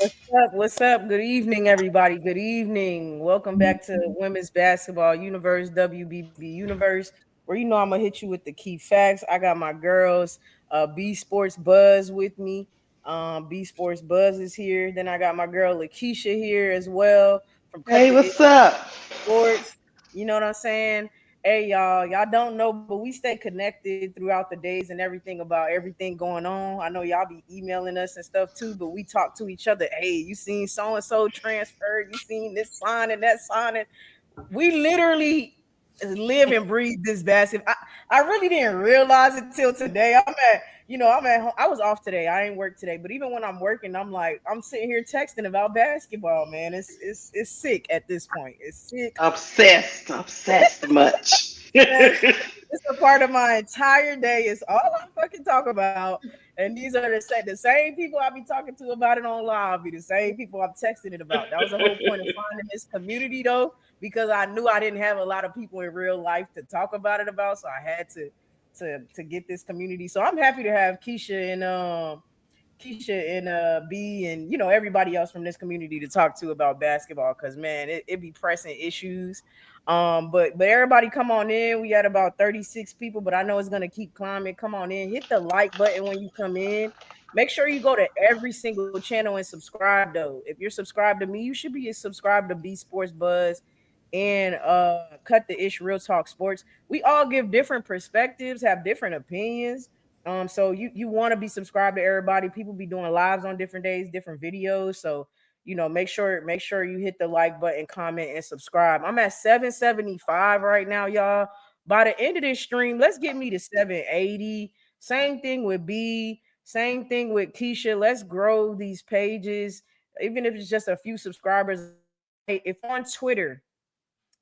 What's up? What's up? Good evening, everybody. Good evening. Welcome back to Women's Basketball Universe, WBB Universe, where I'm gonna hit you with the key facts. I got my girls, B Sports Buzz with me. B Sports Buzz is here. Then I got my girl Lakeisha here as well from Cut Hey, the what's up? Sports. You know what I'm saying? Hey, y'all don't know, but we stay connected throughout the days and everything about everything going on. I know y'all be emailing us and stuff too, but we talk to each other. Hey, you seen so and so transferred? You seen this sign and that sign? And we literally live and breathe this basketball. I really didn't realize it till today. I'm at home. I was off today. I ain't work today, but even when I'm working, I'm sitting here texting about basketball, man. It's sick at this point. It's sick. Obsessed much. It's a part of my entire day. It's all I fucking talk about. And these are the same people I be talking to about it on live, be the same people I'm texting it about. That was the whole point of finding this community though, because I knew I didn't have a lot of people in real life to talk about it about. So I had to get this community. So I'm happy to have Keisha and B and everybody else from this community to talk to about basketball because man, it be pressing issues. But everybody come on in. We had about 36 people, but I know it's gonna keep climbing. Come on in, hit the like button when you come in. Make sure you go to every single channel and subscribe though. If you're subscribed to me, you should be subscribed to B Sports Buzz and Cut the Ish Real Talk Sports. We all give different perspectives, have different opinions. So you want to be subscribed to everybody. People be doing lives on different days, different videos. So make sure you hit the like button, comment, and subscribe. I'm at 775 right now, y'all. By the end of this stream, let's get me to 780. Same thing with B. Same thing with Keisha. Let's grow these pages, even if it's just a few subscribers. Hey, if on Twitter,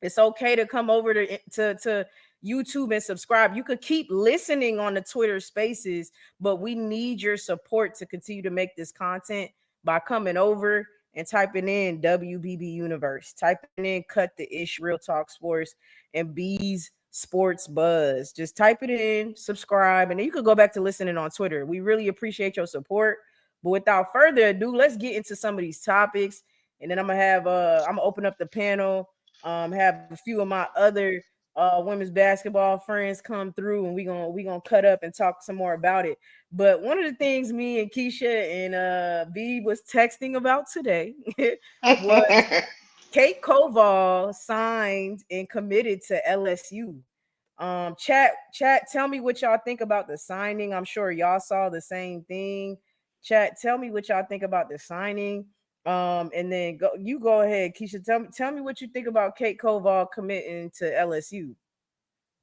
it's okay to come over to YouTube and subscribe. You could keep listening on the Twitter Spaces, but we need your support to continue to make this content by coming over and typing in WBB Universe, typing in Cut the Ish Real Talk Sports and B's Sports Buzz. Just type it in, subscribe, and then you could go back to listening on Twitter. We really appreciate your support. But without further ado, let's get into some of these topics. And then I'm gonna open up the panel, have a few of my other women's basketball friends come through, and we gonna cut up and talk some more about it. But one of the things me and Keisha and B was texting about today was Kate Koval signed and committed to LSU. Chat, tell me what y'all think about the signing. I'm sure y'all saw the same thing. Chat, tell me what y'all think about the signing. And then go ahead, Keisha. Tell me what you think about Kate Koval committing to LSU.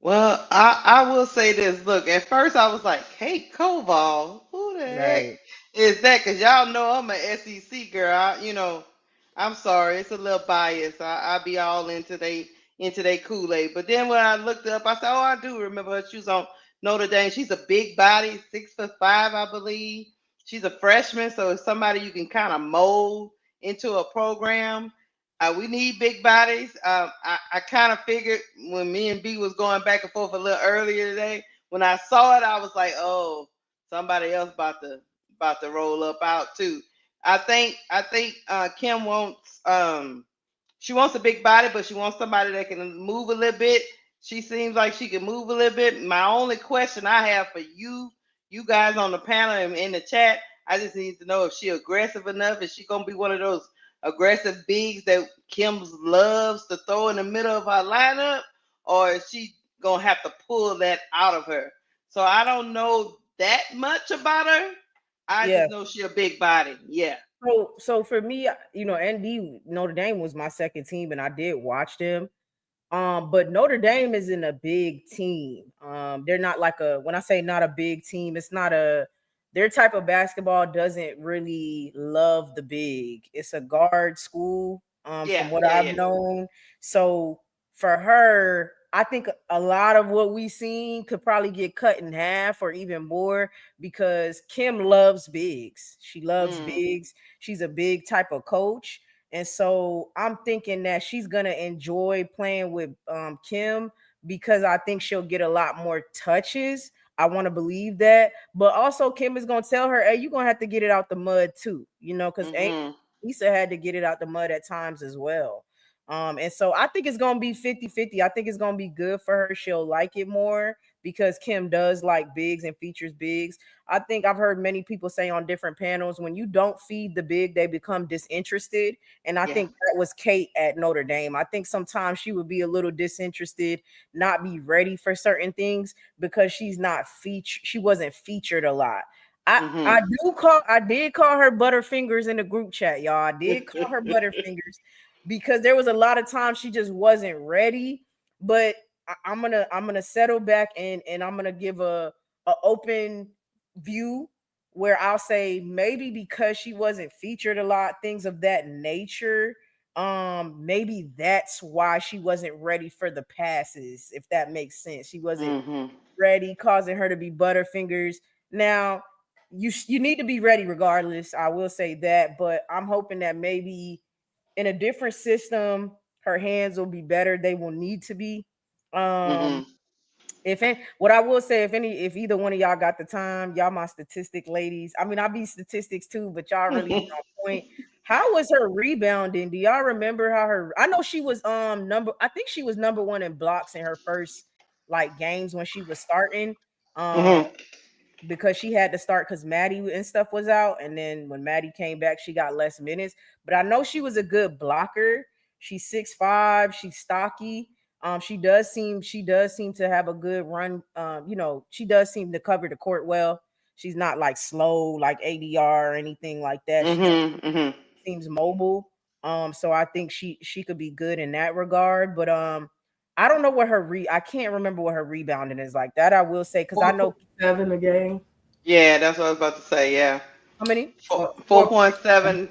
Well, I will say this. Look, at first I was like, "Hey, Koval, who the heck Right. is that?" Because y'all know I'm an SEC girl. I'm sorry, it's a little biased. I be all into they Kool Aid. But then when I looked up, I said, "Oh, I do remember her. She was on Notre Dame. She's a big body, 6'5", I believe. She's a freshman, so it's somebody you can kind of mold into a program. We need big bodies. I kind of figured when me and B was going back and forth a little earlier today, when I saw it, I was like, "Oh, somebody else about to roll up out too." I think Kim wants she wants a big body, but she wants somebody that can move a little bit. She seems like she can move a little bit. My only question I have for you guys on the panel and in the chat, I just need to know if she aggressive enough. Is she gonna be one of those aggressive bigs that Kim loves to throw in the middle of her lineup, or is she gonna have to pull that out of her? So I don't know that much about her. I Yeah. just know she a big body. Yeah. So for me, ND Notre Dame was my second team, and I did watch them. But Notre Dame isn't a big team. They're not like a when I say not a big team, it's not a their type of basketball doesn't really love the big. It's a guard school, from Yeah, what yeah, I've yeah. known. So for her, I think a lot of what we seen could probably get cut in half or even more because Kim loves bigs. She loves Mm. bigs. She's a big type of coach. And so I'm thinking that she's gonna enjoy playing with Kim because I think she'll get a lot more touches. I want to believe that, but also Kim is gonna tell her, "Hey, you're gonna have to get it out the mud too," because Mm-hmm. Issa had to get it out the mud at times as well. And so I think it's gonna be 50-50. I think it's gonna be good for her. She'll like it more because Kim does like bigs and features bigs. I think I've heard many people say on different panels when you don't feed the big, they become disinterested. And I Yeah. think that was Kate at Notre Dame. I think sometimes she would be a little disinterested, not be ready for certain things because she wasn't featured a lot. I Mhm. do call I did call her Butterfingers in the group chat, y'all. I did call her Butterfingers because there was a lot of times she just wasn't ready. But I'm gonna settle back and I'm gonna give a open view where I'll say maybe because she wasn't featured a lot, things of that nature. Maybe that's why she wasn't ready for the passes, if that makes sense. She wasn't Mhm. ready, causing her to be Butterfingers. Now, you need to be ready regardless. I will say that, but I'm hoping that maybe in a different system, her hands will be better. They will need to be. Um, Mhm. what I will say, if either one of y'all got the time, y'all my statistic ladies. I mean, I be statistics too, but y'all really be on point. How was her rebounding? Do y'all remember how her? I know she was number. I think she was number one in blocks in her first like games when she was starting. Um, Mhm. because she had to start because Maddie and stuff was out, and then when Maddie came back, she got less minutes. But I know she was a good blocker. She's 6'5", she's stocky. She does seem to have a good run. She does seem to cover the court well. She's not like slow like ADR or anything like that. She Mhm. Mhm. seems mobile. So I think she could be good in that regard. But I don't know what I can't remember what her rebounding is like. That I will say because I know 4.7 a game. Yeah, that's what I was about to say. Yeah, how many. four Four. point seven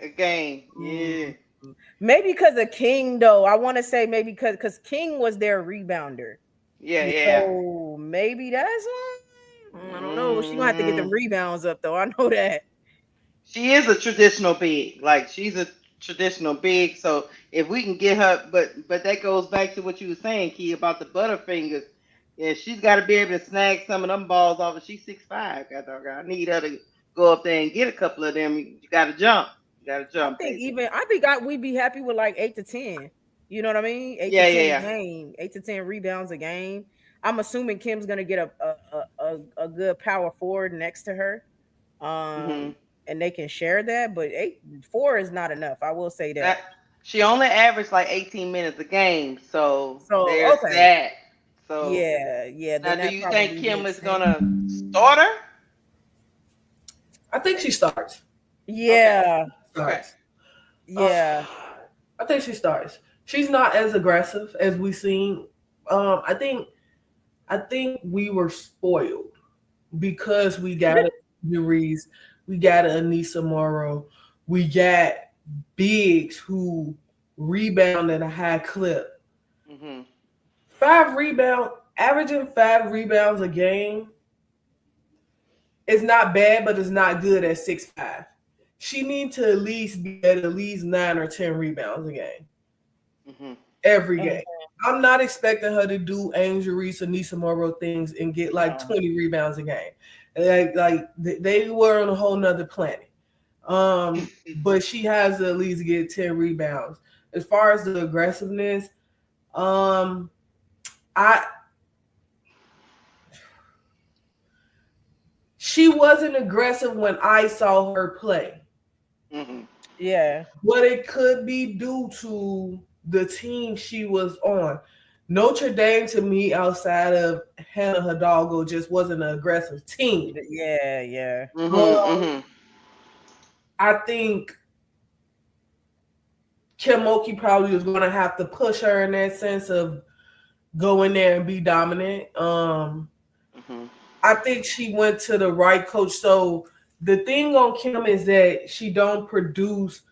a game. Yeah. Mm, maybe because of King though. I want to say maybe because King was their rebounder. Yeah. Yeah. So maybe that's why. I don't know. She gonna have to get them Mhm. rebounds up though. I know that. She is a traditional big. Like she's a traditional big. So if we can get her, but that goes back to what you were saying, Key, about the Butterfingers. Yeah, she's got to be able to snag some of them balls off. And she's 6'5". I need her to go up there and get a couple of them. You got to jump. You got to I jump, think baby. even we'd be happy with like 8 to 10. You know what I mean? Eight to Yeah. Yeah. ten a Yeah. game, 8 to 10 rebounds a game. I'm assuming Kim's gonna get a good power forward next to her. Mhm. And they can share that, but 4 is not enough. I will say that. That she only averaged like 18 minutes a game, so So there's okay, that. So yeah, now, then do that you think probably Kim makes is sense. gonna start her? I think she starts. Okay, Yeah, okay. Starts. Uh, yeah, I think she starts. She's not as aggressive as we seen. I think. I think we were spoiled because we got injuries. We got Anissa Morrow. We got bigs who rebound at a high clip. Mhm. Averaging 5 rebounds a game is not bad, but it's not good at 6'5". She needs to at least be at least 9 or 10 rebounds a game, Mhm. every mhm, game. I'm not expecting her to do Angel Reese or Nisa Morrow things and get like no, 20 rebounds a game. They were on a whole nother planet. But she has to at least get 10 rebounds. As far as the aggressiveness, um, I she wasn't aggressive when I saw her play. Mhm. yeah, But it could be due to the team she was on. Notre Dame to me, outside of Hannah Hidalgo, just wasn't an aggressive team. yeah, yeah, Mhm. Um, Mhm. I think Kim Mulkey probably was going to have to push her in that sense of go in there and be dominant. Mhm. I think she went to the right coach. So the thing on Kim is that she don't produce.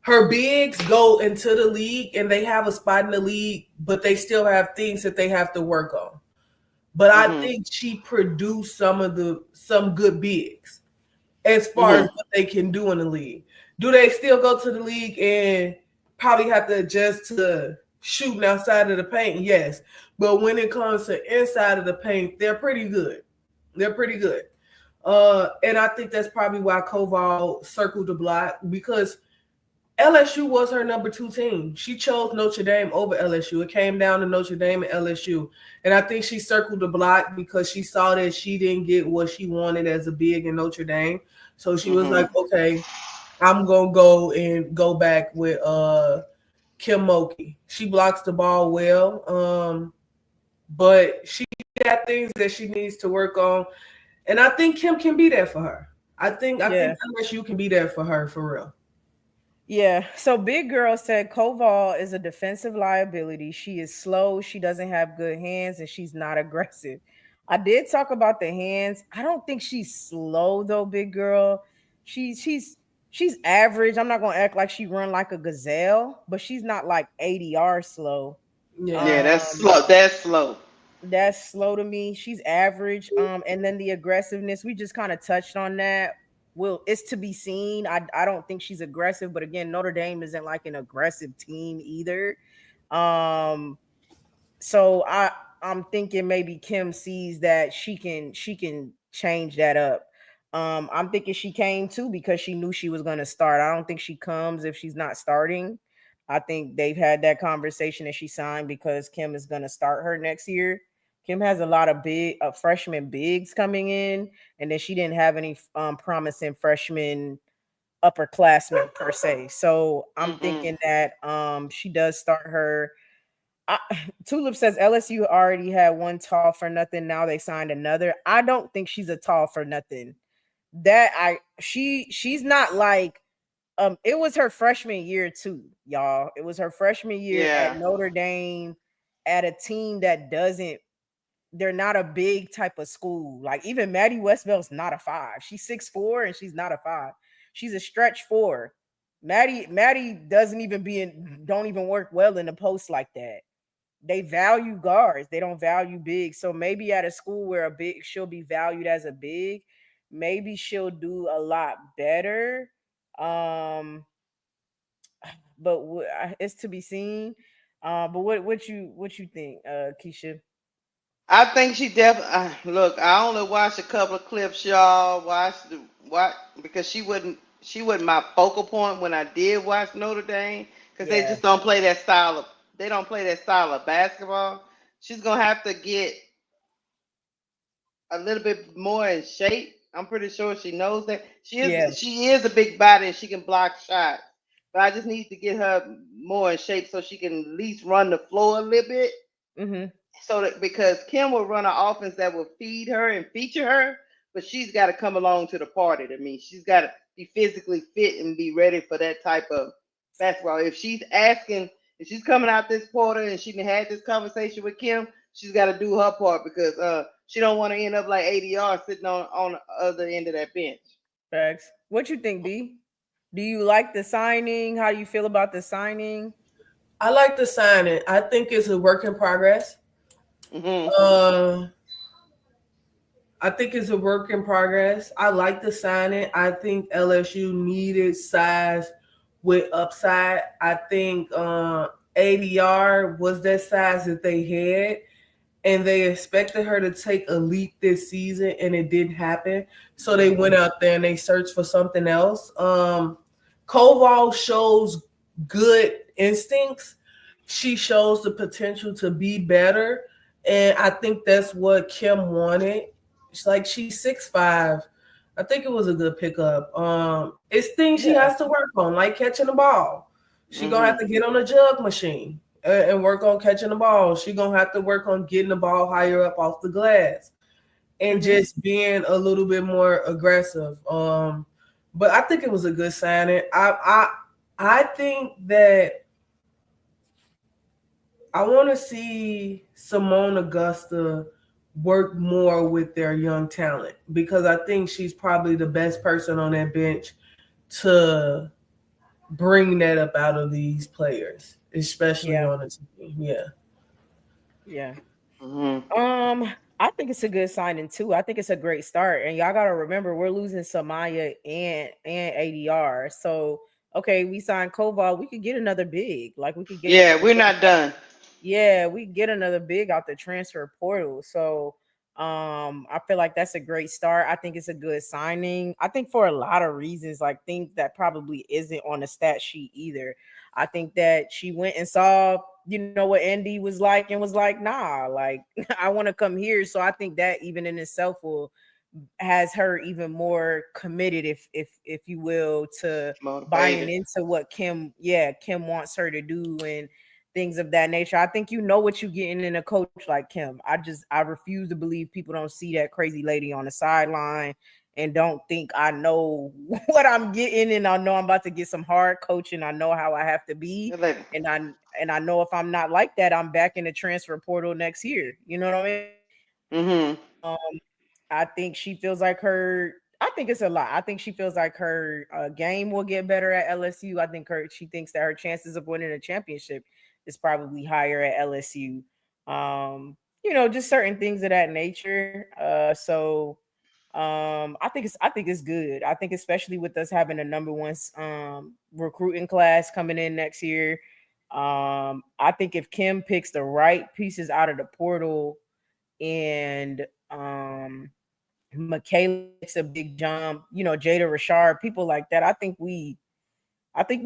Her bigs go into the league and they have a spot in the league, but they still have things that they have to work on. But I Mhm. think she produced some good bigs as far as Mhm. what they can do in the league. Do they still go to the league and probably have to adjust to shooting outside of the paint? Yes. But when it comes to inside of the paint, they're pretty good. They're pretty good. And I think that's probably why Koval circled the block because LSU was her number two team. She chose Notre Dame over LSU. It came down to Notre Dame and LSU. And I think she circled the block because she saw that she didn't get what she wanted as a big in Notre Dame. So she was like, Mhm. okay, I'm gonna go and go back with Kim Mulkey. She blocks the ball well, but she got things that she needs to work on, and I think Kim can be there for her. I think Yeah. LSU can be there for her for real. Yeah. So Big Girl said Koval is a defensive liability. She is slow. She doesn't have good hands and she's not aggressive. I did talk about the hands. I don't think she's slow though, Big Girl. She's average. I'm not gonna act like she run like a gazelle, but she's not like ADR slow. Yeah, Yeah, that's Um, slow. That's slow. that's slow to me. She's average. And then the aggressiveness, we just kind of touched on that. Well, it's to be seen. I don't think she's aggressive, but again, Notre Dame isn't like an aggressive team either. Um, so I'm thinking maybe Kim sees that she can change that up. I'm thinking she came too because she knew she was going to start. I don't think she comes if she's not starting. I think they've had that conversation and she signed because Kim is going to start her next year. Kim has a lot of big freshman bigs coming in, and then she didn't have any promising freshman upperclassmen per se. So I'm Mhm. thinking that she does start her. I, Tulip says LSU already had one tall for nothing. Now they signed another. I don't think she's a tall for nothing. That I she's not like it was her freshman year too, y'all. It was her freshman year at Yeah. Notre Dame at a team that doesn't they're not a big type of school. Like even Maddie Westbell's not a five. She's 6'4" and she's not a five. She's a stretch four. Maddie doesn't even don't even work well in the post like that. They value guards. They don't value big. So maybe at a school where a big she'll be valued as a big, maybe she'll do a lot better. Um, but it's to be seen. But what you think, Keisha? I think she definitely look. I only watched a couple of clips, y'all. Watched the what because she wasn't my focal point when I did watch Notre Dame because they Yeah. just don't play that style of they don't play that style of basketball. She's gonna have to get a little bit more in shape. I'm pretty sure she knows that Yeah. she is a big body and she can block shots. But I just need to get her more in shape so she can at least run the floor a little bit Mm-hmm. so that because Kim will run an offense that will feed her and feature her, but she's got to come along to the party. To me, she's got to be physically fit and be ready for that type of basketball. If she's coming out this quarter and she had this conversation with Kim, she's got to do her part because she don't want to end up like ADR sitting on the other end of that bench. Facts. What you think, B? Do you like the signing? How do you feel about the signing? I like the signing. I think it's a work in progress. Hmm. Uh, I think it's a work in progress. I like the signing. I think LSU needed size with upside. I think ADR was that size that they had, and they expected her to take a leap this season, and it didn't happen. So they went out there and they searched for something else. Koval shows good instincts. She shows the potential to be better, and I think that's what Kim wanted. It's like she's 6'5". I think it was a good pickup. It's things she Yeah. has to work on, like catching the ball. She gonna have Hmm. to get on a jug machine and work on catching the ball. She gonna have to work on getting the ball higher up off the glass and Mm-hmm. just being a little bit more aggressive. But I think it was a good signing. I think that I want to see Simone Augusta work more with their young talent because I think she's probably the best person on that bench to bring that up out of these players, especially Yeah. on the team. Yeah. Yeah. Hmm. I think it's a good signing too. I think it's a great start. And y'all gotta remember we're losing Samaya and ADR. So okay, we signed Koval. We could get another big. Like we could get Yeah, another we're big. not done. Yeah, we get another big out the transfer portal. So I feel like that's a great start. I think it's a good signing. I think for a lot of reasons, like things that probably isn't on the stat sheet either. I think that she went and saw, what Andy was like and was like, nah, like I want to come here. So I think that even in itself will has her even more committed, if you will, to buying Motivated. into what Kim wants her to do and things of that nature. I think you know what you're getting in a coach like Kim. I refuse to believe people don't see that crazy lady on the sideline and don't think I know what I'm getting, and I know I'm about to get some hard coaching. I know how I have to be, Good lady. and I know if I'm not like that, I'm back in the transfer portal next year. You know what I mean? Mm-hmm. Um, I think she feels like her. I think it's a lot. I think she feels like her game will get better at LSU. I think she thinks that her chances of winning a championship is probably higher at LSU. Just certain things of that nature. I think it's good. I think especially with us having a number one recruiting class coming in next year. I think if Kim picks the right pieces out of the portal and Michaela makes a big jump, Jada Rashard, people like that. I think we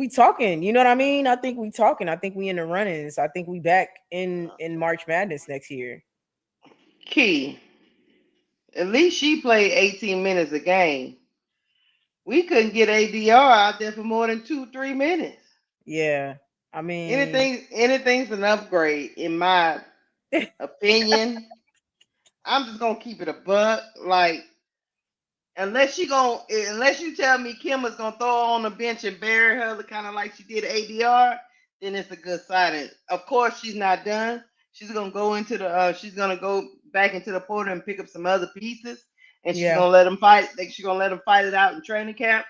talking. You know what I mean? I think we talking. I think we in the runnings. I think we back in March Madness next year. Key. At least she played 18 minutes a game. We couldn't get ADR out there for more than 2, 3 minutes. Yeah. I mean, Anything's an upgrade in my opinion. I'm just gonna keep it a buck. Like unless you tell me Kim is gonna throw her on the bench and bury her kind of like she did ADR, then it's a good signing. Of course, she's not done. She's gonna go back into the portal and pick up some other pieces, and she's yeah. gonna let them fight. She's gonna let them fight it out in training camp.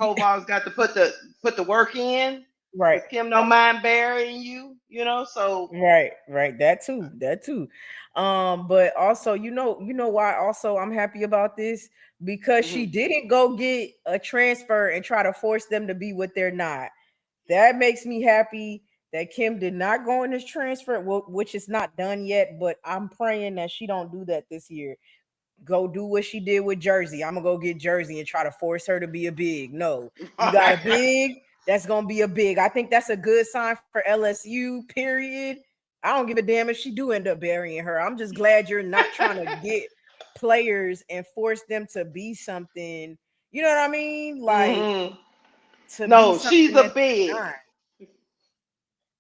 Koval's got to put the work in Right. because Kim don't mind burying you. So Right. That too. That too. But also, you know why also I'm happy about this? Because she mhm. didn't go get a transfer and try to force them to be what they're not. That makes me happy that Kim did not go in this transfer, which is not done yet, but I'm praying that she don't do that this year. Go do what she did with Jersey. I'm gonna go get Jersey and try to force her to be a big. No, you got a big. That's gonna be a big. I think that's a good sign for LSU. Period. I don't give a damn if she do end up burying her. I'm just glad you're not trying to get players and force them to be something. You know what I mean? Like hmm to be No, something she's a that they're big. not.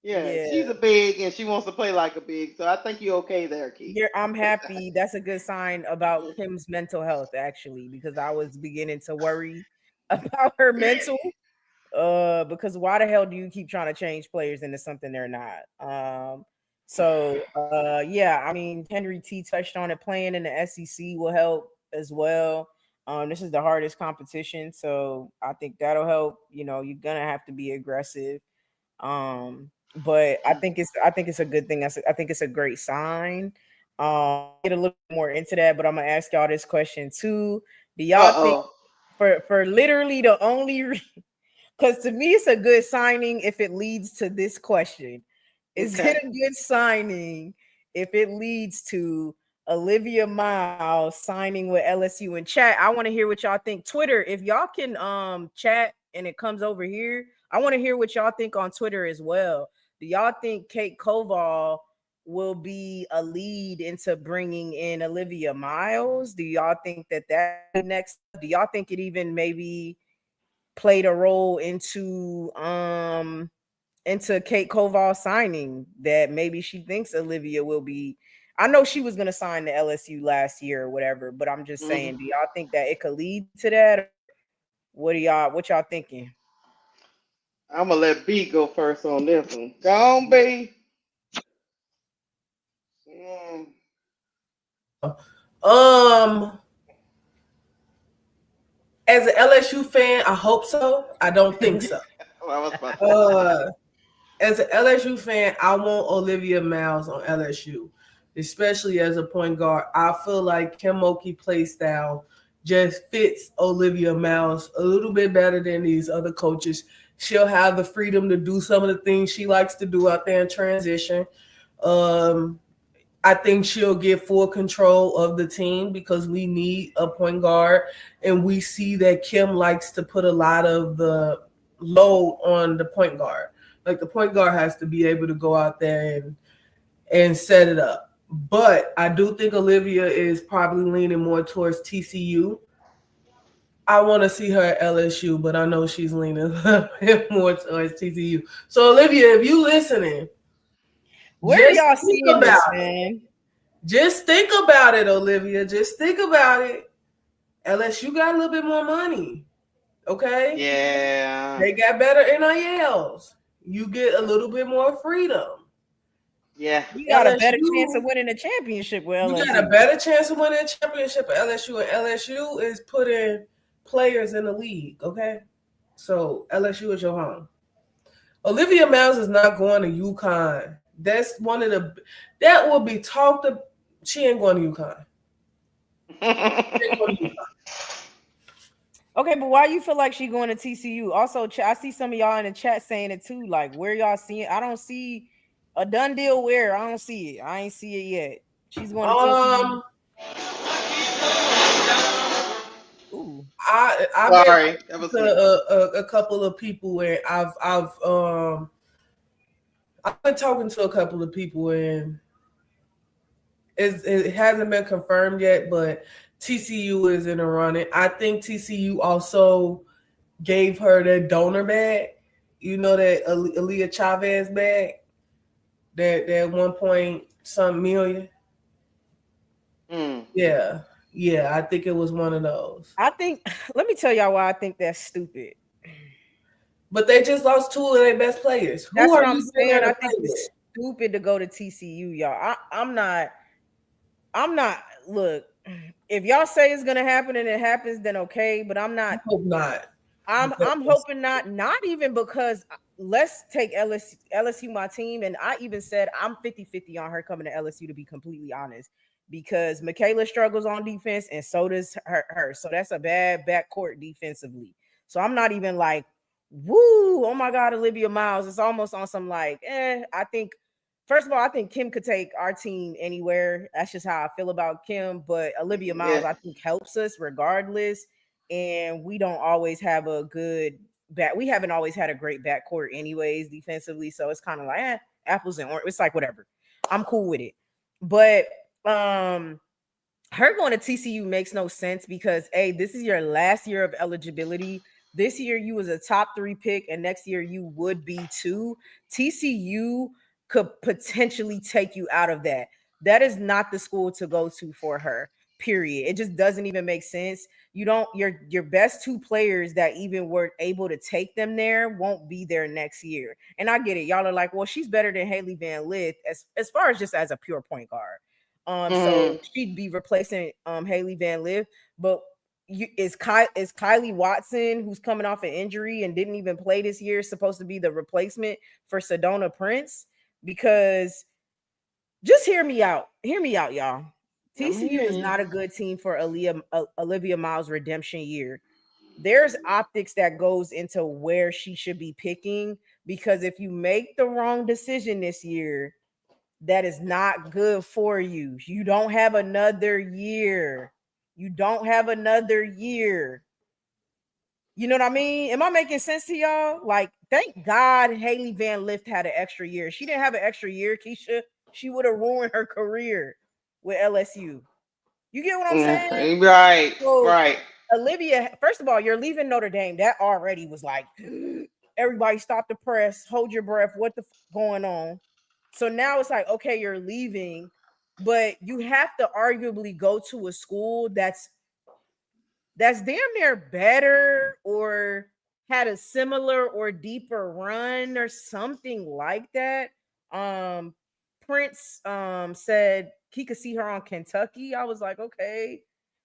Yeah, Yeah. she's a big and she wants to play like a big. So I think you're okay there, Key. I'm happy. That's a good sign about Kim's mental health, actually, because I was beginning to worry about her mental. Because why the hell do you keep trying to change players into something they're not? Yeah, I mean, Henry T touched on it. Playing in the SEC will help as well. This is the hardest competition, so I think that'll help. You're gonna have to be aggressive. But I think it's a good thing. I think it's a great sign. I'll get a little bit more into that, but I'm gonna ask y'all this question too. Do y'all think Uh for literally the only because to me it's a good signing if it leads to this question. oh. Is it Okay. a good signing if it leads to Olivia Miles signing with LSU? In chat, I want to hear what y'all think. Twitter, if y'all can chat and it comes over here, I want to hear what y'all think on Twitter as well. Do y'all think Kate Koval will be a lead into bringing in Olivia Miles? Do y'all think that will be next step? Do y'all think it even maybe played a role into Kate Koval signing, that maybe she thinks Olivia will be. I know she was gonna sign to LSU last year or whatever, but I'm just hmm saying, do y'all think that it could lead to that? Or what y'all thinking? I'm gonna let B go first on this one. Go on, B. Mm. Um, as an LSU fan, I hope so. I don't think so. Well, I was about to say. Uh, as an LSU fan, I want Olivia Miles on LSU, especially as a point guard. I feel like Kim Mulkey play style just fits Olivia Miles a little bit better than these other coaches. She'll have the freedom to do some of the things she likes to do out there in transition. Um, I think she'll get full control of the team because we need a point guard, and we see that Kim likes to put a lot of the load on the point guard. Like the point guard has to be able to go out there and set it up. But I do think Olivia is probably leaning more towards TCU. I want to see her at LSU, but I know she's leaning more towards TCU. So Olivia, if you listening, Where just y'all think seeing about this, it. man? Just think about it, Olivia. Just think about it. LSU got a little bit more money. Okay? Yeah. They got better NILs. You get a little bit more freedom. Yeah. You got a better chance of LSU, winning a championship with you got a LSU. better chance of winning a championship at LSU, and LSU is putting players in the league. Okay? So LSU is your home. Olivia Miles is not going to UConn. That's one of the that will be talked about. She ain't going to UConn. She ain't going to UConn. Okay, but why you feel like she going to TCU? Also, I see some of y'all in the chat saying it too. Like, where y'all seeing? I don't see a done deal. Where I don't see it. I ain't see it yet. She's going to TCU. Um, Ooh, I've been Sorry, that talking was to me. a couple of people, and I've been talking to a couple of people, and it hasn't been confirmed yet, but TCU is in a running. I think TCU also gave her that donor bag. You know that Aaliyah Chavez bag, that 1 point some million. Mm. Yeah, yeah. I think it was one of those. I think. Let me tell y'all why I think that's stupid. But they just lost two of their best players. Who That's are what I'm you getting there saying. to I think play with? it's stupid to go to TCU, y'all. I'm not. I'm not. Look, if y'all say it's gonna happen and it happens, then okay. But I'm I not. hope not. I'm Because hoping not. Not even because let's take LSU my team, and I even said I'm 50-50 on her coming to LSU, to be completely honest, because Michaela struggles on defense and so does her. So that's a bad backcourt defensively. So I'm not even like, woo, oh my God, Olivia Miles. It's almost on some like, I think first of all, I think Kim could take our team anywhere. That's just how I feel about Kim. But Olivia Yeah. Miles, I think, helps us regardless. And we don't always have a good back. We haven't always had a great backcourt, anyways, defensively. So it's kind of like apples and oranges. It's like whatever. I'm cool with it. But her going to TCU makes no sense because this is your last year of eligibility. This year you was a top 3 pick, and next year you would be too. TCU could potentially take you out of that. That is not the school to go to for her. Period. It just doesn't even make sense. You don't your best 2 players that even were able to take them there won't be there next year. And I get it. Y'all are like, well, she's better than Haley Van Lith as far as just as a pure point guard. So Mm-hmm. she'd be replacing Haley Van Lith, but is Kylie Watson, who's coming off an injury and didn't even play this year, supposed to be the replacement for Sedona Prince? Because just hear me out. Hear me out, y'all. I'm TCU is hearing not a good team for Olivia Miles' redemption year. There's optics that goes into where she should be picking, because if you make the wrong decision this year, that is not good for you. You don't have another year. You don't have another year. You know what I mean? Am I making sense to y'all? Like, thank God Haley Van Lift had an extra year. She didn't have an extra year, Keisha. She would have ruined her career with LSU. You get what I'm saying? you. Right. So, Right. Olivia, first of all, you're leaving Notre Dame. That already was like, everybody stop the press, hold your breath. What the going on? So now it's like, okay, you're leaving, but you have to arguably go to a school that's damn near better or had a similar or deeper run or something like that. Um Prince said he could see her on Kentucky. I was like, okay,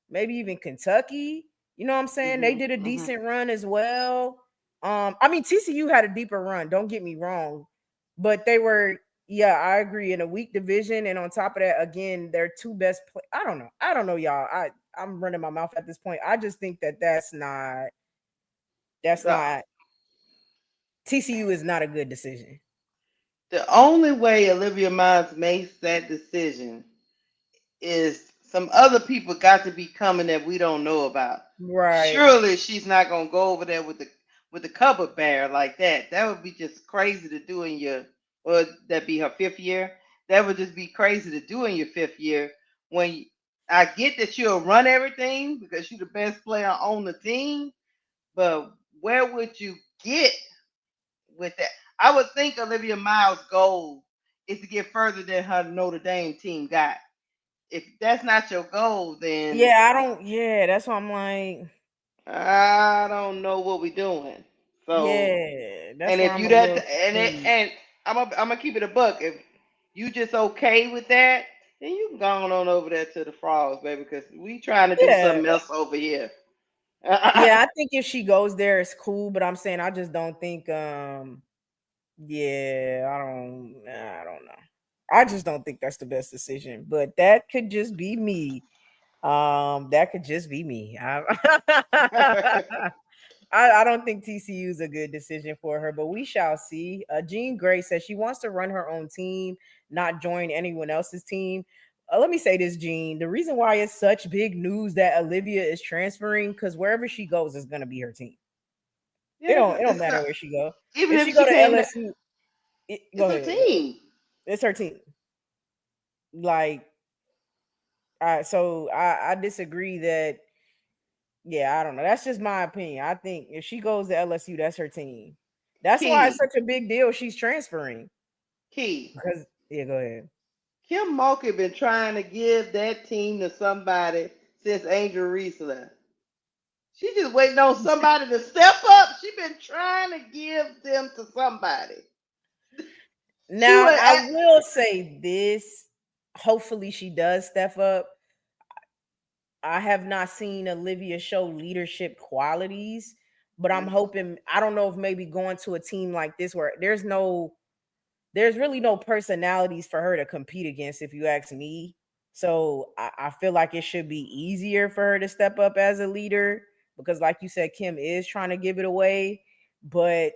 maybe even Kentucky. You know what I'm saying? They Mm-hmm. did a Mm-hmm. decent run as well. I mean TCU had a deeper run, don't get me wrong, but they were, yeah, I agree, in a weak division, and on top of that, again, their 2 best I don't know. I don't know, y'all. I'm running my mouth at this point. I just think that that's The, not TCU is not a good decision. the only way Olivia Miles makes that decision is some other people got to be coming that we don't know about. Right. Surely she's not gonna go over there with the cupboard bear like that. That would be just crazy to do in your, or that be her fifth year. That would just be crazy to do in your fifth year. When you, I get that you'll run everything because you're the best player on the team, but where would you get with that? I would think Olivia Miles' goal is to get further than her Notre Dame team got. If that's not your goal, then Yeah, I don't. Yeah, that's why I'm like, I don't know what we're doing. So, yeah, that's and why if I'm you a that little and it confused. and I'm gonna keep it a buck. If you just okay with that, then you can go on over there to the frogs, baby, because we trying to do Yeah, something else over here. yeah. I think if she goes there, it's cool. But I'm saying I just don't think. Yeah, I don't know. I just don't think that's the best decision. But that could just be me. That could just be me. I don't think TCU is a good decision for her, but we shall see. Jean Gray says she wants to run her own team, not join anyone else's team. Let me say this, Jean. The reason why it's such big news that Olivia is transferring, because wherever she goes is gonna be her team. Yeah, It don't it's matter not, where she go. even If if she she go to came, LSU, it's go a ahead. team. It's her team. Like, so I disagree that. Yeah, I don't know. That's just my opinion. I think if she goes to LSU, that's her team. That's why it's Key, such a big deal. She's transferring. key. Because yeah, go ahead. Kim Mulkey been trying to give that team to somebody since Angel Reese left. She just waiting on somebody to step up. She been trying to give them to somebody. She Now would. I will say this. Hopefully she does step up. I have not seen Olivia show leadership qualities, but I'm hoping I don't know if maybe going to a team like this where there's really no personalities for her to compete against, if you ask me. So I feel like it should be easier for her to step up as a leader because, like you said, Kim is trying to give it away. But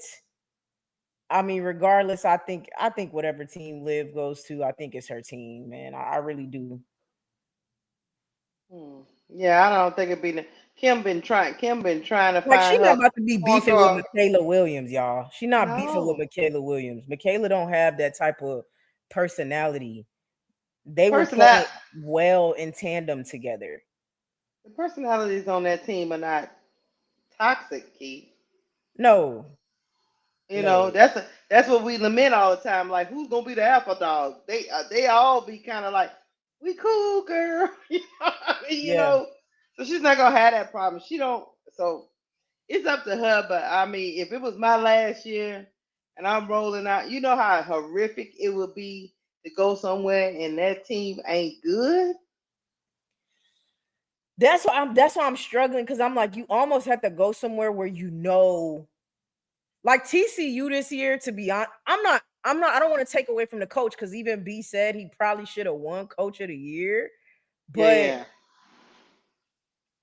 I mean, regardless, I think whatever team Liv goes to, I think it's her team, man. I really do. Hmm. Yeah, I don't think it'd be. Kim been trying. Kim been trying to Like she find not her about to be point beefing with guard. Michaela Williams, y'all. She not beefing with No Michaela Williams. Michaela don't have that type of personality. They would personal. play well in tandem together. The personalities on that team are not toxic, Keith. No, You know, no, that's what we lament all the time. Like, who's gonna be the alpha dog? They all be kind of like, we cool, girl. You know, what I mean, you yeah. know. So she's not gonna have that problem. She don't. So it's up to her. But I mean, if it was my last year and I'm rolling out, you know how horrific it would be to go somewhere and that team ain't good. That's why I'm struggling because I'm like, you almost have to go somewhere where like TCU this year, to be honest, I don't want to take away from the coach because even B said he probably should have won coach of the year, Yeah, but yeah.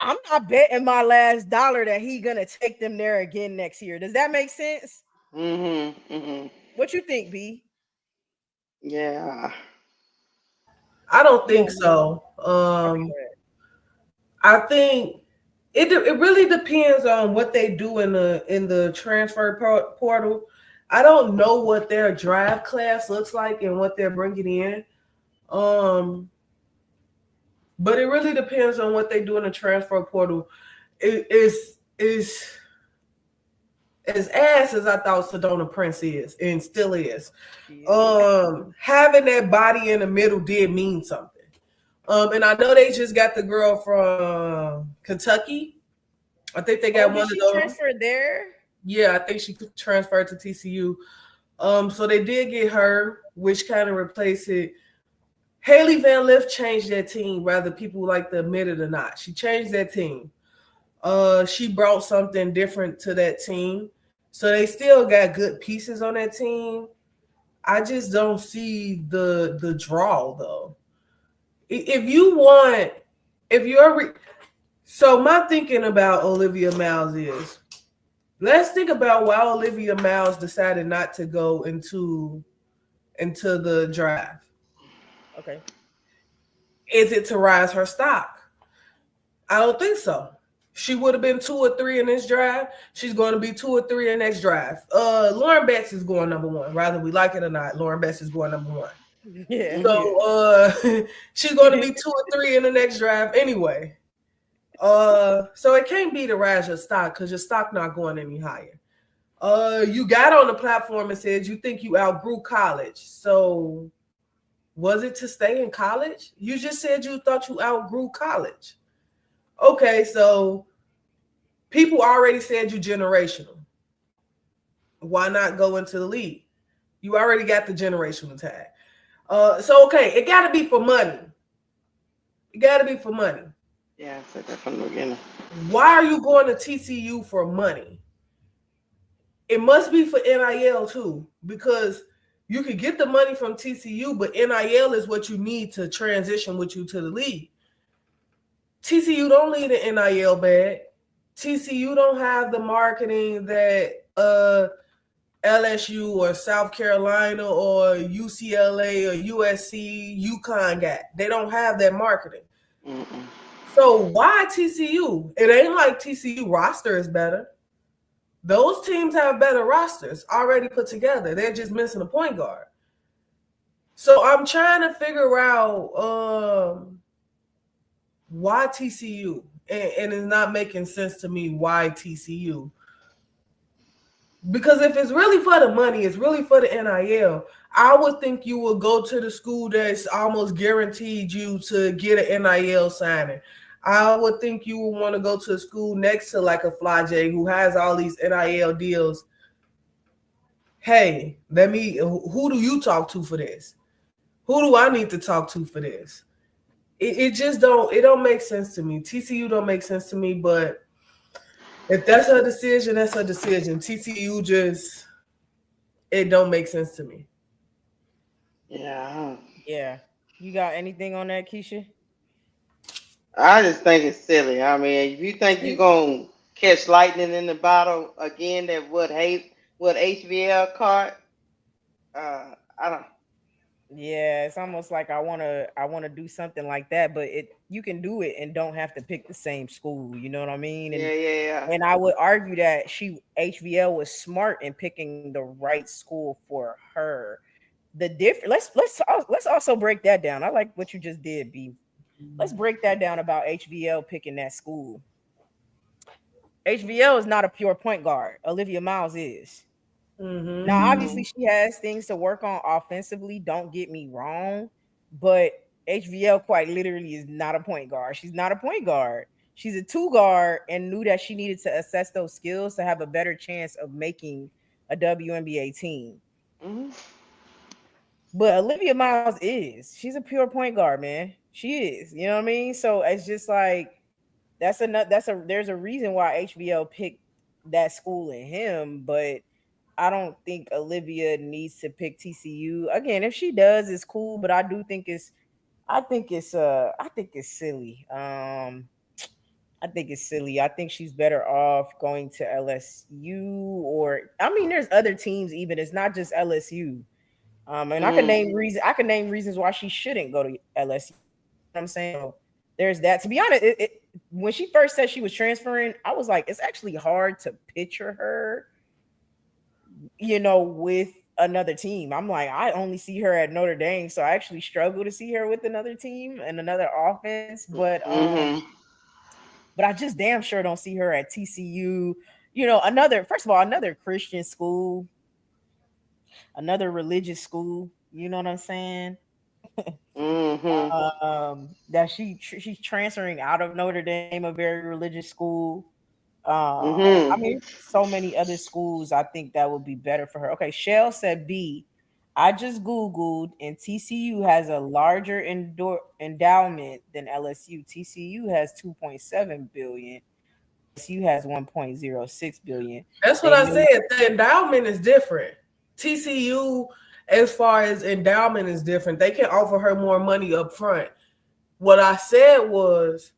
I'm not betting my last dollar that he gonna take them there again next year. Does that make sense? Mhm. Mhm. What you think, B? Yeah. I don't You think don't know. so. Okay, go ahead. I think it really depends on what they do in the transfer portal. I don't know what their draft class looks like and what they're bringing in. Um, but it really depends on what they do in the transfer portal. It is as ass as I thought Sedona Prince is and still is. She is. Having that body in the middle did mean something. And I know they just got the girl from Kentucky. I think they Oh, got did one of she those. transfer there? Yeah, I think she transferred to TCU. So they did get her, which kind of replaced it. Haley Van Lift changed that team, whether people like to admit it or not. She changed that team. She brought something different to that team. So they still got good pieces on that team. I just don't see the draw though. If you want, if you're so my thinking about Olivia Miles is let's think about why Olivia Miles decided not to go into the draft. Okay. Is it to rise her stock? I don't think so. She would have been 2 or 3 in this drive. She's going to be 2 or 3 in the next drive. Lauren Betts is going number one, whether we like it or not. Lauren Betts is going number one. Yeah. So she's going to be 2 or 3 in the next drive anyway. So it can't be to rise your stock because your stock not going any higher. You got on the platform and said you think you outgrew college. So was it to stay in college? You just said you thought you outgrew college. Okay, so people already said you generational. Why not go into the league? You already got the generational tag. So okay, it got to be for money. It got to be for money. Yeah, I said that from the beginning. Why are you going to TCU for money? It must be for NIL too, because you could get the money from TCU, but NIL is what you need to transition with you to the league. TCU don't need an NIL bag. TCU don't have the marketing that LSU or South Carolina or UCLA or USC, UConn got. They don't have that marketing. Mm-mm. So why TCU? It ain't like TCU roster is better. Those teams have better rosters already put together. They're just missing a point guard. So I'm trying to figure out why TCU, and it's not making sense to me why TCU. Because if it's really for the money, it's really for the NIL. I would think you would go to the school that's almost guaranteed you to get an NIL signing. I would think you would want to go to a school next to like a Fly J who has all these NIL deals. Hey, who do you talk to for this? Who do I need to talk to for this? It just don't make sense to me. TCU don't make sense to me, but if that's her decision, that's her decision. TCU just, it don't make sense to me. Yeah. Yeah. You got anything on that, Keisha? I just think it's silly. I mean, if you think you're gonna catch lightning in the bottle again, that what HBL caught, I don't. Yeah, it's almost like I wanna do something like that, but it you can do it and don't have to pick the same school. You know what I mean? Yeah, yeah, yeah. And I would argue that she HVL was smart in picking the right school for her. The different let's also break that down. I like what you just did, B. Let's break that down about HVL picking that school. HVL is not a pure point guard. Olivia Miles is. Mm-hmm. Now, obviously, Mhm. she has things to work on offensively. Don't get me wrong, but HVL quite literally is not a point guard. She's not a point guard. She's a two guard and knew that she needed to assess those skills to have a better chance of making a WNBA team. Mhm. But Olivia Miles is. She's a pure point guard, man. She is. You know what I mean? So it's just like there's a reason why HVL picked that school and him, but I don't think Olivia needs to pick TCU. Again, if she does, it's cool, but I think it's silly. I think it's silly. I think she's better off going to LSU or I mean there's other teams even. It's not just LSU. And Mhm. I can name reasons why she shouldn't go to LSU. You know what I'm saying? So there's that. To be honest, when she first said she was transferring, I was like, it's actually hard to picture her, with another team. I'm like, I only see her at Notre Dame, so I actually struggle to see her with another team and another offense. Mhm. But I just damn sure don't see her at TCU. Another first of all, another Christian school, another religious school. You know what I'm saying? Mhm. That she's transferring out of Notre Dame, a very religious school. I Mhm. mean, so many other schools. I think that would be better for her. Okay, Shell said B. I just googled, and TCU has a larger endowment than LSU. TCU has 2.7 billion. LSU has 1.06 billion. That's what They I may said. The endowment is different. TCU, as far as endowment, is different. They can offer her more money up front. What I said was,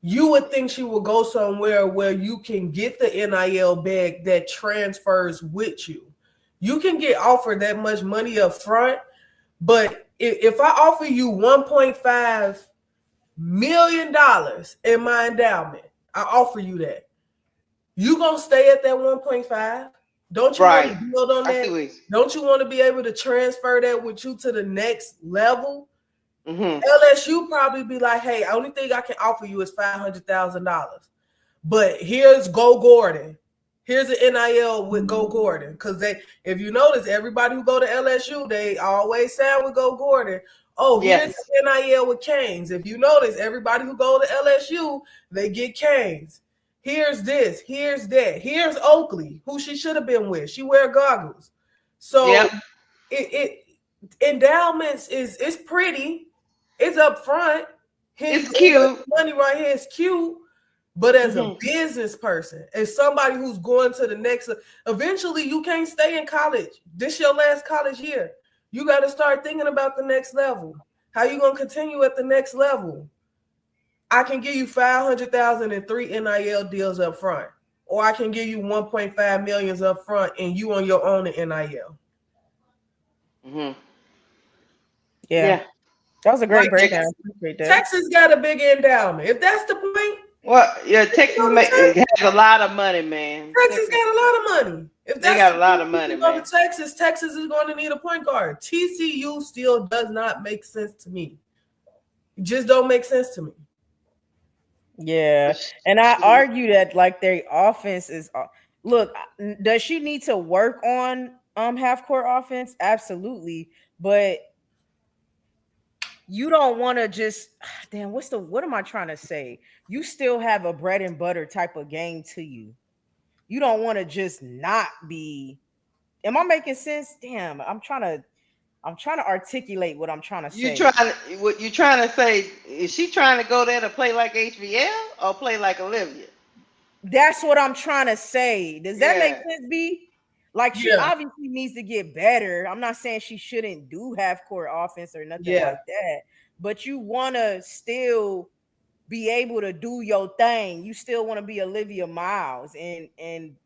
you would think she would go somewhere where you can get the NIL bag that transfers with you. You can get offered that much money up front, but if I offer you $1.5 million in my endowment, I offer you that. You gonna stay at that 1.5? Don't you want to Right. build on I see that? what he's. Don't you want to be able to transfer that with you to the next level? Mm-hmm. LSU probably be like, hey, only thing I can offer you is $500,000. But here's Go Gordon. Here's an NIL with Go Gordon. Because they, if you notice, everybody who go to LSU, they always sound with Go Gordon. Oh, here's Yes. the NIL with Canes. If you notice, everybody who go to LSU, they get Canes. Here's this. Here's that. Here's Oakley, who she should have been with. She wear goggles. So Yep. it endowments is it's pretty. It's up front. Here you It's go, cute. money right here is cute. But as a Mm-hmm. business person, as somebody who's going to the next, eventually you can't stay in college. This your last college year. You got to start thinking about the next level. How you gonna continue at the next level? I can give you 500,000 and three NIL deals up front, or I can give you 1.5 millions up front, and you on your own in NIL. Mm-hmm. Yeah, Yeah. that was a Like great breakdown. Texas, Appreciate that. Texas got a big endowment. If that's the point, Well, yeah, you can Texas go to has Texas. a lot of money, man. Texas Texas, got a lot of money. If they that's got the a lot point, of you money, can go man. to Texas. Texas is going to need a point guard. TCU still does not make sense to me. It just don't make sense to me. Yeah, But and I she, argue that like their offense is. Look, does she need to work on half court offense? Absolutely, but you don't want to just damn. What am I trying to say? You still have a bread and butter type of game to you. You don't want to just not be. Am I making sense? Damn, I'm trying to articulate what I'm trying to you say. trying to what you trying to say? Is she trying to go there to play like HBL or play like Olivia? That's what I'm trying to say. Does that make Yeah. sense, B? Like she Yeah, obviously needs to get better. I'm not saying she shouldn't do half court offense or nothing yeah. like that, but you want to still be able to do your thing. You still want to be Olivia Miles and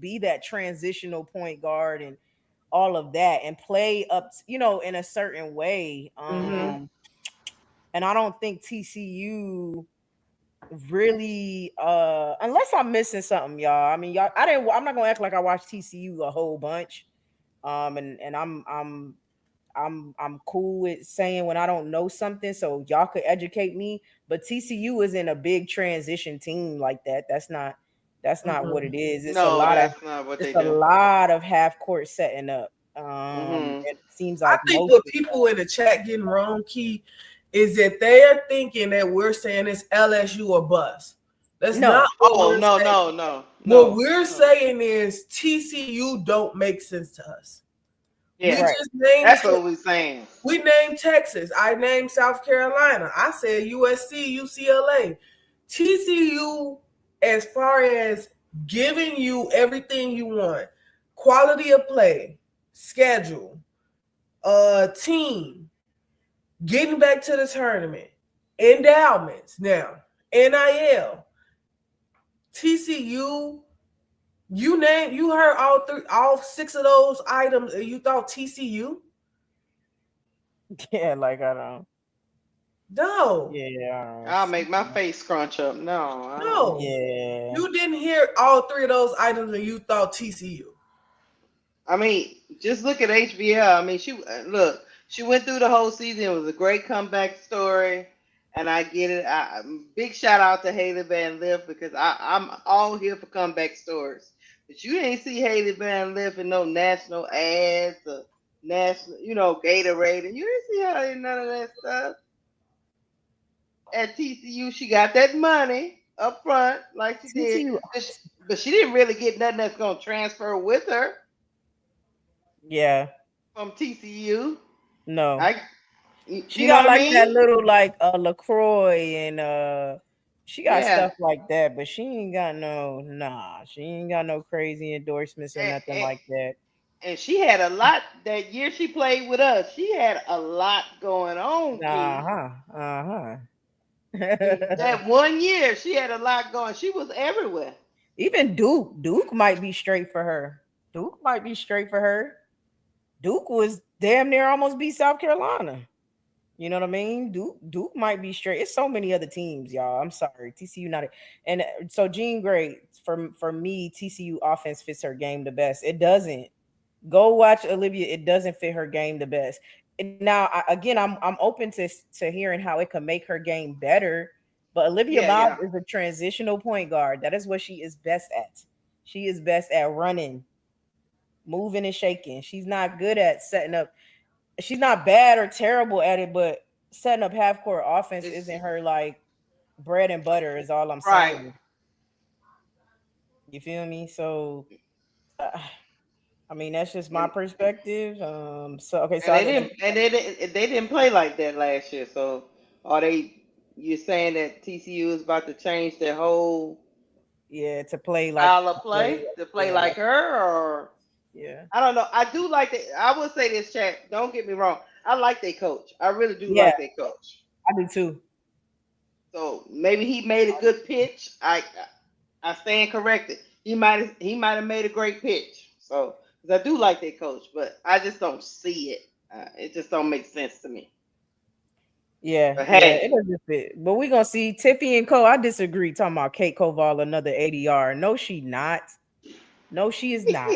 be that transitional point guard and all of that and play up, in a certain way. Mm-hmm. And I don't think TCU really unless I'm missing something, y'all. I mean, y'all I'm not gonna act like I watched TCU a whole bunch. And I'm cool with saying when I don't know something so y'all could educate me. But TCU isn't a big transition team like that. That's not what Mm-hmm. it is. It's a No, lot of that's not what it's they a do. lot of half court setting up. Mm-hmm. It seems I like think most what of the people in time. the chat getting wrong, Key, is that they're thinking that we're saying it's LSU or bust. That's not No, what Oh we're no, saying. no, no, What no, we're no. saying is TCU don't make sense to us. We Yeah, right. just named that's what we're saying. we named Texas. I named South Carolina. I said USC, UCLA. TCU, as far as giving you everything you want, quality of play, schedule, team, getting back to the tournament, endowments now, NIL, TCU. You heard all six of those items, and you thought TCU? Yeah, like I don't. No, Yeah, I'll make my face scrunch up. No, I don't. no. yeah. You didn't hear all three of those items and you thought TCU. I mean, just look at HBL. I mean, look. She went through the whole season. It was a great comeback story, and I get it. Big shout out to Haley Van Liff because I'm all here for comeback stories. But you ain't see Haley Van Liff in no national ads or national, Gatorade, and you didn't see her in none of that stuff. At TCU, she got that money up front, like she did, TCU. but she didn't really get nothing that's gonna transfer with her Yeah, from TCU. no. I, She you know got what I like that mean? little like LaCroix and she got Yeah, stuff like that, but she ain't got she ain't got no crazy endorsements or and, nothing and, like that. and she had a lot that year she played with us. She had a lot going on, Key. Uh-huh. Uh-huh. In that one year, she had a lot going. She was everywhere. Even Duke might be straight for her. Duke might be straight for her. Duke was damn near almost beat South Carolina. You know what I mean? Duke might be straight. It's so many other teams, y'all. I'm sorry, TCU not. And so Jean Grey for me, TCU offense fits her game the best. It doesn't. Go watch Olivia. It doesn't fit her game the best. Now, again, I'm open to hearing how it could make her game better. But Olivia Yeah, Miles yeah. is a transitional point guard. That is what she is best at. She is best at running, moving, and shaking. She's not good at setting up. She's not bad or terrible at it, but setting up half court offense It's isn't her like bread and butter. Is all I'm right. saying. You feel me? So. Uh, I mean, that's just my And perspective. So okay, so and I they got didn't and they didn't play like that last year. So are they? You're saying that TCU is about to change their whole yeah to play like style of play to play yeah, like her, or yeah, I don't know. I do like that. I would say this, chat. Don't get me wrong. I like their coach. I really do yeah. like their coach. I do too. So maybe he made a good pitch. I stand corrected. He might have made a great pitch. So 'cause I do like their coach, but I just don't see it. It just don't make sense to me. Yeah, But yeah, it hey, doesn't fit. But we gonna see Tippy and Cole. I disagree. Talking about Kate Koval another 80 yard. No, she not. No, she is not.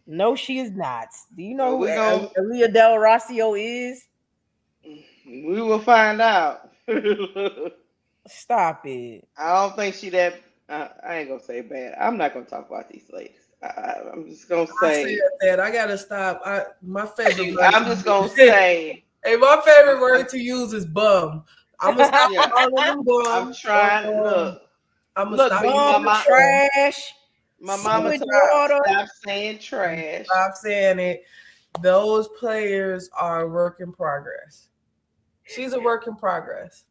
No, she is not. Do you know well, who we going Aaliyah Del Rossio is? we will find out. I Stop it. don't think she that. I ain't gonna say bad. I'm not gonna talk about these ladies. I'm just gonna I said say. that I gotta stop. My favorite word I'm to just gonna use. say. Hey, my favorite word to use is bum. I'm gonna stop Yeah, calling them I'm bum. trying. I'm gonna Look, stop B. using Bum, bum. trash, My I'm mama gonna sewage told me stop. water. stop saying I'm gonna trash. stop saying it. Those players are a work in progress. She's a work in progress.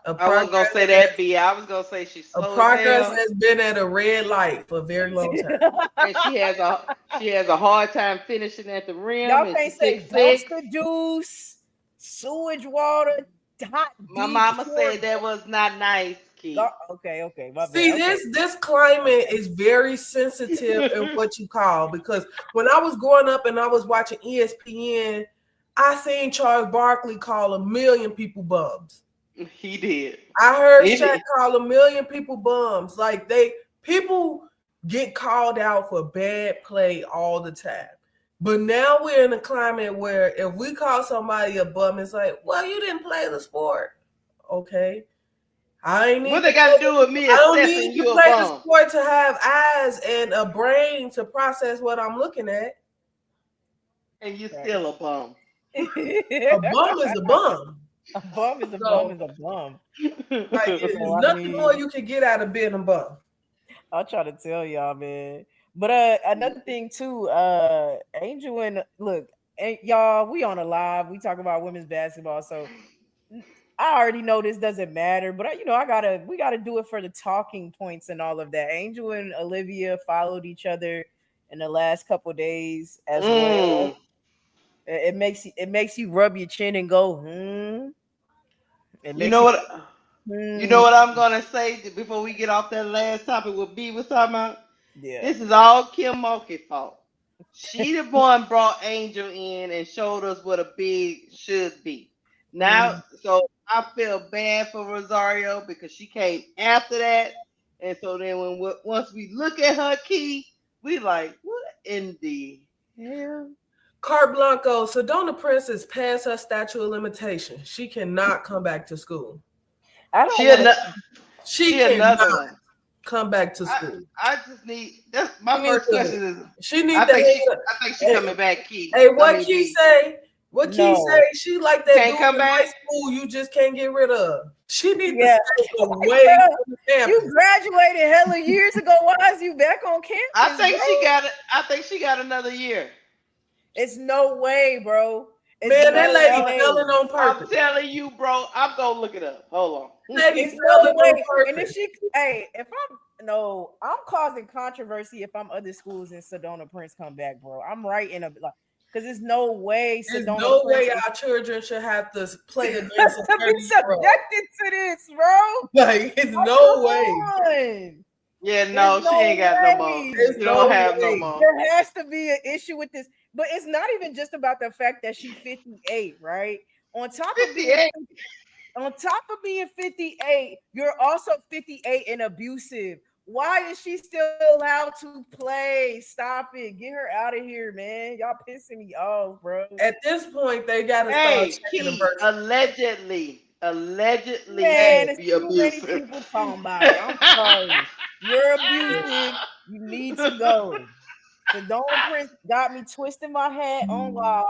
A I wasn't gonna progress say that, B. I was gonna say she's a slow as progress hell, has been at a red light for a very long time. and she has a hard time finishing at the rim, Y'all and can't she's say 6'6". dumpster juice, sewage water, hot My deep mama pure. said that was not nice, Key. Okay, okay, my See, bad. Okay, this climate okay. is very sensitive in what you call, because when I was growing up and I was watching ESPN, I seen Charles Barkley call a million people bums. He did. I heard He Shaq did. call a million people bums. Like people get called out for bad play all the time. But now we're in a climate where if we call somebody a bum, it's like, well, you didn't play the sport. Okay. I ain't What need to they got to play. do with me I don't assessing need to you a play the bum? sport to have eyes and a brain to process what I'm looking at. And you still a Facts. bum. A bum is a bum. A bum is a bum So, is a bum. like, So there's I nothing more mean, you can get out of being a bum. I'll try to tell y'all, man. But another thing too, Angel and look, y'all, we on a live. We talk about women's basketball, so I already know this doesn't matter, but we gotta do it for the talking points and all of that. Angel and Olivia followed each other in the last couple days as well. Mm. It makes you rub your chin and go, It You makes know you what? You hmm. know what I'm gonna say before we get off that last topic with B was talking about? Yeah. This is all Kim Mulkey's fault. She the one brought Angel in and showed us what a big should be. Now, Mhm. so I feel bad for Rosario because she came after that, and so then once we look at her key, we like, what in the hell? Carte Blanco, Sedona Princess passed her statute of limitation. She cannot come back to school. I don't She want to. another She she cannot another one. come back to I school. I just need that's my She needs first to. question is She I needs to think she hang. I think she Hey, coming back, Key. hey, I what mean Key B. say? What Key say? No. She like You that can't dude come in high back? school you just can't get rid of. She need to Yeah. stay away from the You campus. graduated hella years ago. Why is you back on I campus, bro? think she got it. I think she got another year. It's no way, bro. It's Man, that no lady way. failing on I'm purpose. telling you, bro. I'm gonna look it up. Hold on. Lady It's no failing on way. And if purpose. she, hey, if I'm no, I'm causing controversy if I'm other schools and Sedona Prince come back, bro. I'm right in a like, because there's no way There's Sedona no Prince way is our children should have to play against a to be 30-year-old. subjected to this, bro. Like, it's Oh, no way. come on. Yeah, There's no, she no ain't got no more. There's way. She don't no have no way. more. There has to be an issue with this. but it's not even just about the fact that she's 58, right? On top of being 58. on top of being 58, you're also 58 and abusive. Why is she still allowed to play? Stop it. Get her out of here, man. Y'all pissing me off, bro. At this point, they got to start Hey, checking the Key, birth. allegedly Man, Hey, there's be too many abusive. people talking about it. I'm sorry. You're abusive. You need to go. Sedona Prince got me twisting my head on live.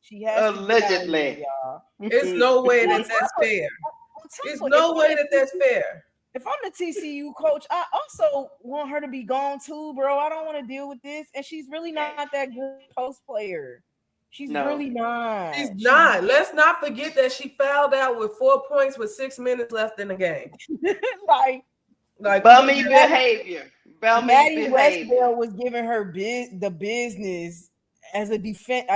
She has to get out of here, Allegedly. y'all. it's no way On that top that's of, fair. on top It's of, if no I'm way the that that's TCU, fair. if I'm the TCU coach, I also want her to be gone too, bro. I don't want to deal with this. And she's really not that good post player. She's really No. not. She's She's not. Let's not forget that she fouled out with 4 points with 6 minutes left in the game. like Like, come on Bummy now. behavior. Bummy Maddie behavior. Westbell was giving her the business as a defense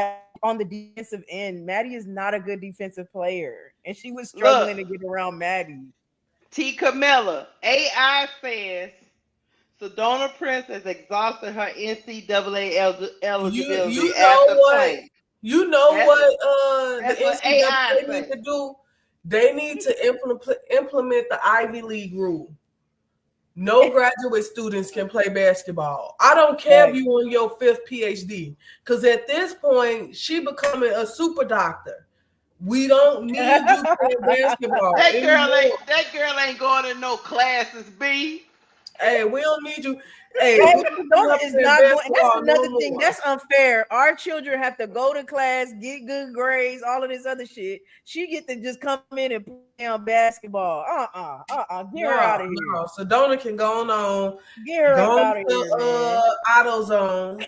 on the defensive end. Maddie is not a good defensive player, and she was Look, struggling to get around Maddie. T. Camilla. AI says Sedona Prince has exhausted her NCAA You eligibility know after what? playing. You know That's what the that's what AI NCAA need say. to do? They need to implement the Ivy League rule. No graduate students can play basketball. I don't care if Right. you on your fifth PhD, because at this point, she becoming a super doctor. We don't need you playing basketball anymore. That girl ain't going to no classes, B. Hey, we don't need you. Hey, Hey, we don't need Sedona her is playing not going. That's basketball no another thing. more. That's unfair. Our children have to go to class, get good grades, all of this other shit. She get to just come in and play on basketball. Get her out of No, here. no. Sedona can go on, Get her go up on out of here, man. to AutoZone.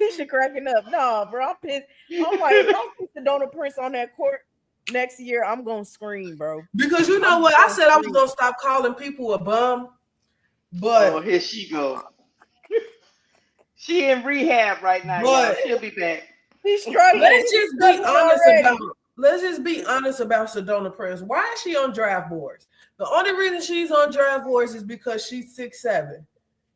Keisha cracking up. No, bro, I'm pissed. I'm like, if I see Sedona Prince on that court next year, I'm gonna scream, bro. Because you know I'm what? I gonna said I was scream. gonna stop calling people a bum, Oh, but here she go. She in rehab right now, y'all. but She'll be back. He's struggling. let's He's just be struggling honest about already. Sedona Prince. Why is she on draft boards? The only reason she's on draft boards is because she's 6'7".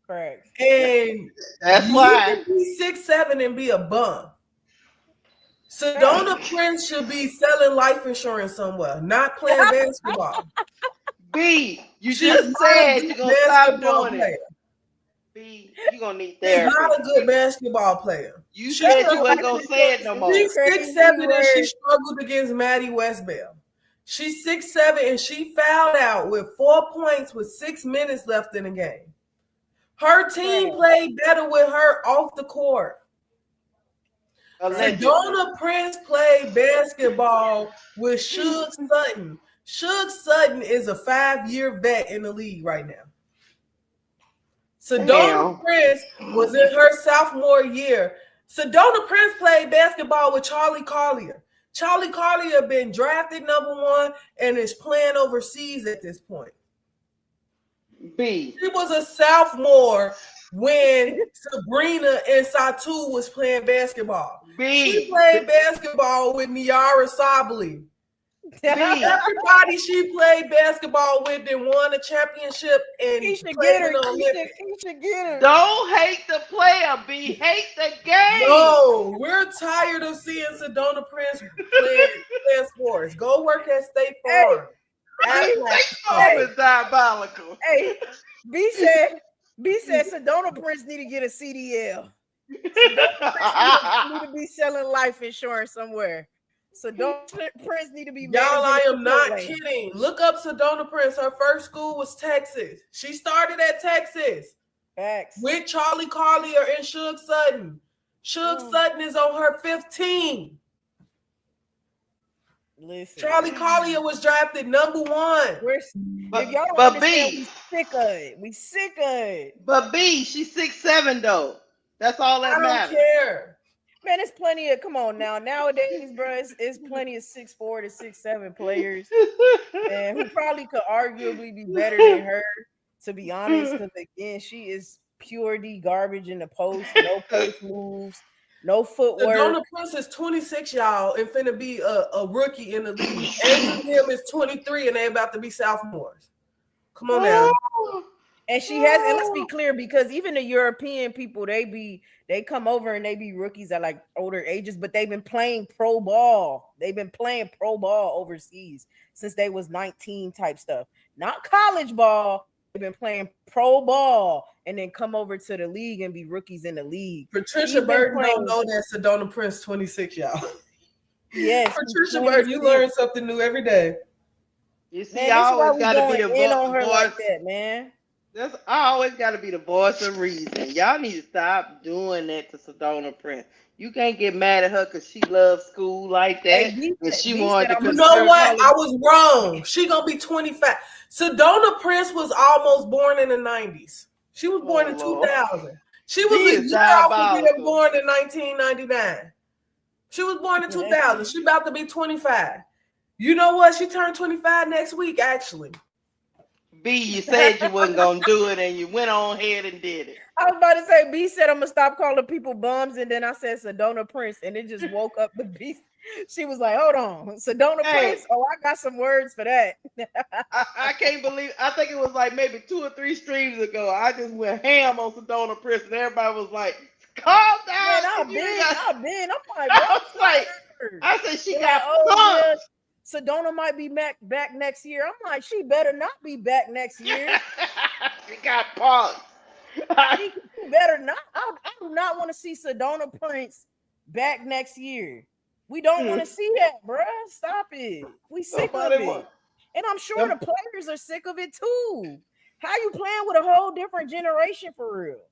Correct. And That's you why. can be 6'7" and be a bum. Right. Sedona Prince should be selling life insurance somewhere, not playing basketball. B, you She's just not a said good you're gonna stop basketball doing it. player. B, you're gonna need She's not therapy. a good basketball player. You She said you Selling wasn't life gonna say it insurance no is a more. She's crazy 6'7" and she word. struggled against Maddie Westbell. She's 6'7" and she fouled out with 4 points with 6 minutes left in the game. Her team Trash. played better with her off the court. Trash. Allegedly. Sedona Prince played basketball with Suge Sutton. Suge Sutton is a 5-year vet in the league right now. Sedona Damn. Prince was in her sophomore year. Sedona Prince played basketball with Charlie Collier. Charlie Collier been drafted #1 and is playing overseas at this point. B. She was a sophomore when Sabrina and Satu was playing basketball. She B. played basketball with Niara Sabli. B. Everybody she played basketball with and won a championship and He should played get in her. the Olympics. He should get her. Don't hate the player, B. Hate the game. No, we're tired of seeing Sedona Prince playing sports. Go work at State Hey, Farm. B, Act like State Farm hey, is diabolical. hey. B said Sedona Prince need to get a CDL. Sedona Prince need to be selling life insurance somewhere. Sedona Prince need to be y'all, managing I the am not lane. kidding. Look up Sedona Prince. Her first school was Texas. She started at Texas Facts. with Charlie Collier and Suge Sutton. Suge Sutton is on her 15. Listen, Charlie Collier was drafted #1. if y'all don't but understand, B. we sick of it. We sick of it. But B, she's 6'7" though. That's all I that don't matters. care. Man, it's plenty of come on now. Nowadays, bro, it's plenty of 6'4" to 6'7" players, and who probably could arguably be better than her, to be honest. Because again, she is pure D garbage in the post, no post moves, no footwork. Sedona Prince is 26, y'all, and finna be a rookie in the league. Andrew Hill is 23, and they about to be sophomores. Come on now. And she has, and let's be clear, because even the European people, they come over and they be rookies at like older ages, but they've been playing pro ball. They've been playing pro ball overseas since they was 19 type stuff. Not college ball. They've been playing pro ball and then come over to the league and be rookies in the league. Patricia Burton don't know that Sedona Prince 26, y'all. Yes. Patricia Burton, you learn something new every day. You see, man, I always gotta be the voice on her like that, man. I always got to be the voice of reason. Y'all need to stop doing that to Sedona Prince. You can't get mad at her because she loves school like that. Hey, and she wanted to. You know what? I was wrong. She gonna be 25. Sedona Prince was almost born in the 90s. She was born in 2000. She was a year off of being born in 1999. She was born in 2000. She about to be 25. You know what? She turned 25 next week, actually. B, you said you wasn't gonna do it, and you went on ahead and did it. I was about to say, B said I'm gonna stop calling people bums, and then I said Sedona Prince, and it just woke up the B. She was like, "Hold on, Sedona Prince." Oh, I got some words for that. I can't believe. I think it was like maybe 2 or 3 streams ago. I just went ham on Sedona Prince, and everybody was like, "Calm down." Man, I've been. I'm like, I said she got punked. Sedona might be back next year. I'm like, she better not be back next year. She got punked. She better not. I do not want to see Sedona Prince back next year. We don't want to see that, bruh. Stop it. We sick of it. And I'm sure the players are sick of it too. How you playing with a whole different generation for real?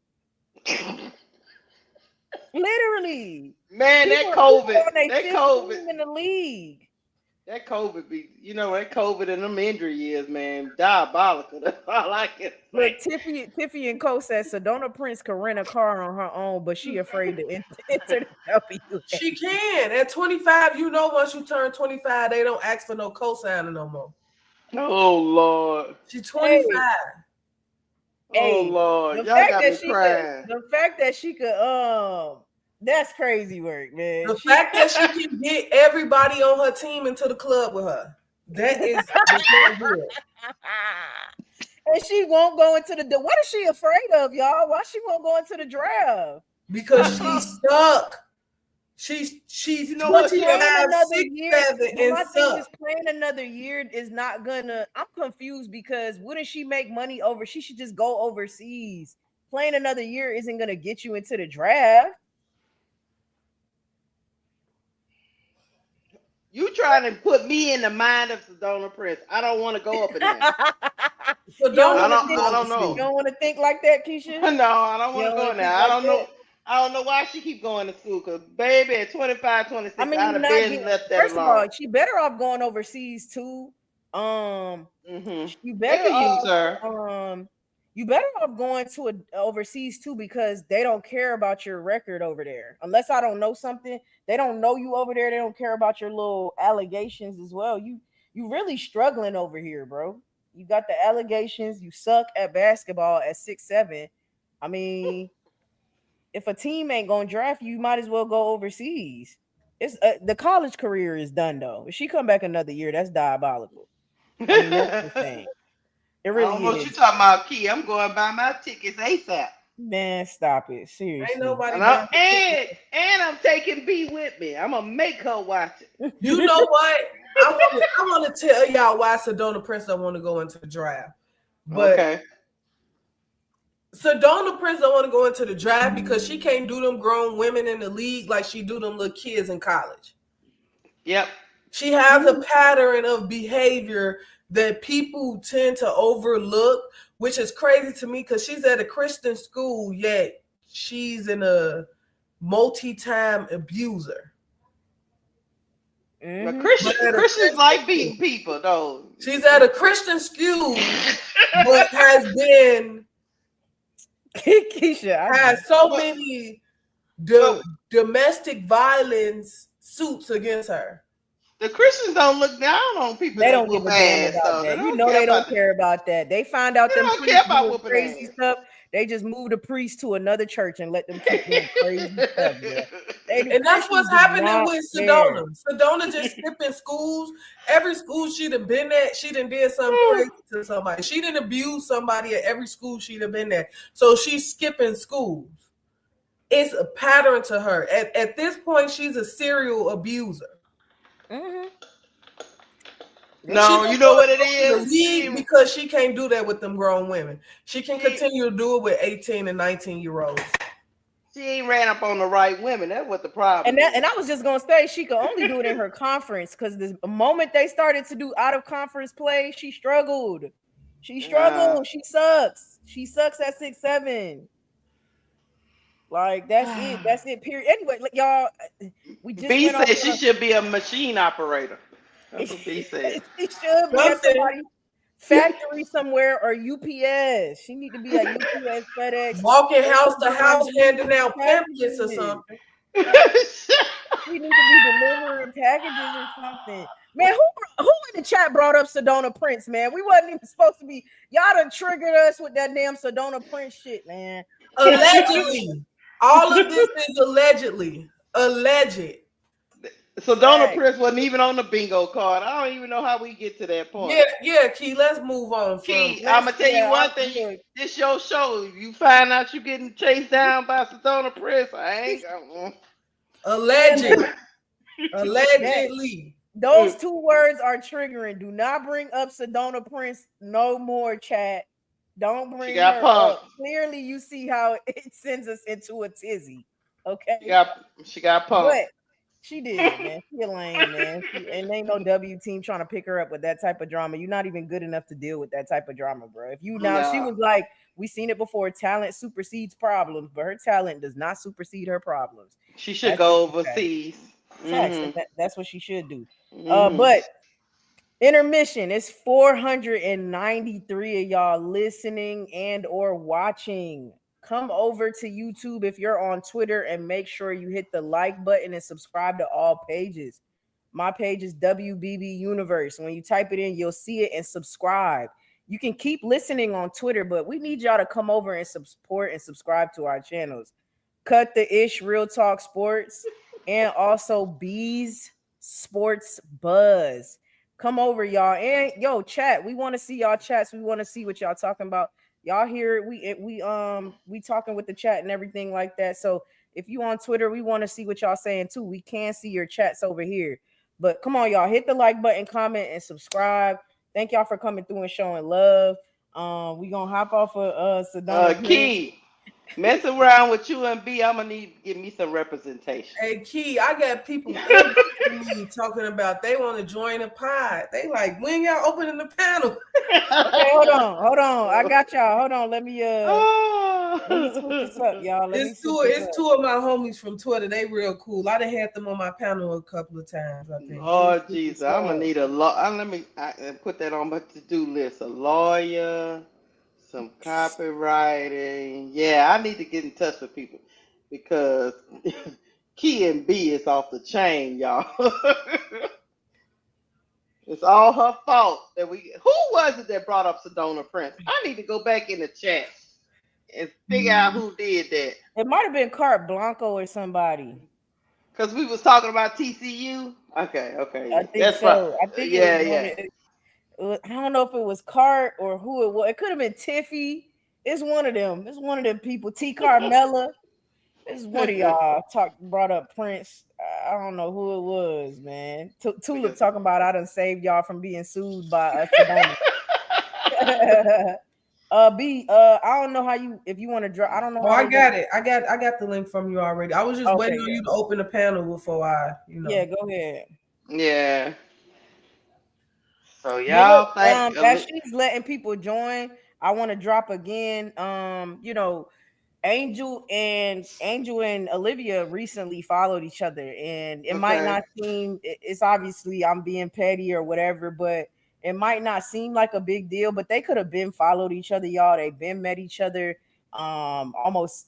Literally. Man, that COVID in the league. That COVID that COVID and them injury years, man, diabolical. That's all I can say. Look, Tiffy and Co said Sedona Prince can rent a car on her own, but she afraid to enter the WA. She can. At 25, once you turn 25, they don't ask for no co-signer no more. Oh, Lord. She's 25. Oh, Lord. Y'all got me crying. The fact that she could, that's crazy work, man. The fact that she can get everybody on her team into the club with her. That is not good. And she won't go into the. What is she afraid of, y'all? Why she won't go into the draft? Because she's stuck. She's 25, 6, 7, and stuck. Playing another year is not gonna. I'm confused because wouldn't she make money over? She should just go overseas. Playing another year isn't gonna get you into the draft. You trying to put me in the mind of Sedona Prince. I don't want to go up in there. I don't know. You don't want to think like that, Keisha? No, I don't want to go in there. I don't know. I don't know why she keep going to school. Because, baby, at 25, 26, I'd have been left that alone. First of all, she better off going overseas, too. You better you better off going to overseas too, because they don't care about your record over there. Unless I don't know something, they don't know you over there. They don't care about your little allegations as well. You really struggling over here, bro. You got the allegations. You suck at basketball at 6'7". I mean, if a team ain't gonna draft you, you might as well go overseas. It's the college career is done though. If she come back another year, that's diabolical. I mean, that's the thing. It really I don't know what you talking about, Key. I'm going to buy my tickets ASAP. Man, stop it. Seriously. Ain't nobody and I'm taking B with me. I'm going to make her watch it. You know what? I want to tell y'all why Sedona Prince don't want to go into the draft. But okay. Sedona Prince don't want to go into the draft because she can't do them grown women in the league like she do them little kids in college. Yep. She has a pattern of behavior that people tend to overlook, which is crazy to me because she's at a Christian school, yet she's in a multi-time abuser. Mm-hmm. Christians like beating people, though. She's at a Christian school, but has been Keisha has so many domestic violence suits against her. The Christians don't look down on people. They don't give a damn about that. They don't care about that. They find out them crazy stuff. They just moved a priest to another church and let them keep doing crazy stuff, bro. They the And that's Christians what's do happening not with care. Sedona. Sedona just skipping schools. Every school she'd have been at, she done did something crazy to somebody. She didn't abuse somebody at every school she'd have been at. So she's skipping schools. It's a pattern to her. At this point, she's a serial abuser. Mm-hmm. She No, you don't know want what to it go to the is. league because she can't do that with them grown women. She can She continue to do it with 18 and 19-year-olds. she ain't ran up on the right women. That's what the problem And is. I was just gonna say she could only do it in her conference because the moment they started to do out of conference play, she struggled. She Uh, struggled. She sucks. She sucks at 6'7". Like that's it. That's it. Period. Anyway, like, y'all, we just B went off said she on should be a machine operator. a. That's what B said. She should be at Something. somebody factory somewhere or UPS. She need to be at UPS, FedEx, Walking or house to somewhere house handing delivering out pamphlets or packages. something. We need to be delivering packages or something. Man, who in the chat brought up Sedona Prince, man? We wasn't even supposed to be. Y'all done triggered us with that damn Sedona Prince shit, man. Y'all done Allegedly. All of this is allegedly. Alleged. So Donald fact. Prince wasn't even on the bingo card. I don't even know how we get to that point. Yeah, yeah, Key. Let's move on from. Key, I'm gonna tell you one thing. Look, This your show. If you find out you getting chased down by Sedona Prince, I ain't gonna. man, Alleged. look, that Allegedly. those two words are triggering. Do not bring up Sedona Prince no more, chat. Don't She bring got her punked. up. Clearly, you see how it sends us into a tizzy. She Okay. got she got punked. But she did, man. She a lame, man. And ain't no W team trying to pick her up with that type of drama. You're not even good enough to deal with that type of drama, bro. If you now, she No, was like, we seen it before. Talent supersedes problems, but her talent does not supersede her problems. she should That's just go a fact. overseas. Facts. Mhm. That's what she should do. Mhm. But intermission. It's 493 of y'all listening and or watching. Come over to YouTube if you're on Twitter and make sure you hit the like button and subscribe to all pages. My page is WBB Universe. When you type it in, you'll see it and subscribe. You can keep listening on Twitter, but we need y'all to come over and support and subscribe to our channels. Cut the Ish Real Talk Sports and also Bees Sports Buzz. Come over, y'all. And yo, chat. We want to see y'all chats. We want to see what y'all talking about. Y'all here. We talking with the chat and everything like that. So if you on Twitter, we want to see what y'all saying too. We can see your chats over here. But come on, y'all. Hit the like button, comment, and subscribe. Thank y'all for coming through and showing love. We gonna hop off of Sedona Prince. Key, mess around with you and B. I'm gonna need to give me some representation. Hey, Key, I got people inboxing me talking about they want to join a pod. They like, when y'all opening the panel? Okay, hold on. I got y'all. Hold on. Let me switch this up, y'all. Let me switch this It's up. two of my homies from Twitter. They real cool. I done had them on my panel a couple of times, I think. Let me Lord switch Jesus, this I'm gonna up. need a law. Let me put that on my to-do list. A lawyer, some copywriting. Yeah, I need to get in touch with people because Key and B is off the chain, y'all. It's all her fault that we. Who was it that brought up Sedona Prince? I need to go back in the chat and figure out who did that. It might have been Cart Blanco or somebody. Cause we was talking about TCU. Okay, I okay, think that's right. so. I think it was Yeah, one. yeah. I don't know if it was Cart or who it was. It could have been Tiffy. It's one of them. It's one of them people. T. Carmella. It's one of y'all brought up Prince. I don't know who it was, man. Tulip Because talking about I done saved y'all from being sued by Sedona. B, I don't know how you if you want to draw. I don't know Oh, how I to go. got it. I got the link from you already. I was just waiting Okay, on yeah, you to open the panel before yeah, go ahead. yeah. So But look, y'all think as she's letting people join, I want to drop again. Angel and Olivia recently followed each other, and it might okay. not seem it's obviously I'm being petty or whatever, but it might not seem like a big deal, but they could have been followed each other, y'all. They've been met each other almost,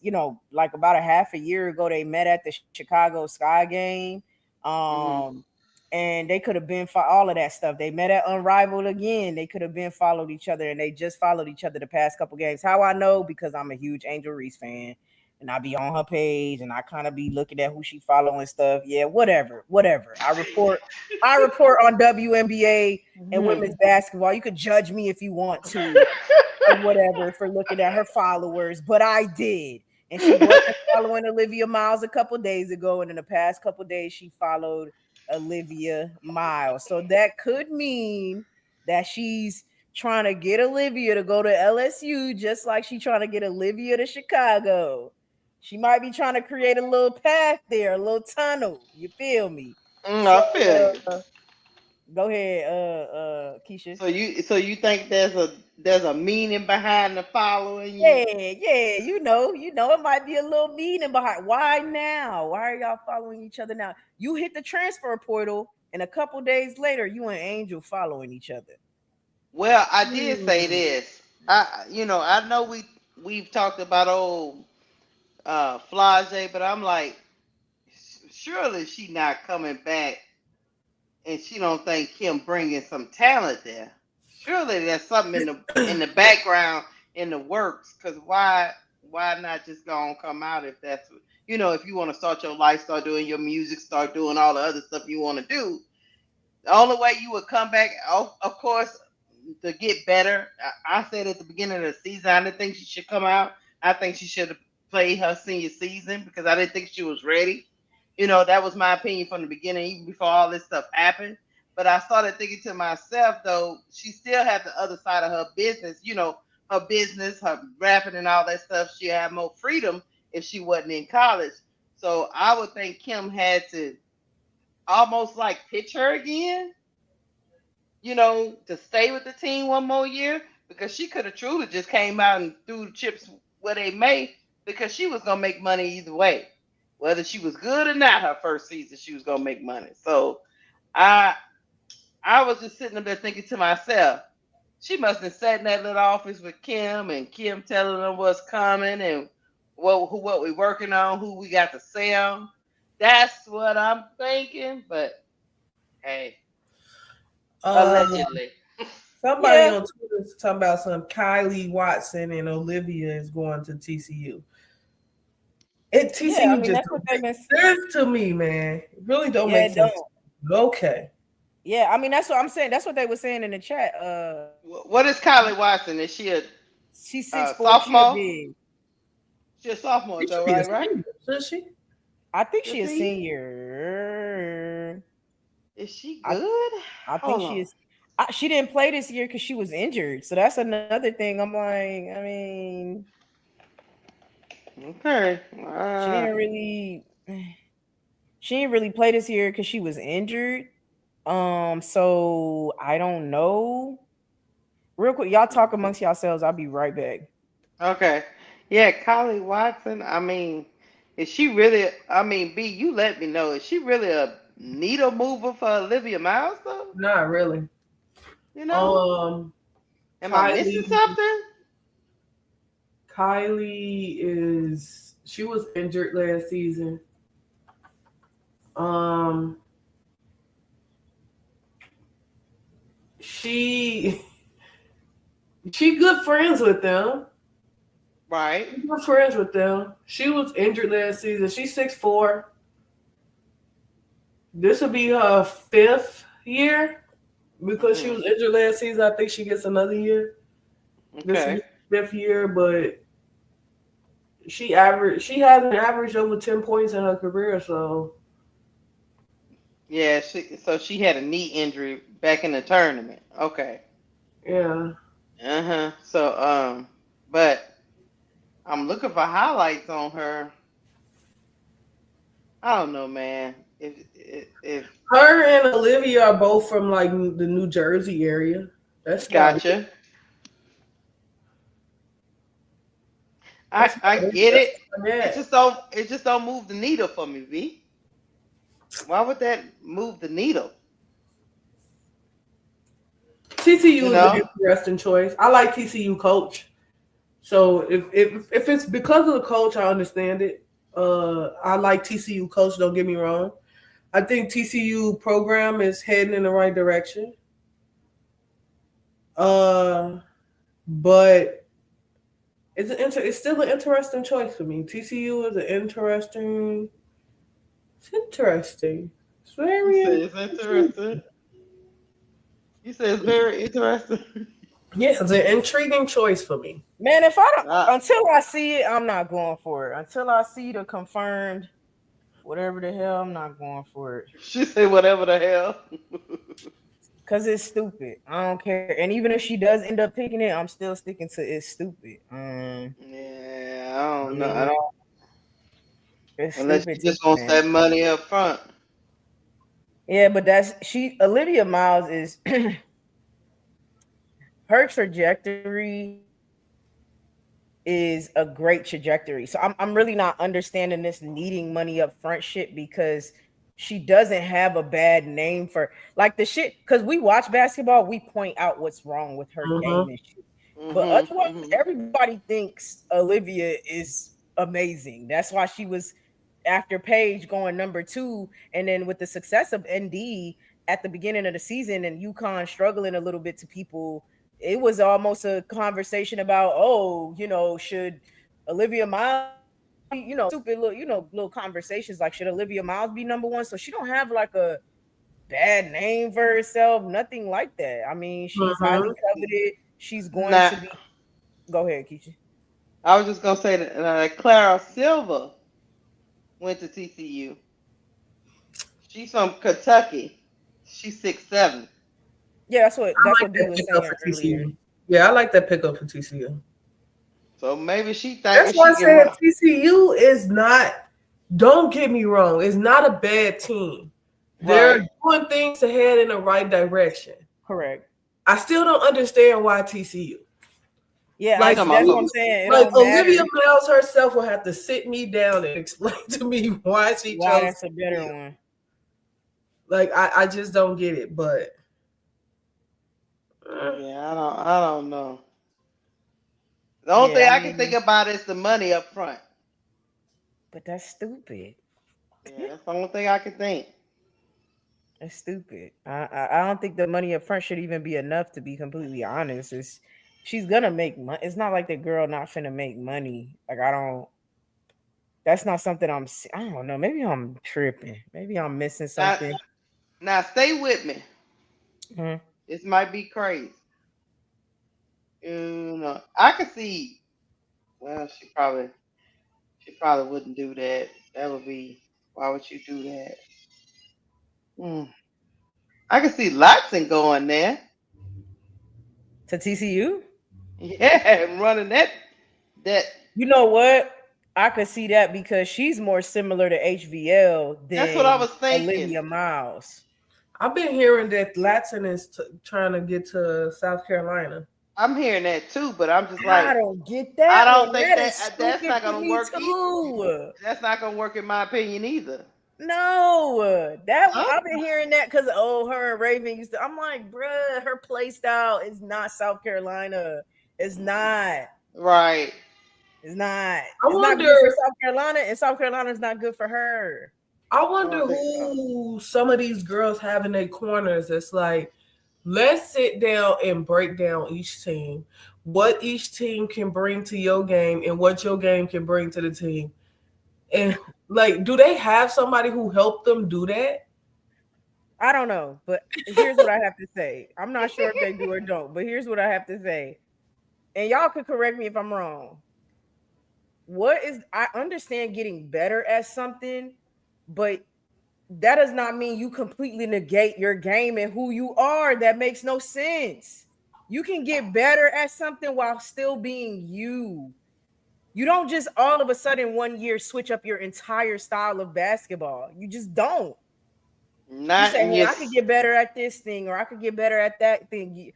like about a half a year ago. They met at the Chicago Sky game. Mhm. Um and they could have been for all of that stuff. They met at Unrivaled again. They could have been followed each other, and they just followed each other the past couple games. How I know? Because I'm a huge Angel Reese fan, and I be on her page, and I kind of be looking at who she following stuff. Yeah, whatever, whatever. I report on WNBA and Mhm. women's basketball. You could judge me if you want to, or whatever, for looking at her followers, but I did. And she wasn't following Olivia Miles a couple days ago, and in the past couple days she followed Olivia Miles. So that could mean that she's trying to get Olivia to go to LSU, just like she's trying to get Olivia to Chicago. She might be trying to create a little path there, a little tunnel. You feel me? So I feel you. go ahead, Keisha. So you think there's a meaning behind the following you? Yeah, yeah, it might be a little meaning behind. Why now? Why are y'all following each other now? You hit the transfer portal, and a couple days later, you and Angel following each other. Well, I did say Hmm. this. I know we've talked about old Flage, but I'm like, surely she not coming back, and she don't think Kim bringing some talent there. Surely there's something in the background in the works. Cause why not just go and come out if that's if you want to start your life, start doing your music, start doing all the other stuff you want to do. The only way you would come back, of course, to get better. I said at the beginning of the season, I didn't think she should come out. I think she should have played her senior season because I didn't think she was ready. That was my opinion from the beginning, even before all this stuff happened. But I started thinking to myself, though, she still had the other side of her business. Her business, her rapping, and all that stuff. She had more freedom if she wasn't in college. So I would think Kim had to almost like pitch her again, to stay with the team one more year because she could have truly just came out and threw the chips where they may because she was gonna make money either way. Whether she was good or not, her first season she was gonna make money. So I I was just sitting there thinking to myself, she must have sat in that little office with Kim and Kim telling them what's coming and what we working on, who we got to sell. That's what I'm thinking, but hey, Uh, allegedly. somebody Yeah, on Twitter is talking about some Kylie Watson and Olivia is going to TCU. It yeah. I TCU mean, just that's what don't they've make been. sense to me, man. It really don't Yeah, make it sense. don't. Okay. Yeah, I mean, that's what I'm saying. That's what they were saying in the chat. What is Kylie Watson? Is she a She's 6'4". She a sophomore? big. She a sophomore She should though, be a right? senior, should she? I think Is she a she? senior. Is she I good? I think Hold she on. is. She didn't play this year because she was injured. So that's another thing. I'm like, I mean, Okay. she didn't really. She didn't really play this year because she was injured. So I don't know. Real quick, y'all talk amongst yourselves. I'll be right back. Okay. Yeah, Kylie Watson. I mean, is she really? I mean, B, you let me know. Is she really a needle mover for Olivia Miles though? Not really. You know? Um, Am I missing Kylie. something? Kylie is she was injured last season. Um, she she good friends with them. Right. She good friends with them. She was injured last season. She's 6'4". This will be her fifth year because she Hmm. was injured last season. I think she gets another year. This will be Okay. her fifth year, but she hasn't averaged over 10 points in her career, so Yeah. So she had a knee injury back in the tournament. Okay. yeah. Uh-huh. But I'm looking for highlights on her. I don't know, man. If Her and Olivia are both from like the New Jersey area. That's about it. gotcha. I That's I about it. get That's it. about It it. just don't move the needle for me, V. Why would that move the needle? You TCU is an know? interesting choice. I like TCU coach. So if it's because of the coach, I understand it. I like TCU coach. Don't get me wrong. I think TCU program is heading in the right direction. Uh, but it's still an interesting choice for me. TCU is an interesting. It's interesting. It's You very say it's interesting. interesting. You say it's very interesting. Yeah, it's an intriguing choice for me. Man, if I don't Ah, until I see it, I'm not going for it. Until I see the confirmed whatever the hell, I'm not going for it. she say whatever the hell. Cause it's stupid. I don't care. And even if she does end up picking it, I'm still sticking to it's stupid. Yeah, I I don't know. I mean, don't it's unless stupid you to just me, wants man. that money up front. Yeah, but that's she Olivia Miles is her trajectory is a great trajectory. So I'm really not understanding this needing money up front shit because she doesn't have a bad name for like the shit because we watch basketball, we point out what's wrong with her Mm-hmm. game and shit. But Mhm. otherwise, Mhm. everybody thinks Olivia is amazing. That's why she was after Paige going number two, and then with the success of ND at the beginning of the season and UConn struggling a little bit to people, it was almost a conversation about, oh, should Olivia Miles be, stupid little, little conversations like should Olivia Miles be number one? So she don't have like a bad name for herself, nothing like that. I mean, she's highly Mm-hmm. coveted. She's going Now, to be. Go ahead, Keisha. I was just gonna say that Clara Silva went to TCU. She's from Kentucky. She's 6'7". Yeah, that's I like what D that was pickup saying for earlier. TCU. Yeah, I like that pickup for TCU. So maybe she That's thinking why I she can said run. TCU is not. Don't get me wrong. It's not a bad team. They're Right. doing things to head in the right direction. Correct. I still don't understand why TCU. Yeah, You Like, talking about that's what who? I'm saying. It like don't Olivia matter Miles herself will have to sit me down and explain to me why she why chose that's a better TCU. one. Like, I just don't get it. But uh, Yeah, I don't know. The only Yeah, thing I I can think mean, about is the money up front. but that's stupid. Yeah, that's the only thing I can think. It's stupid. I don't think the money up front should even be enough. To be completely honest, she's gonna make money. It's not like the girl not finna make money. Like I don't. That's not something I don't know. Maybe I'm tripping. Maybe I'm missing Now, something. now stay with me. Mhm. This might be crazy. You know, I could see. Well, she probably wouldn't do that. That would be. Why would you do that? Hmm. I could see Latson going there. To TCU. Yeah, and running that. You know what? I could see that because she's more similar to HVL That's what I than was thinking. Olivia Miles. I've been hearing that Latson is trying to get to South Carolina. I'm hearing that too, but I'm just I like, don't get I that don't one. think That that is that's stupid not to gonna me work. too. That's not gonna work in my opinion either. No, that one Huh? I've been hearing that because her and Raven used to. I'm like, bruh, her play style is not South Carolina. It's not. Right. It's not. I It's not wonder. good for South Carolina, and South Carolina is not good for her. I I wonder don't think so. who some of these girls have in their corners. It's like, let's sit down and break down each team, what each team can bring to your game, and what your game can bring to the team. And like, do they have somebody who helped them do that? I don't know, but here's what I have to say. I'm not sure if they do or don't, but here's what I have to say. And y'all could correct me if I'm wrong. I understand getting better at something, but that does not mean you completely negate your game and who you are. That makes no sense. You can get better at something while still being you. You don't just all of a sudden one year switch up your entire style of basketball. You just don't. You Not say, in "Hey, your I could get better at this thing, or I could get better at that thing."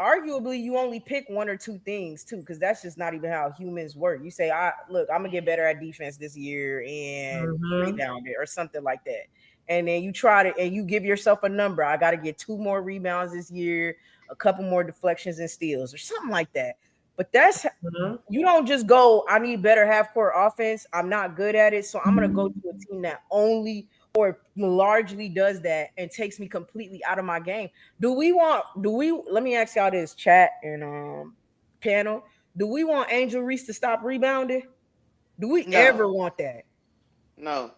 Arguably, you only pick one or two things too, because that's just not even how humans work. You say, "I look, I'm gonna get better at defense this year and Mm-hmm. rebound it, or something like that." And then you try to, and you give yourself a number. I got to get two more rebounds this year, a couple more deflections and steals, or something like that. But that's Mm-hmm. you don't just go, I need better half court offense. I'm not good at it. So I'm going to go to a team that only or largely does that and takes me completely out of my game. Do we let me ask y'all this, chat and panel. Do we want Angel Reese to stop rebounding? Do we No, ever want that? no.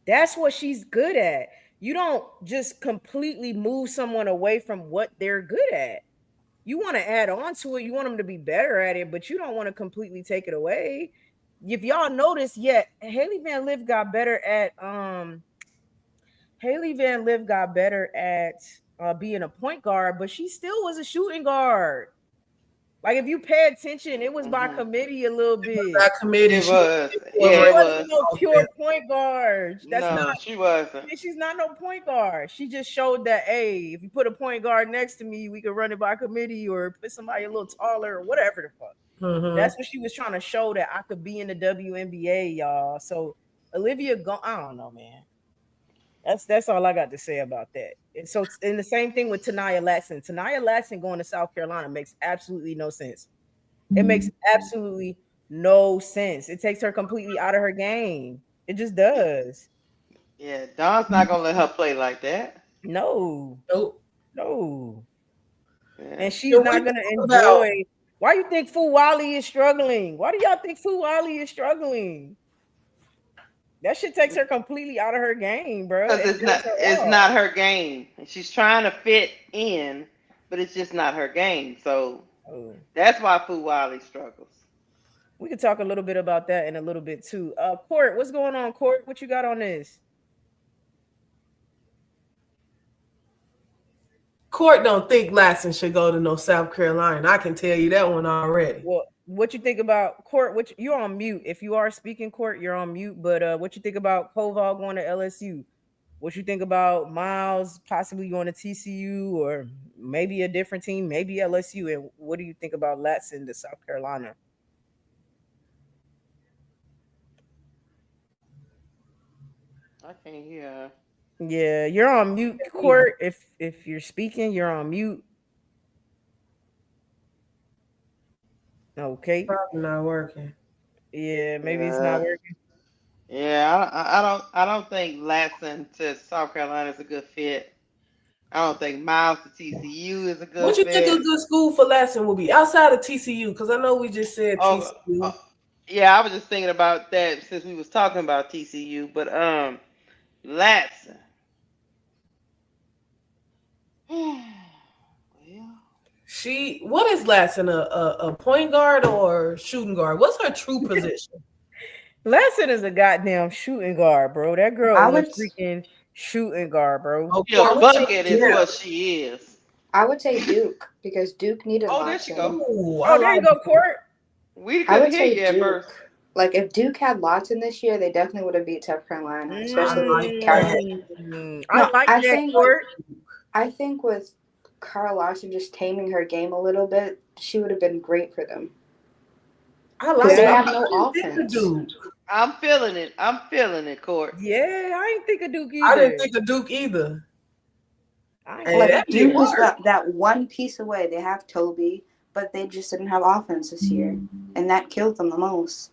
That's what she's good at. You don't just completely move someone away from what they're good at. You want to add on to it. You want them to be better at it, but you don't want to completely take it away. If y'all notice, yet Haley Van Liv got better at Haley Van Liv got better at being a point guard, but she still was a shooting guard. Like if you pay attention, it was by Hmm. committee a little Not bit. committed. It She was. She Yeah, was it wasn't was. no pure offense. point guard. That's not. No, she wasn't. She's not no point guard. She just showed that, hey, if you put a point guard next to me, we could run it by committee or put somebody a little taller or whatever the fuck. Mm-hmm. That's what she was trying to show, that I could be in the WNBA, y'all. So Olivia, I don't know, man. That's all I got to say about that. And the same thing with Tanaya Latson. Tanaya Latson going to South Carolina makes absolutely no sense. It makes absolutely no sense. It takes her completely out of her game. It just does. Yeah, Don's not gonna let her play like that. No, Nope. no. Yeah. And she's Can we not gonna talk about enjoy. Why you think Fuwali is struggling? Why do y'all think Fuwali is struggling? That shit takes her completely out of her game, bro. Because It throws her it's off. not her game. She's trying to fit in, but it's just not her game. So Oh. that's why Fuwali struggles. We could talk a little bit about that in a little bit too. Court, what's going on, Court? What you got on this? Court don't think Latson should go to no South Carolina. I can tell you that one already. Well, what you think about Court? You're on mute. If you are speaking, Court, you're on mute. But what you think about Koval going to LSU? What you think about Miles possibly going to TCU or maybe a different team, maybe LSU? And what do you think about Latson to South Carolina? I can't hear her. Yeah, you're on mute, Court. If you're speaking, you're on mute. Okay. Probably not working. Yeah, maybe it's not Yeah, working. yeah. I don't think Latson to South Carolina is a good fit. I don't think Miles to TCU is a good What you think a fit. good school for Latson will be outside of TCU? Because I know we just said Oh, TCU. yeah. I was just thinking about that since we was talking about TCU, but Latson. Well, What is Latson? A point guard or shooting guard? What's her true position? Lasson is a goddamn shooting guard, bro. That girl I is a would freaking shooting guard, bro. Oh, she a I Court, would what say you bucket think? is Yeah. what Duke. she is. I would say Duke because Duke needed Oh, there she go. Watson. Ooh, I Oh, there you like go, Court. We I couldn't would hear say you at first. Duke. Like if Duke had Watson this year, they definitely would have beat South Carolina, I especially with like that. Carolina. I No, like I that, think Court. I think with Carl Lawson just taming her game a little bit, she would have been great for them I because like they it. That, have I no didn't think of offense. Duke. I'm feeling it. I'm feeling it, Court. yeah, I ain't think of Duke I didn't either. think of Duke either. I ain't And think of Like that Duke didn't Duke either. is work. that one piece away. They have Toby, but they just didn't have offense this year, and that killed them the most.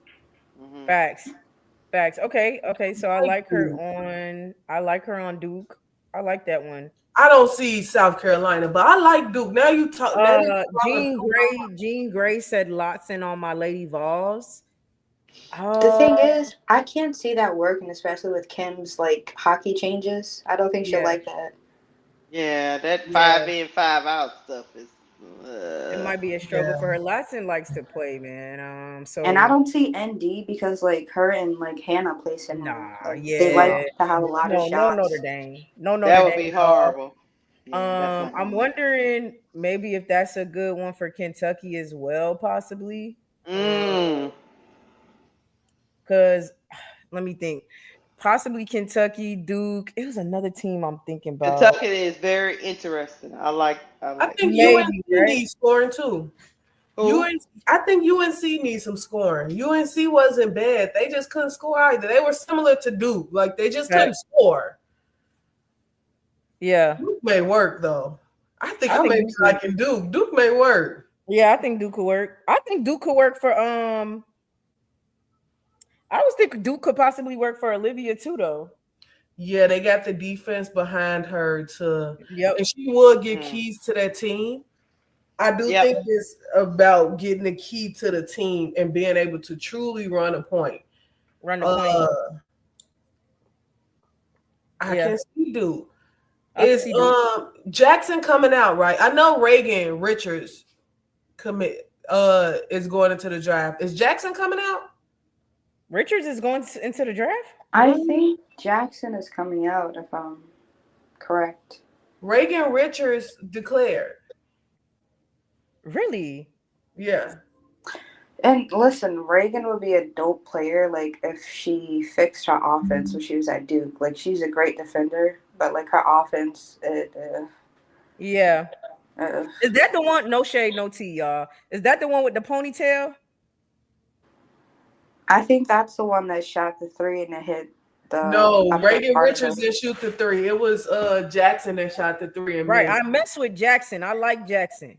Hmm. Facts. Facts. Okay. So Like Duke. I like her on Duke. I like that one. I don't see South Carolina, but I like Duke. Now you talk. Now you talk about Jean Grey said Lotson on my Lady Vols. The Uh thing is, I can't see that working, especially with Kim's like hockey changes. I don't think she'll yeah, like that. Yeah, that yeah. 5 in, 5 out stuff is. It might be a struggle for Yeah. her. Lotson likes to play, man. And I So don't see ND because like her and like Hannah play similar. nah, Like they like yeah. to have a lot of No Notre shots. Dame. No Notre That would Dame be at all. horrible. Yeah, that's not I'm gonna work. wondering maybe if that's a good one for Kentucky as well, possibly. Mm. Because let me think. Possibly Kentucky, Duke. It was another team I'm thinking about. Kentucky is very interesting. I like. I I like think Kentucky. Maybe, UNC right? needs scoring too. Who? I think UNC needs some scoring. UNC wasn't bad. They just couldn't score either. They were similar to Duke. Like they just Right. couldn't score. Yeah. Duke may work though. I think I I think may be Duke liking Duke. Duke may work. yeah, I think Duke could work. I think Duke could work for I was thinking Duke could possibly work for Olivia too, though. Yeah, they got the defense behind her Yep. and she will get Mm. keys to that team. I do Yep. think it's about getting the key to the team and being able to truly run a point. Run the point. Uh, I Yeah. can see, dude. I can Is see dude. Jackson coming out right? I know Reagan Richards commit is going into the draft. Is Jackson coming out? Richards is going into the draft? I Mhm. think Jackson is coming out, if I'm correct. Reagan Richards declared. Really? Yeah. And listen, Reagan would be a dope player, like if she fixed her offense when she was at Duke. Like she's a great defender, but like her offense, Yeah. uh, Is that the one? No shade, no tea, y'all. Is that the one with the ponytail? I think that's the one that shot the three and it hit the No, upper Reagan part of Richards the. didn't shoot the three. It was Jackson that shot the three and Right. missed. I mess with Jackson. I like Jackson.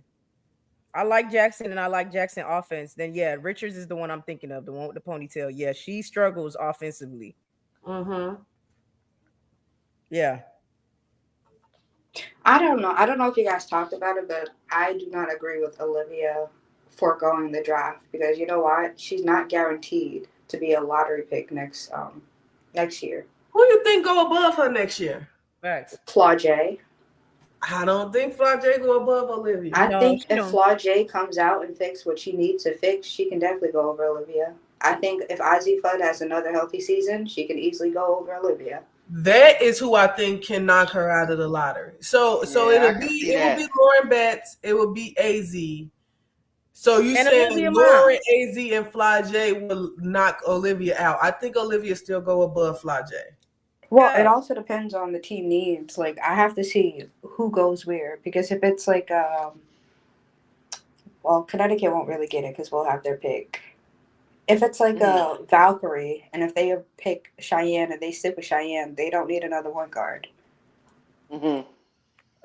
I like Jackson and I like Jackson offense. Then yeah, Richards is the one I'm thinking of, the one with the ponytail. Yeah, she struggles offensively. Mm-hmm. Yeah. I don't know. I don't know if you guys talked about it, but I do not agree with Olivia foregoing the draft because you know what? She's not guaranteed to be a lottery pick next year. Who you think go above her next year? Facts. Flaw J. I don't think Flajay go above Olivia. I No, think she if don't. Flaw J comes out and fix what she needs to fix, she can definitely go over Olivia. I think if Ozzy Fudd has another healthy season, she can easily go over Olivia. That is who I think can knock her out of the lottery. So Yeah, I it'll can be see it will be that. Lauren Betts, it will be AZ. So you And saying Olivia Lauren, Miles. AZ, and Fly J will knock Olivia out? I think Olivia still go above Fly J. Well, it Yeah. also depends on the team needs. Like I have to see who goes where because if it's like well, Connecticut won't really get it because we'll have their pick. If it's like Mm. a Valkyrie, and if they pick Cheyenne and they stick with Cheyenne, they don't need another one guard. Mm-hmm.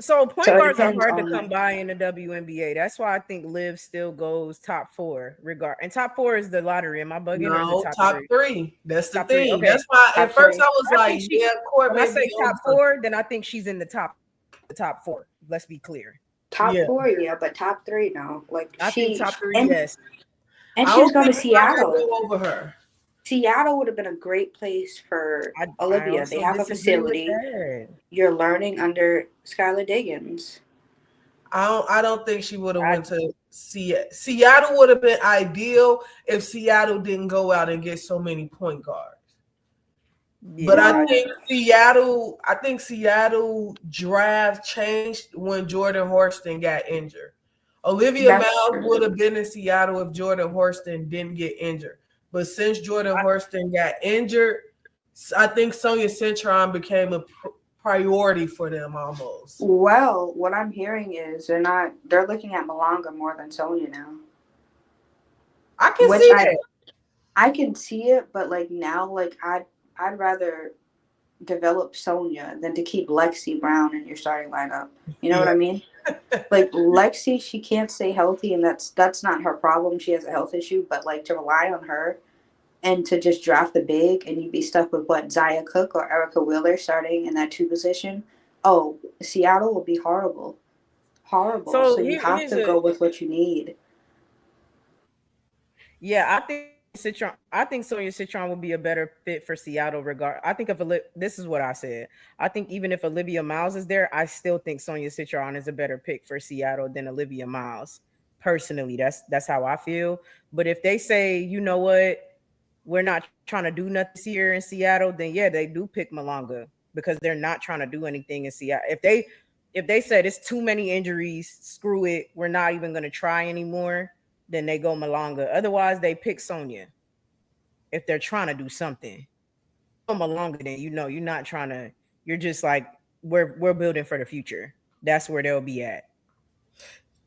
So So point it guards are depends hard to on. come by in the WNBA. That's why I think Liv still goes top four. Regard and top four is the lottery. Am I bugging or is it No, top top three? three. That's the Top three. thing. Okay. That's why at Top first I three. was I like, think she. yeah, Court When I may say be top on some. four, then I think she's in the top four. Let's be clear. Top Yeah. four, yeah, but top three, no. Like I think she top three, and yes. and I she was don't going to think Fly J Seattle. go over her. Seattle would have been a great place for I Olivia. They also have a disagree with facility. that. You're learning under Skylar Diggins. I don't think she would have I went to Seattle. Seattle would have been ideal if Seattle didn't go out and get so many point guards. But yeah. I think Seattle draft changed when Jordan Horston got injured. Olivia That's Miles would true. have been in Seattle if Jordan Horston didn't get injured. But since Jordan I, Horston got injured, I think Sonia Cintron became a priority for them almost. Well, what I'm hearing is they're looking at Malanga more than Sonya now. I can Which see that. I can see it, but like now like I'd rather develop Sonya than to keep Lexi Brown in your starting lineup. You know what Yeah. I mean? Like Lexi, she can't stay healthy and that's not her problem. She has a health issue, but like to rely on her and to just draft the big and you'd be stuck with what Zaya Cook or Erica Wheeler starting in that two position. Oh, Seattle will be horrible. Horrible. So so you have here's to a go with what you need. yeah. I think Sonya Citron would be a better fit for Seattle. Regard. I think if this is what I said. I think even if Olivia Miles is there, I still think Sonya Citron is a better pick for Seattle than Olivia Miles. Personally, that's how I feel. But if they say, you know what, we're not trying to do nothing this year in Seattle, then yeah, they do pick Malonga because they're not trying to do anything in Seattle. If they said it's too many injuries, screw it, we're not even gonna try anymore, then they go Malonga. Otherwise, they pick Sonya if they're trying to do something. If you go Malonga, then you know you're not trying to. You're just like we're building for the future. That's where they'll be at.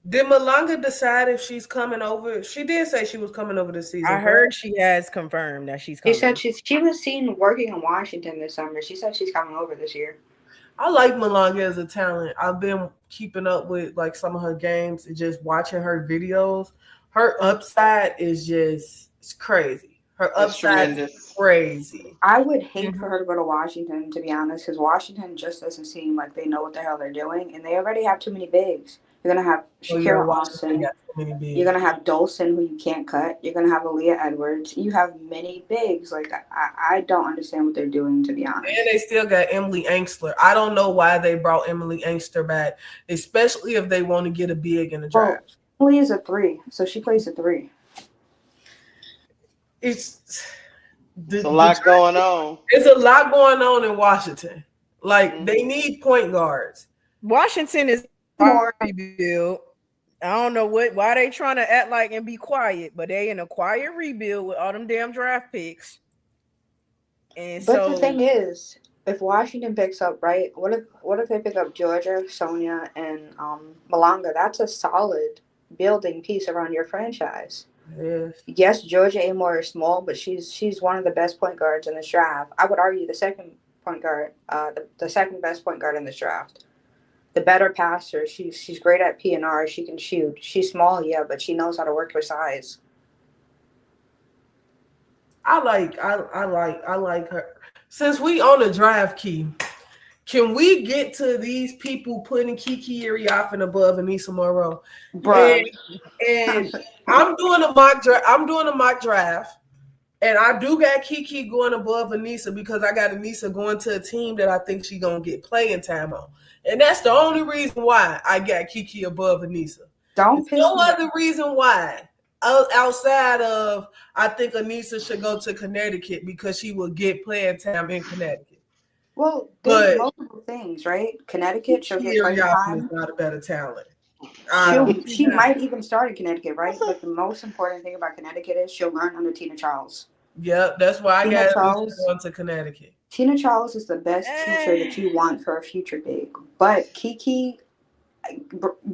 Did Malanga decide if she's coming over? She did say she was coming over this season, I correct? heard she has confirmed that she's She said coming. she was seen working in Washington this summer. She said she's coming over this year. I like Malanga as a talent. I've been keeping up with like some of her games and just watching her videos. Her upside is just it's crazy. Her That's upside is tremendous. crazy. I would hate for Mhm. her to go to Washington, to be honest, because Washington just doesn't seem like they know what the hell they're doing, and they already have too many bigs. You're gonna have Oh yeah, Shakira Washington Austin. got so many You're bigs. gonna have Dolson, who you can't cut. You're gonna have Aaliyah Edwards. You have many bigs. Like I don't understand what they're doing, to be And honest. they still got Emily Angstler. I don't know why they brought Emily Angstler back, especially if they want to get a big in the Well, draft. Emily is a three, so she plays a three. It's It's a the lot going on. there's a lot going on in Washington. Like they Hmm. need point guards. Washington is More rebuild. I don't know why they trying to act like and be quiet, but they in a quiet rebuild with all them damn draft picks. And But the so thing is, if Washington picks up, right, what if they pick up Georgia, Sonia, and Malanga? That's a solid building piece around your franchise. Yes. Yes, Georgia Amore is small, but she's one of the best point guards in this draft. I would argue the second point guard, the second best point guard in this draft. The better passer. She's great at PNR. She can shoot. She's small, yeah, but she knows how to work her size. I like her. Since we on the draft key, can we get to these people putting Kiki Iriafen above Anissa Morrow? Bruh. And and I'm doing a mock draft. I'm doing a mock draft. And I do got Kiki going above Anissa because I got Anissa going to a team that I think she's gonna get playing time on. And that's the only reason why I got Kiki above Anissa. Don't There's piss no me other reason why. Outside of I think Anissa should go to Connecticut because she will get playing time in Connecticut. Well, there's But multiple things, right? Connecticut, she'll Kiki get playing Iriafen is time. not a better talent. I don't. She Not. might even start in Connecticut, right? But the most important thing about Connecticut is she'll learn under Tina Charles. Yep, that's why I Tina got Anissa Charles going to Connecticut. Tina Charles is the best teacher that you want for a future big. But Kiki,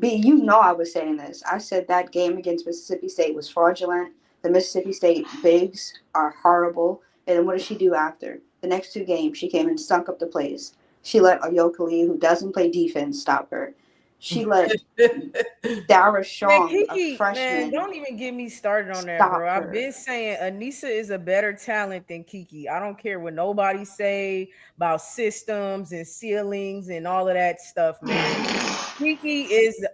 B, you know I was saying this. I said that game against Mississippi State was fraudulent. The Mississippi State bigs are horrible. And then what did she do after? The next two games, she came and stunk up the place. She let Ayokali, who doesn't play defense, stop her. She let Dara man, Shawn, a Kiki, man, freshman, don't even get me started on that, bro. stop I've her. been saying Anissa is a better talent than Kiki. I don't care what nobody say about systems and ceilings and all of that stuff, man. Kiki is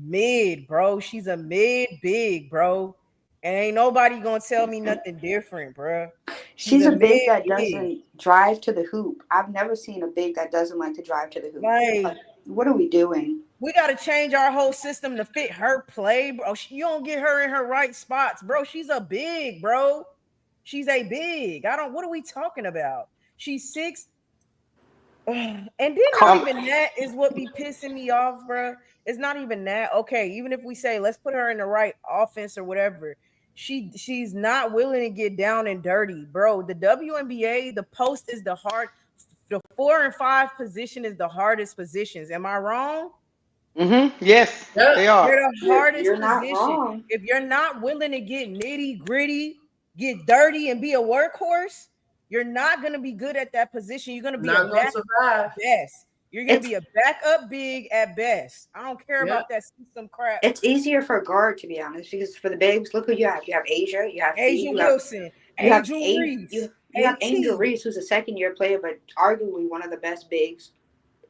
mid, bro. She's a mid big, bro. And ain't nobody gonna tell me nothing different, bro. She's She's a a big mid that big. doesn't drive to the hoop. I've never seen a big that doesn't like to drive to the hoop. Like Like, what are we doing? we got to change our whole system to fit her play, bro. You don't get her in her right spots, bro. She's a big, bro. She's a big. I don't. What are we talking about? She's six. And then not I'm even that is what be pissing me off, bro. It's not even that. Okay, even if we say let's put her in the right offense or whatever, she's not willing to get down and dirty, bro. The WNBA, the post is the hard. The 4 and 5 position is the hardest positions. Am I wrong? Yes, they Yep. are. They're the hardest You're not position. wrong. If you're not willing to get nitty gritty, get dirty, and be a workhorse, you're not going to be good at that position. You're going to be a Not gonna backup survive. at best. You're going to It's be a backup big at best. I don't care Yep. about that system crap. it's easier for a guard, to be honest, because for the bigs, look who you have. You have Asia, you have Fee, Asia Wilson, you have Angel a Reese, you have Angel AT, Reese, who's a second year player, but arguably one of the best bigs,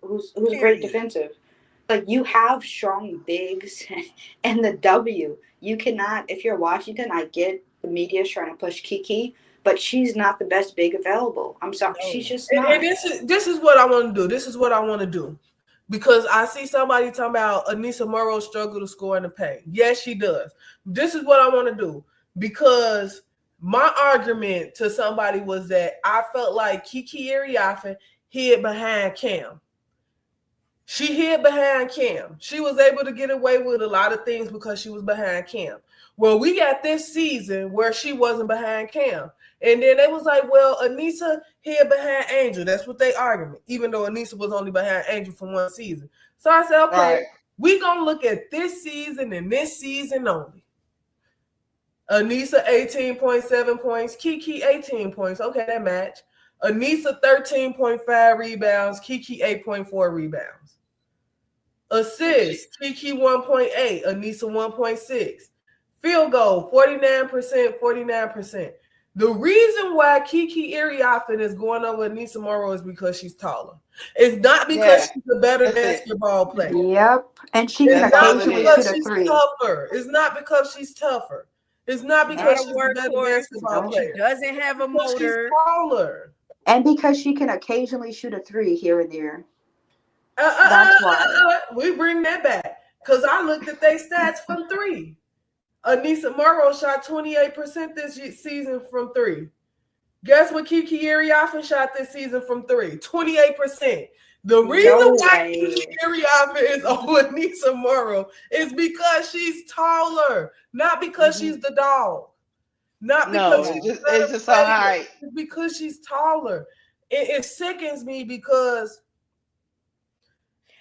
who's great period. defensive. Like you have strong bigs and the W. You cannot if you're Washington, I get the media's trying to push Kiki, but she's not the best big available. I'm sorry, she's No. just And not. this is what I want to do. This is what I want to do. Because I see somebody talking about Anissa Morrow struggle to score in the paint. Yes, she does. This is what I want to do. Because my argument to somebody was that I felt like Kiki Iriafen hid behind Cam. She hid behind Cam. She was able to get away with a lot of things because she was behind Cam. Well, we got this season where she wasn't behind Cam. And then they was like, well, Anissa hid behind Angel. That's what they argument, even though Anissa was only behind Angel for one season. So I said, okay, Right. we going to look at this season and this season only. Anissa, 18.7 points. Kiki, 18 points. Okay, that match. Anissa, 13.5 rebounds. Kiki, 8.4 rebounds. Assists, Kiki 1.8, Anissa 1.6. Field goal, 49%, 49%. The reason why Kiki Iriafen is going over Anissa Morrow is because she's taller. It's not because Yeah, she's a better that's it. basketball player. Yep. And she can It's That's not all it occasionally is. shoot because a she's three. tougher. It's not because she's tougher. It's not Not because a she's a better workhorse. basketball No. She player. doesn't have a Because she's motor. taller. And because she can occasionally shoot a three here and there. Uh, uh, uh, That's why. We bring that back. Because I looked at their stats from three. Anissa Morrow shot 28% this season from three. Guess what Kiki Iriafen shot this season from three? 28%. The reason No why way. Kiki Iriafen is over Anissa Morrow is because she's taller, not because she's the dog. Not because No, she's Yeah. a it's better just her player. height. It's because she's taller. It sickens me because,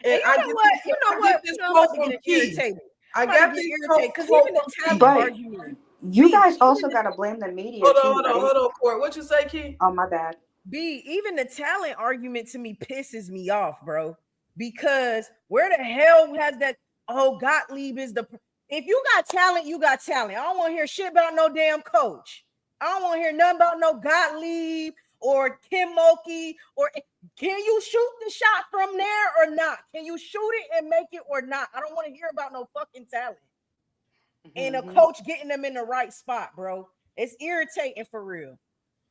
And and I get this, I get You this know, I'm quote about to from get Key. irritated. I I'm about to got get this irritated because quote even the from talent Key. But argument, you B, guys also even got to blame the media Hold on, too, hold on, right? hold on, Court. What you say, Key? Oh, my bad. even the talent argument to me pisses me off, bro. Because where the hell has that? Oh, Gottlieb is the. If you got talent, you got talent. I don't want to hear shit about no damn coach. I don't want to hear nothing about no Gottlieb or Kim Mulkey or can you shoot the shot from there or not? Can you shoot it and make it or not? I don't want to hear about no fucking talent and a Mhm. coach getting them in the right spot, bro. It's irritating for real.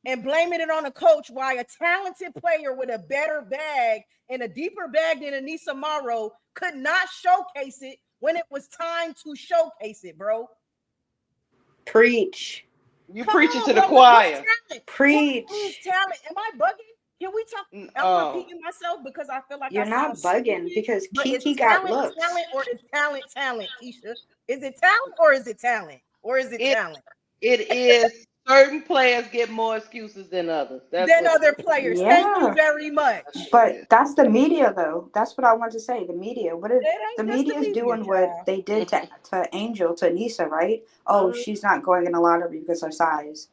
And blaming it on a coach why a talented player with a better bag and a deeper bag than Anissa Morrow could not showcase it when it was time to showcase it, bro. Preach. You Come preaching on, to the bro. What's choir. talent? Talent means Preach. talent. Am I bugging? Can we talk? I'm Oh, repeating myself because I feel like I You're sound not bugging stupid. because But is Kiki got talent looks. talent or is talent, Keisha? Is it talent or is it talent? Or is it it talent? it is. Certain players get more excuses than others. That's Than what it other is. players. Thank you Yeah. very That's much. what it But is. that's the media, though. That's what I want to say. The media. What if It the ain't just the media's media, doing what child. they did to Angel, to Nisa, right? Oh, Mhm. she's not going in the lottery because of size.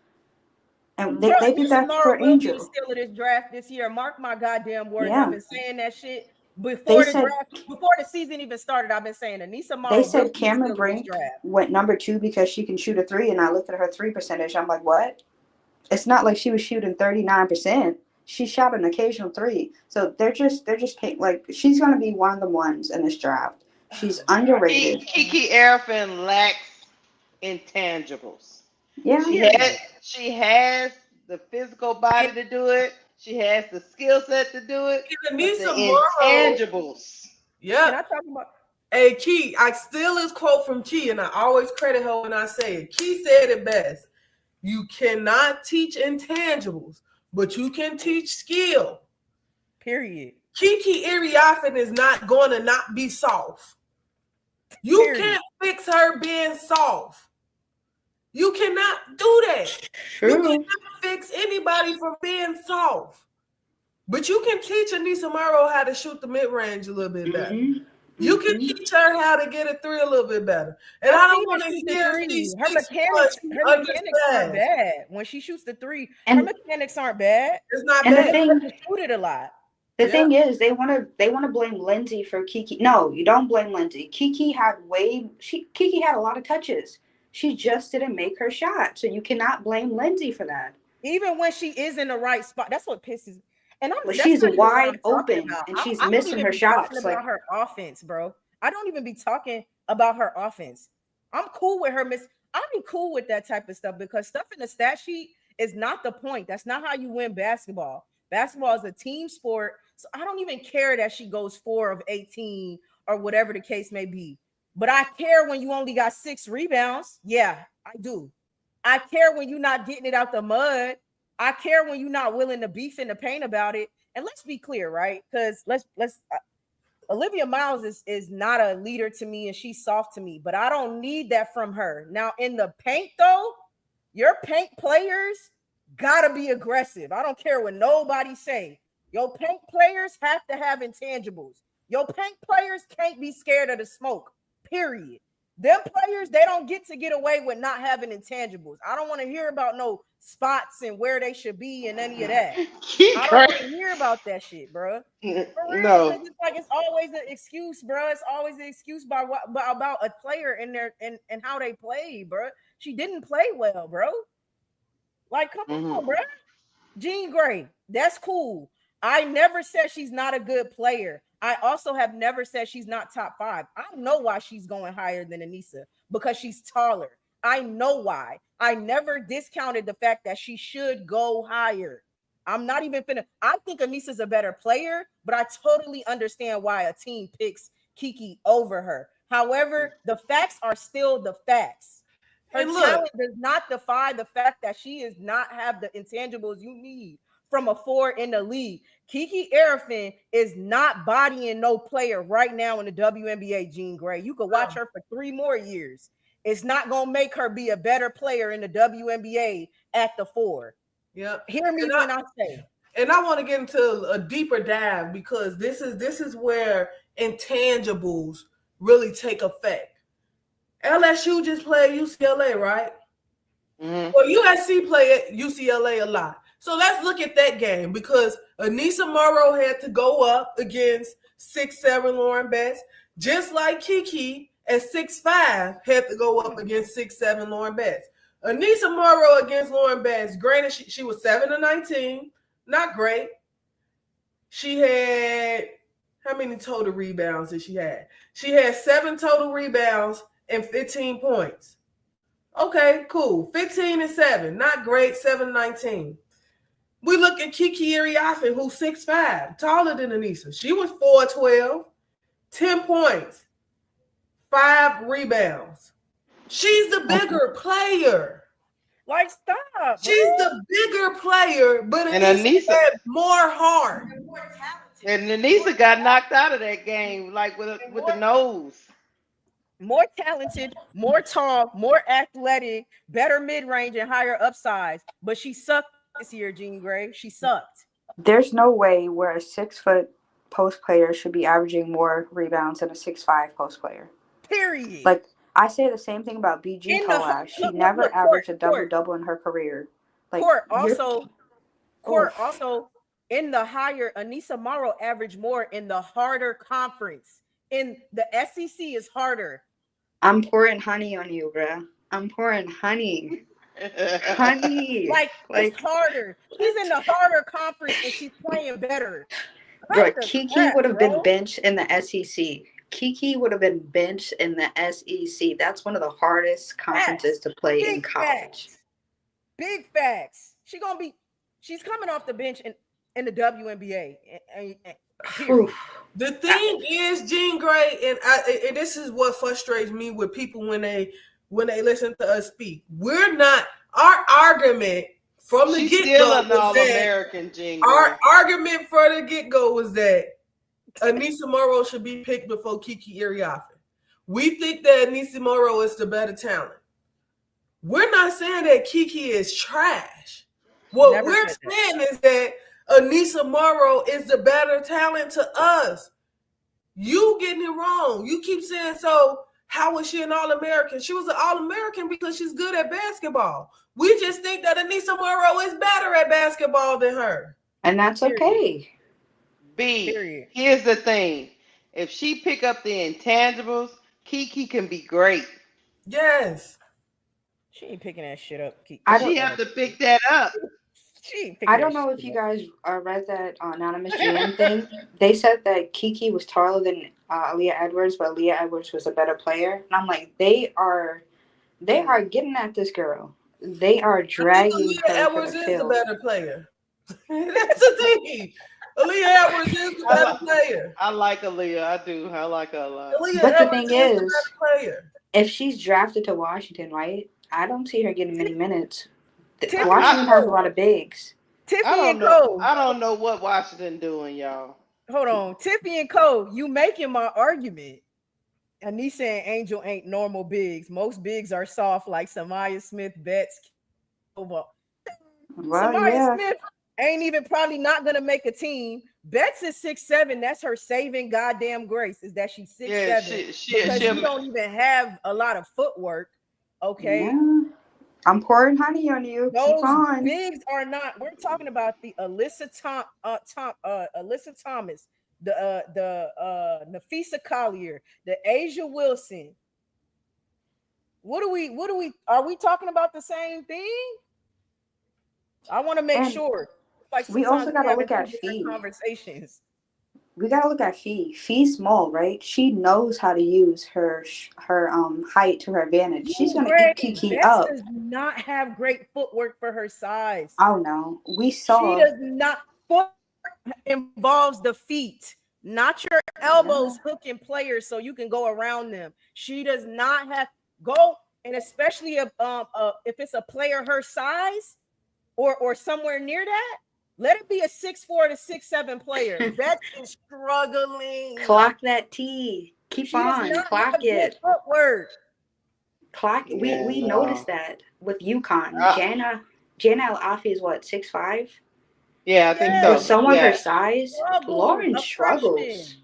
And Bro, they did Anissa that Morrow for will be the Angel. steal of this draft this year. Mark my goddamn words. I've Yeah. been saying that shit They before the said draft, before the season even started. I've been saying Anissa they Morrow will said be the Cameron steal of this Brink draft. went number 2 because she can shoot a three, and I looked at her three percentage. I'm like, what? It's not like she was shooting 39%. She shot an occasional three. So they're just like she's gonna be one of the ones in this draft. She's underrated. Kiki Arifin lacks intangibles. Yeah. She has Period. she has the physical body And, to do it. She has the skill set to do it. But the Anissa Morrow. intangibles. Yep. can I talk about? Hey, Key, I steal this quote from Key, and I always credit her when I say it. Key said it best. You cannot teach intangibles, but you can teach skill. Period. Kiki Iriafen is not going to not be soft. You Period. can't fix her being soft. You cannot do that. You True. cannot fix anybody from being soft. But you can teach Anissa Morrow how to shoot the mid-range a little bit better. Mm-hmm. You can Mm-hmm. teach her how to get a three a little bit better. And I I don't seen her want shoot to the hear three. she's 6'1", she Her mechanics aren't understands. bad. When she shoots the three, her And mechanics aren't bad. It's not She and the just bad. thing doesn't shoot it a lot. the Yeah. thing is they wanna blame Lindsay for Kiki. No, you don't blame Lindsay. Kiki had a lot of touches. She just didn't make her shot. So you cannot blame Lindsay for that. Even when she is in the right spot, that's what pisses me. And But that's she's not even what I'm wide talking open about. and she's I don't missing even her be talking shots. about Like her offense, bro. I don't even be talking about her offense. I'm cool with her miss. I'll be cool with that type of stuff because stuff in the stat sheet is not the point. That's not how you win basketball. Basketball is a team sport. So I don't even care that she goes 4 of 18 or whatever the case may be. But I care when you only got 6 rebounds. Yeah, I do. I care when you're not getting it out the mud. I care when you're not willing to beef in the paint about it. And let's be clear, right? Because let's Olivia Miles is not a leader to me and she's soft to me, but I don't need that from her. Now in the paint though, your paint players gotta be aggressive. I don't care what nobody say. Your paint players have to have intangibles. Your paint players can't be scared of the smoke. Period. Them players, they don't get away with not having intangibles. I don't want to hear about no spots and where they should be and any of that. Keep I don't want crazy. to hear about that shit, bro. For real, No. because it's like it's always an excuse, bro. It's always an excuse by what about a player in there and how they play, bro. She didn't play well, bro. Like, come Hmm. on, bro. Jean Grey, that's cool. I never said she's not a good player. I also have never said she's not top five. I know why she's going higher than Anissa because she's taller. I know why. I never discounted the fact that she should go higher. I'm not even finna. I think Anissa's a better player, but I totally understand why a team picks Kiki over her. However, the facts are still the facts. Her And look, talent does not defy the fact that she is not have the intangibles you need from a four in the league. Kiki Arifin is not bodying no player right now in the WNBA, Jean Grey. You could watch no. her for 3 more years. It's not going to make her be a better player in the WNBA at the four. Yeah. Hear me And when I say. I want to get into a deeper dive because this is where intangibles really take effect. LSU just played UCLA, right? Hmm. Well, USC played at UCLA a lot. So let's look at that game because Anissa Morrow had to go up against 6'7" Lauren Betts, just like Kiki at 6'5" had to go up against 6'7" Lauren Betts. Anissa Morrow against Lauren Betts, granted she was 7-19, not great. She had how many total rebounds did she have? She had 7 total rebounds and 15 points. Okay, cool. 15 and 7. Not great. 7-19. We look at Kiki Iriafen, who's 6'5", taller than Anissa. She was 4'12", 10 points, 5 rebounds. She's the bigger player. Like, stop, bro. She's the bigger player, but And Anissa Anissa had more heart. and Anissa got knocked out of that game like with the nose. More talented, more tall, more athletic, better mid range, and higher upsides. But she sucked this year, Jean Grey. She sucked. There's no way where a 6 foot post player should be averaging more rebounds than a 6'5" post player. Period. Like I say the same thing about BG In the Tolash. She look, never averaged a double double in her career. Like court you're also court oof. also in the higher. Anissa Morrow averaged more in the harder conference. In the SEC is harder. I'm pouring honey on you, bruh. I'm pouring honey. Honey. Like, it's Like harder. She's in the harder conference and she's playing better. Cut bro, the Kiki crap, would have been bro. benched in the SEC. Kiki would have been benched in the SEC. That's one of the hardest conferences Facts. to play in Big college. facts. Big facts. She's coming off the bench in the WNBA. Period. The thing is, Jean Grey, and this is what frustrates me with people when they listen to us speak. We're not our argument from the She's get still go an was All that American, Jean Grey. our argument for the get go was that Anissa Morrow should be picked before Kiki Iriafen. We think that Anissa Morrow is the better talent. We're not saying that Kiki is trash. What Never we're said that. saying is that Anissa Morrow is the better talent to us. You getting it wrong. You keep saying, so how was she an All-American? She was an All-American because she's good at basketball. We just think that Anissa Morrow is better at basketball than her. And that's Period. okay. B, Period. here's the thing. If she pick up the intangibles, Kiki can be great. Yes. She ain't picking that shit up. I She don't have to pick that up. She ain't picking I that don't know if shit you up. guys read that anonymous GM thing. They said that Kiki was taller than Aaliyah Edwards, but Aaliyah Edwards was a better player. And I'm like, they are getting at this girl. They are I think dragging Aaliyah her for Edwards the is the kill. better player. That's the thing. Aaliyah Edwards is the better player. I like Aaliyah. I do. I like her a lot. Aaliyah But the Edwards thing is the is, better player. if she's drafted to Washington, right? I don't see her getting many minutes. Tiffany Washington and has a Cole. lot of bigs. Tiffany and Cole. I don't know what Washington doing, y'all. Hold on. Tiffany and Cole, you making my argument. Anissa and Angel ain't normal bigs. Most bigs are soft, like Samaya Smith, Betts, Samaya Well, yeah. Smith Ain't even probably not gonna make a team. Betts is 6'7". That's her saving goddamn grace, is that she's six Yeah, seven because she she don't even have a lot of footwork. Okay. Yeah. I'm pouring honey on you. Keep Those on. bigs are not. We're talking about the Alyssa Thomas, the Nafisa Collier, the Asia Wilson. What do we are we talking about the same thing? I want to make And sure. Like we sometimes also we gotta having look two at different Fee. conversations. We gotta look at Fee. Fee's small, right? She knows how to use her height to her advantage. She's Ooh, gonna eat great. Kiki Bex up. does not have great footwork for her size. Oh no. We She saw. does not. Footwork involves the feet, not your elbows Yeah. hooking players so you can go around them. She does not have go, and especially if it's a player her size or somewhere near that. Let it be a 6'4" to 6'7" player. Bex is struggling. Clock that T. Keep She does on. not have Clock good it. footwork. Clock. Yeah, We no. noticed that with UConn. Uh, Jana Alfi is what, 6'5"? yeah, I think Yes, For so. someone her Yeah. size, struggled. Lauren A struggles. freshman.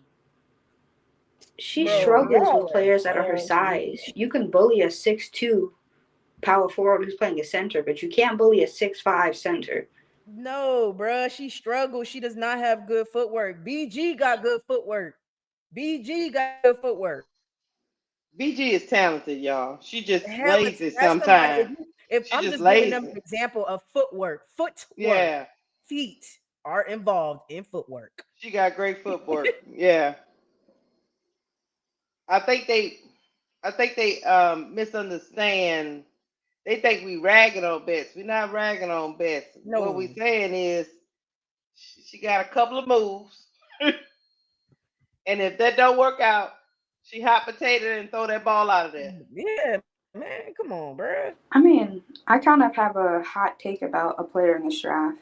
She Bro, struggles with y'all are players that are her so size. You can bully a 6'2" power forward who's playing a center, but you can't bully a 6'5" center. no, bruh. She struggles. She does not have good footwork. BG got good footwork. BG got good footwork. BG is talented, y'all. She just Hell, lazy that's somebody. sometimes. If She I'm just just giving them an lazy. example of footwork, Yeah. feet are involved in footwork. She got great footwork. Yeah. I think they misunderstand. They think we ragging on Bets. We're not ragging on Bets. What we No, saying is she got a couple of moves, and if that don't work out, she hot potato and throw that ball out of there. yeah, man, come on, bruh. I mean, I kind of have a hot take about a player in this draft.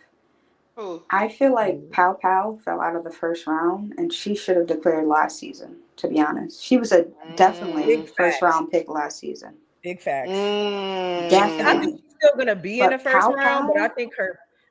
Who? I feel like Pow Pow fell out of the first round, and she should have declared last season. To be honest, she was a definitely Big Mm, first facts. round pick last season. Big facts. I think mm. Definitely. she's still gonna be in the But first Pow round, but Pow,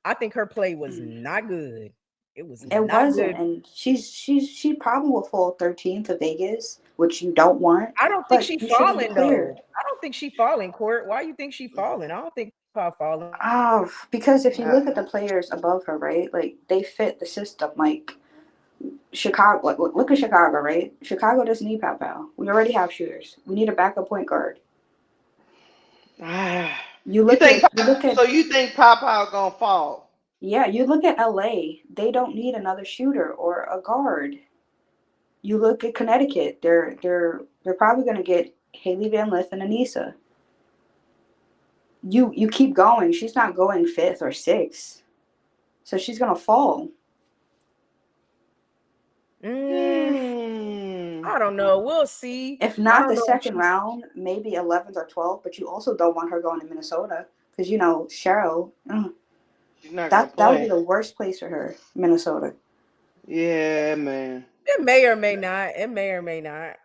I think her play was mm, not good. It was it not wasn't, good. and she probably will fall 13th to Vegas, which you don't want. I don't think But she you should have falling though. declared. I don't think she falling, Court. Why you think she falling? I don't think Pop falling. Oh, because if you Uh, look at the players above her, right, like they fit the system. Like Chicago, like look at Chicago, right? Chicago doesn't need Pow Pow. We already have shooters. We need a backup point guard. You you look think at you look at so? You think Papa gonna fall? yeah, you look at LA. They don't need another shooter or a guard. You look at Connecticut. They're probably going to get Haley Van Lith and Anissa. You keep going. She's not going fifth or sixth, so she's going to fall. Mm, Hmm. I don't know. We'll see. If I not don't the know if second she's round, maybe 11th or 12th. But you also don't want her going to Minnesota because Cheryl. She's not gonna That would be play. the worst place for her, Minnesota. Yeah, man. it may or may not. It may or may not.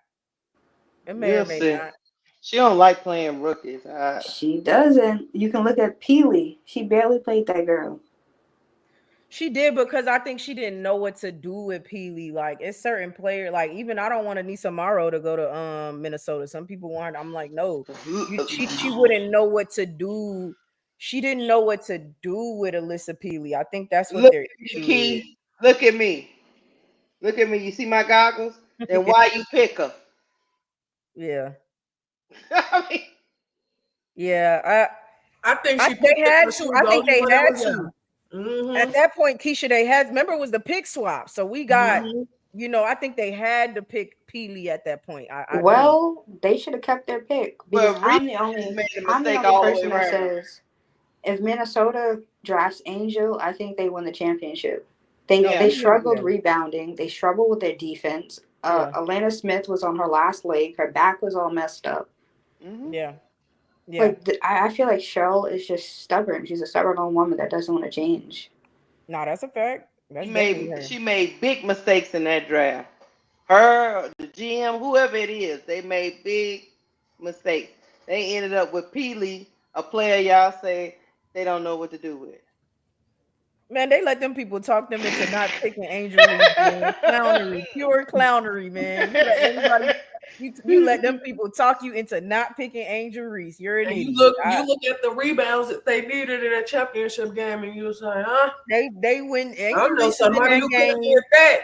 It may or We'll may see. not. She don't like playing rookies. She doesn't. You can look at Peely. She barely played that girl. She did because I think she didn't know what to do with Peely. Like it's certain player, like even I don't want Anissa Morrow to go to Minnesota. Some people want. I'm like, no, she wouldn't know what to do. She didn't know what to do with Alyssa Peely. I think that's what Look their at me, issue is. Key. Look at me. Look at me. You see my goggles? Then why you pick her? Yeah, I mean, yeah. I think I she they picked it had because she to. was I the think only they one that had was to. there. At that point, Keisha, they had remember it was the pick swap. So we got, Mm-hmm. I think they had to pick Peely at that point. I do. Well, they should have kept their pick because but Reed just made a I'm the mistake only all the way person that around. says if Minnesota drafts Angel, I think they win the championship. They No, Yeah. they yeah, struggled rebounding. They struggled with their defense. yeah, Alana Smith was on her last leg. Her back was all messed up. Hmm. yeah, yeah. Like I feel like Cheryl is just stubborn. She's a stubborn old woman that doesn't want to change. No, that's a fact. She That's definitely made her. she made big mistakes in that draft. Her, the GM, whoever it is, they made big mistakes. They ended up with Peely, a player y'all say they don't know what to do with. Man, they let them people talk them into not picking Angel Reese, man. Clownery, pure clownery, man. You let anybody, you let them people talk you into not picking Angel Reese. You're an And idiot. you look at the rebounds that they needed in that championship game, and you was like, huh? They win. I Angel know Reese is in somebody that who could have game. did that.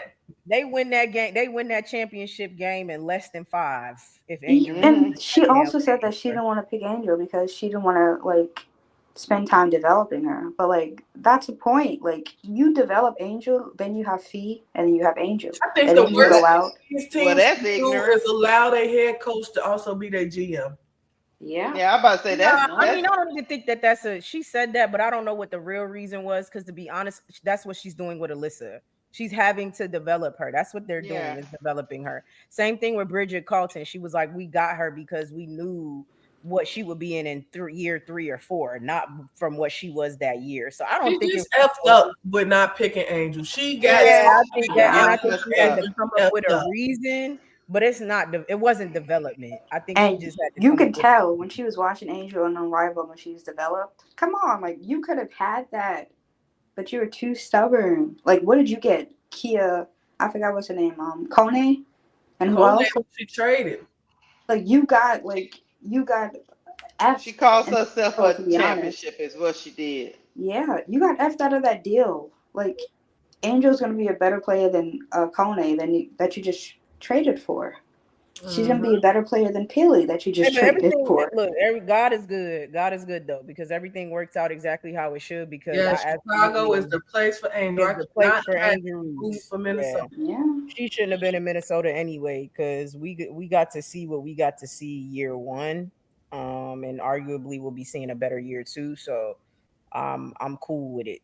They win that game. They win that championship game in less than 5. If Angel Reese Mhm. And is in she that damn also said that she game, didn't want to pick Angel because she didn't want to like spend time developing her. But like that's the point. Like you develop Angel, then you have Fee, and then you have Angel, I think and the then you Well, worst go that, out. thing these well, teams that's can do ignorant. is allow their head coach to also be their GM. Yeah. Yeah, I'm about to say nah, I that's mean, I don't even think that that's a. She said that, but I don't know what the real reason was. Because to be honest, that's what she's doing with Alyssa. She's having to develop her. That's what they're doing yeah. is developing her. Same thing with Bridget Carlton. She was like, we got her because we knew what she would be in year 3 or 4, not from what she was that year. So I don't She think it just was effed up so. with not picking Angel. She got Yeah, Yeah, I told think to that, and yeah, I not it's think pick messed she had to up. Angel. come She up with effed a up. reason, but it's not. It wasn't development. I think she And just had to you come can up with. tell when she was watching Angel and Unrivaled when she's developed. Come on, like you could have had that, but you were too stubborn. Like what did you get? Kia, I forgot what's her name. Kone, and who Kone, else? she traded. Like you got She effed calls and herself to a be honest. championship, is what she did. Yeah, you got effed out of that deal. Like Angel's gonna be a better player than Kone that you just traded for. She's gonna be a Mm-hmm. better player than Pilly that you Hey, just but traded everything, for. look, God is good. God is good though, because everything works out exactly how it should. Because Yeah, I Chicago is absolutely the place for Angel. I is the place cannot for imagine Angel rooting Reese. for Yeah, Minnesota. Yeah. she shouldn't have been in Minnesota anyway. Because we got to see what we got to see year 1, and arguably we'll be seeing a better year 2. So, I'm cool with it.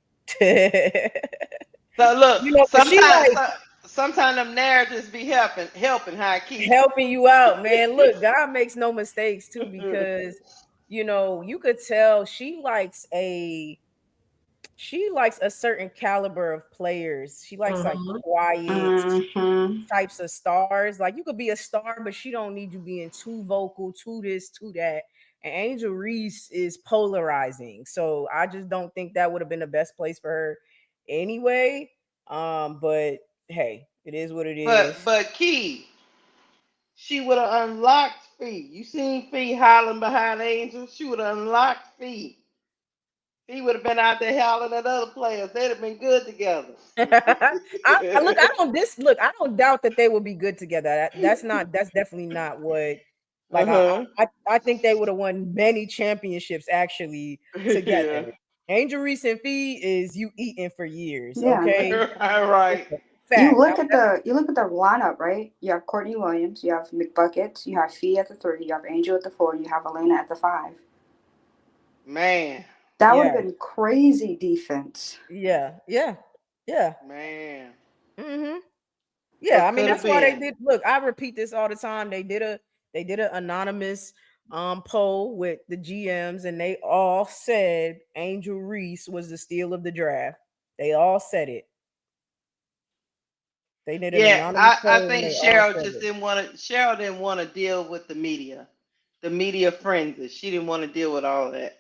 So look, But she sometimes like sometimes them narratives be helping high key. helping you out, man. Look, God makes no mistakes too, because you could tell she likes a certain caliber of players. She likes like Mm-hmm. quiet Mm-hmm. types of stars. Like you could be a star, but she don't need you being too vocal, too this, too that. And Angel Reese is polarizing. So I just don't think that would have been the best place for her anyway. But hey, it is what it is. But Key, she would have unlocked Fee. You seen Fee hollering behind Angel? She would have unlocked Fee. Fee would have been out there howling at other players. They'd have been good together. I don't doubt that they will be good together. That's definitely not what like Uh-huh. I think they would have won many championships actually Yeah. together. Angel Reese and Fee is you eating for years, Yeah. okay? All It's right. a fact. You look at the lineup, right? You have Courtney Williams, you have McBuckets, you have Fee at the 3, you have Angel at the 4, you have Elena at the 5. Man. That would have Yeah, been crazy defense. yeah, yeah, yeah. Man. hmm Yeah, I What mean could have that's why they been. did. Look, I repeat this all the time. They did an anonymous poll with the GMs, and they all said Angel Reese was the steal of the draft. They all said it. They did an Yeah, anonymous I poll, and think they all Cheryl said just it. didn't want to deal with the media frenzy. She didn't want to deal with all that.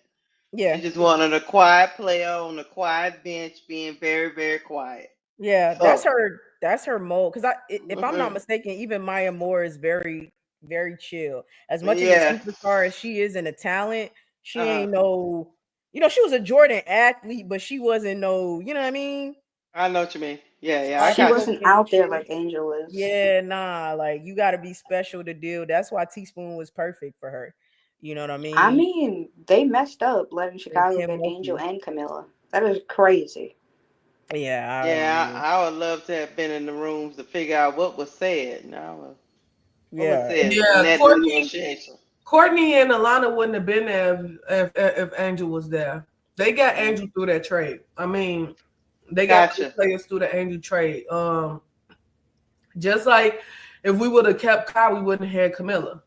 She Yeah, just wanted a quiet player on a quiet bench, being very, very quiet. yeah, that's So, her. That's her mold. Because if I'm not mhm. mistaken, even Maya Moore is very, very chill. As much as a Yeah, superstar as she is and a talent, she uh, ain't no. She was a Jordan athlete, but she wasn't no. You know what I mean? I know what you mean. Yeah, So yeah, I I She think got you. wasn't okay, out there chill. like Angel is. Yeah, nah, like you got to be special to deal. That's why Teaspoon was perfect for her. You know what I I mean? mean, they messed up letting And Chicago Kim get Angel Mulkey. and Camilla. That is crazy. Yeah, I Yeah, agree. I would love to have been in the rooms to figure out what was said. Now, what was Yeah, said in Yeah, that negotiation? Courtney and Alana wouldn't have been there if Angel was there. They got Mm, Angel through that trade. I mean, they got good gotcha. players through the Angel trade. Just like if we would have kept Kai, we wouldn't have had Camilla.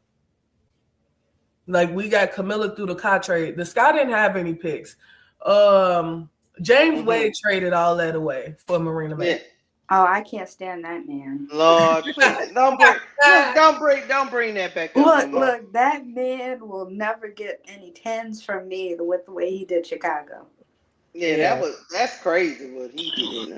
Like we got Camilla through the Kai trade. The Sky didn't have any picks. James Hmm. Wade traded all that away for Marina Yeah, Mack. Oh, I can't stand that man. Lord, please don't bring that back up no Look, more. look, that man will never get any tens from me with the way he did Chicago. Yeah, Yeah. that's crazy what he did.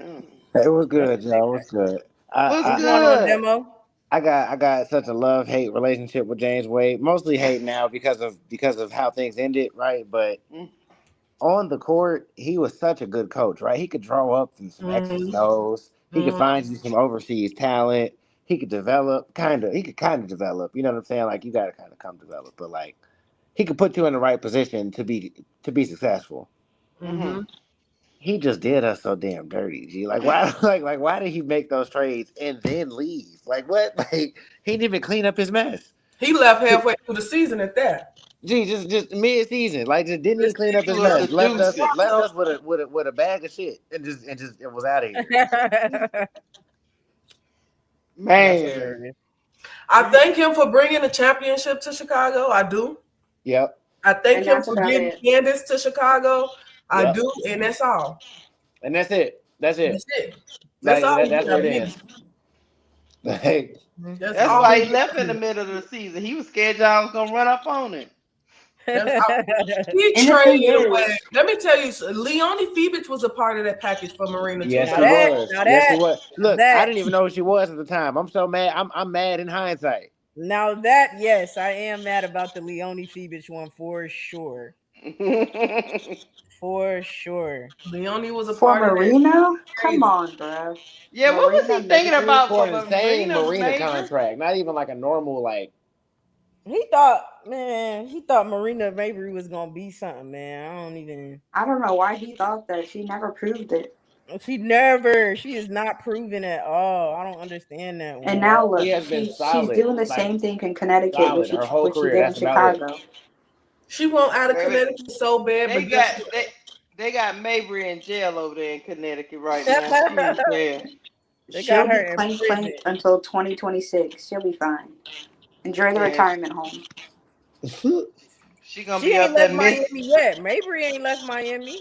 It was That's good, a big Joe. It was mess. good. What's What's I going on, good? demo? I got such a love hate relationship with James Wade. Mostly hate now because of how things ended, right? But Mm, on the court, he was such a good coach, right? He could draw up some X's and Mm-hmm. O's. He could Mm-hmm. find you some overseas talent. He could develop, kind of. He could kind of develop. You know what I'm saying? Like you got to kind of come develop, but like he could put you in the right position to be successful. Mm-hmm. mhm. He just did us so damn dirty. G, like why? Like why did he make those trades and then leave? Like what? Like he didn't even clean up his mess. He left halfway through the season at that. Gee, just mid season, like just didn't even clean up He his was mess. Left us seducing. left us with a bag of shit and just it was out of here. That's Man. hilarious. I thank him for bringing the championship to Chicago. I do. Yep, I thank And him that's for about getting it. Candace to Chicago. I yep, do, and that's all. and that's it. That's That's it. it. That's Like all that, he that's got what to it me. is. Like That's That's all why he he get left from in the me. middle of the season. He was scared y'all was gonna run up on him. That's all. He And the thing traded away. is, Let me tell you, Leonie Febich was a part of that package for Marina too. yes, Now he Y'all. that, was. now Yes, he that, was. now Look, I that, didn't even know who she was at the time. I'm so mad. I'm mad in hindsight. now that, yes, I am mad about the Leonie Febich one for sure. For sure. Leonie was a for part of that. Marina, come Crazy. on, bruh. Yeah, what was Marina he thinking Mabrey. about For for an insane Marina Marina Mabry? contract, not even like a normal like. He thought, man, he thought Marina Mabry was gonna be something, man. I don't even. I don't know why he thought that. She never proved it. She is not proven at all. I don't understand that And one. now She look, has been she's solid, doing the like same thing in Connecticut, solid her whole which she career. did in That's about it. Chicago. She won't out of Baby, Connecticut so bad, they but guess got what? they got Mabry in jail over there in Connecticut right now. She in jail. They got She'll her be in clank clank prison. until 2026. She'll be fine. Enjoy the Yeah, retirement home. she gonna She be ain't up there left miss. Miami yet. Mabry ain't left Miami.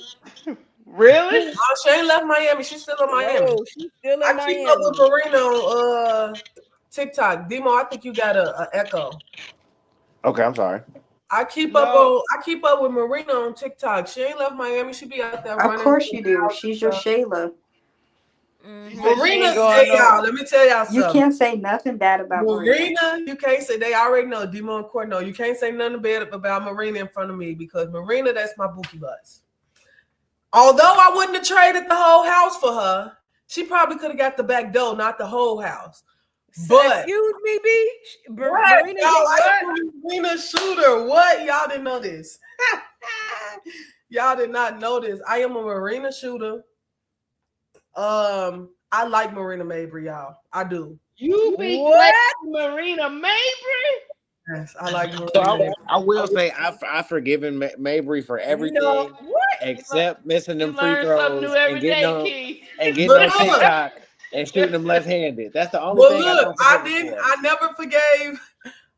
Really? Oh, she ain't left Miami. She's still in Miami. No, she's still I in keep up with Miami. Marina on TikTok. Demo, I think you got a echo. Okay, I'm sorry. No. I keep up with Marina on TikTok. She ain't left Miami. She be out there Of running course through you do. houses and She's your stuff. Shayla. She Mm-hmm. said she Marina, ain't hey going y'all, no. let me tell y'all You something. can't say nothing bad about Marina. Marina, you can't say they already know. Demo and Court know you can't say nothing bad about Marina in front of me because Marina, that's my bookie bus. Although I wouldn't have traded the whole house for her, she probably could have got the back door, not the whole house. But Excuse me, B. what? Marina's Y'all, a I what? am a Marina shooter. What? Y'all didn't know this. Y'all did not know this. I am a Marina shooter. I like Marina Mabry, y'all. I do. You be playing What? Marina Mabry? Yes, I like So Marina Mabry. I will say I've forgiven Mabry for No. everything What? You learn, except missing you them free learn something new throws and every getting day, on Key. and getting But on look, TikTok and shooting them left handed. That's the only but thing I look, don't forgive her for. I never forgave.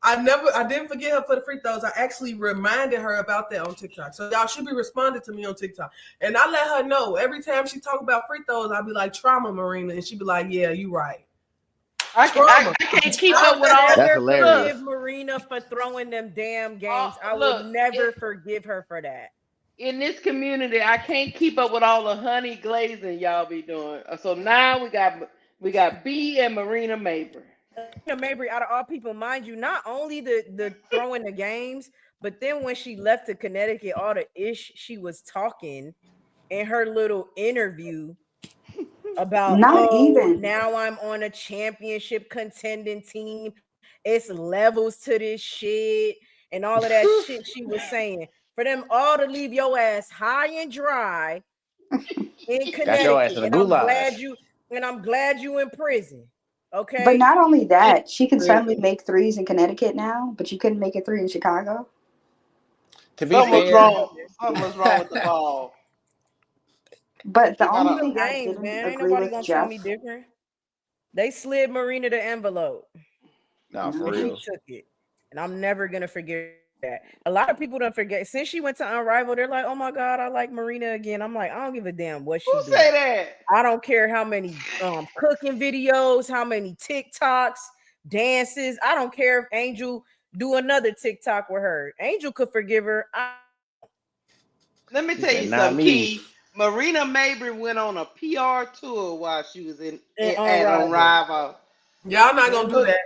I didn't forget her for the free throws. I actually reminded her about that on TikTok. So y'all should be responding to me on TikTok. And I let her know every time she talk about free throws, I'll be like, trauma, Marina. And she'd be like, yeah, you right. Trauma. I can't keep I up with will all. That's never Look, forgive hilarious. Marina for throwing them damn games. I will look. never forgive her for that. In this community, I can't keep up with all the honey glazing y'all be doing. So now we got B and Marina Mabry. Marina Mabry, out of all people, mind you, not only the throwing the games, but then when she left to Connecticut, all the ish she was talking in her little interview about, Not oh, even. now I'm on a championship contending team. It's levels to this shit and all of that shit she was saying. For them all to leave your ass high and dry in Got your ass Connecticut. in the goulash. And I'm glad you in prison. But Okay? not only that, she can Yeah. suddenly make threes in Connecticut now, but you couldn't make a three in Chicago. To be Something was fair, wrong. Something was wrong with the ball. But the She I threw only don't. them thing I games, didn't man. Ain't agree nobody with gonna tell me Jeff, different. They slid Marina the envelope no, for and she no, real. took it. And I'm never gonna forget that. A lot of people don't forget since she went to Unrivaled, they're like, oh my God, I like Marina again. I'm like, I don't give a damn what Who she do. say that? I don't care how many cooking videos, how many TikToks, dances. I don't care if Angel do another TikTok with her. Angel could forgive her. Let me She tell said, you "Not something, me." Key. Marina Mabry went on a PR tour while she was on at on Rival. Rival. Y'all not gonna do that.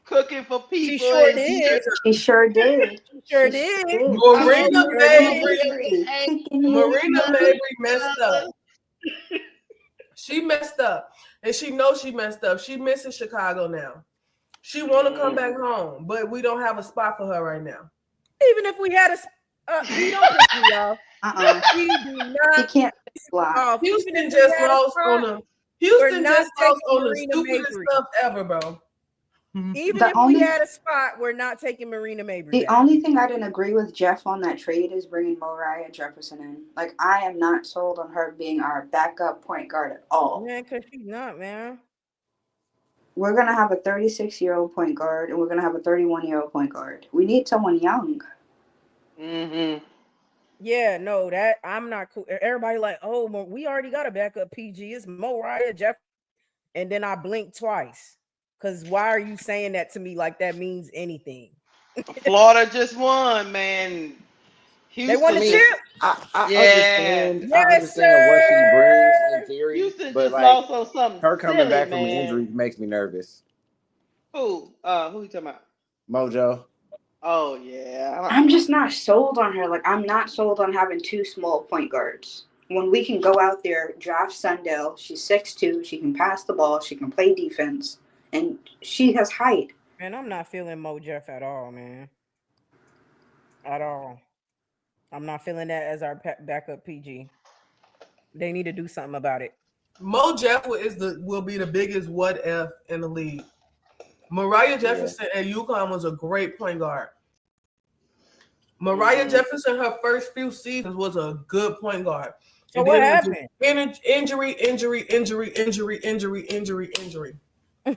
Cooking for She people sure and did. She sure did. She sure She did. did. Marina Mabry, Hey, kicking Marina Mabry. Mabry messed up. She messed up, and she knows she messed up. She misses Chicago now. She want to come back home, but we don't have a spot for her right now. Even if we had we don't piss me off. We do She not can't piss me fly. off. Even Houston if just we had a lost spot, on the Houston not just lost taking on the Marina stupidest Mabry. stuff ever, bro. Even The if only- we had a spot, we're not taking Marina Mabry The back. only thing I didn't agree with Jeff on that trade is bringing Moriah Jefferson in. Like, I am not sold on her being our backup point guard at all. Man, because she's not, man. We're going to have a 36-year-old point guard, and we're going to have a 31-year-old point guard. We need someone young. Mm-hmm. Yeah, no, that I'm not cool. Everybody like, oh, we already got a backup PG. It's Moriah Jeff, and then I blinked twice. Because why are you saying that to me like that means anything? Florida just won, man. They won Houston the just, chip. I yeah. understand. I Yes, understand what she brings in sir. theory, Houston but just like lost on something her coming silly, back from an man. injury makes me nervous. Who? Who you talking about? Mojo. Oh yeah. I'm just not sold on her. Like, I'm not sold on having two small point guards. When we can go out there, draft Sundell, she's 6'2", she can pass the ball, she can play defense, and she has height. Man, I'm not feeling Mo Jeff at all, man. At all. I'm not feeling that as our backup PG. They need to do something about it. Mo Jeff will be the biggest what if in the league. Moriah Jefferson at UConn was a great point guard. Moriah Jefferson, her first few seasons, was a good point guard. So what happened? Injury.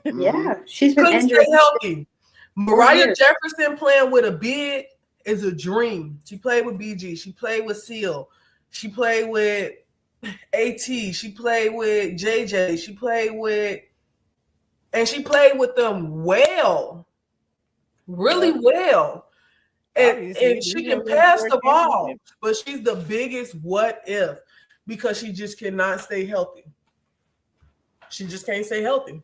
Yeah, she's been Couldn't injured. stay healthy. Moriah Jefferson playing with a big is a dream. She played with BG. She played with Seal. She played with AT. She played with JJ. She played with them well, really well. And she can pass the ball, but she's the biggest what if because she just cannot stay healthy. She just can't stay healthy.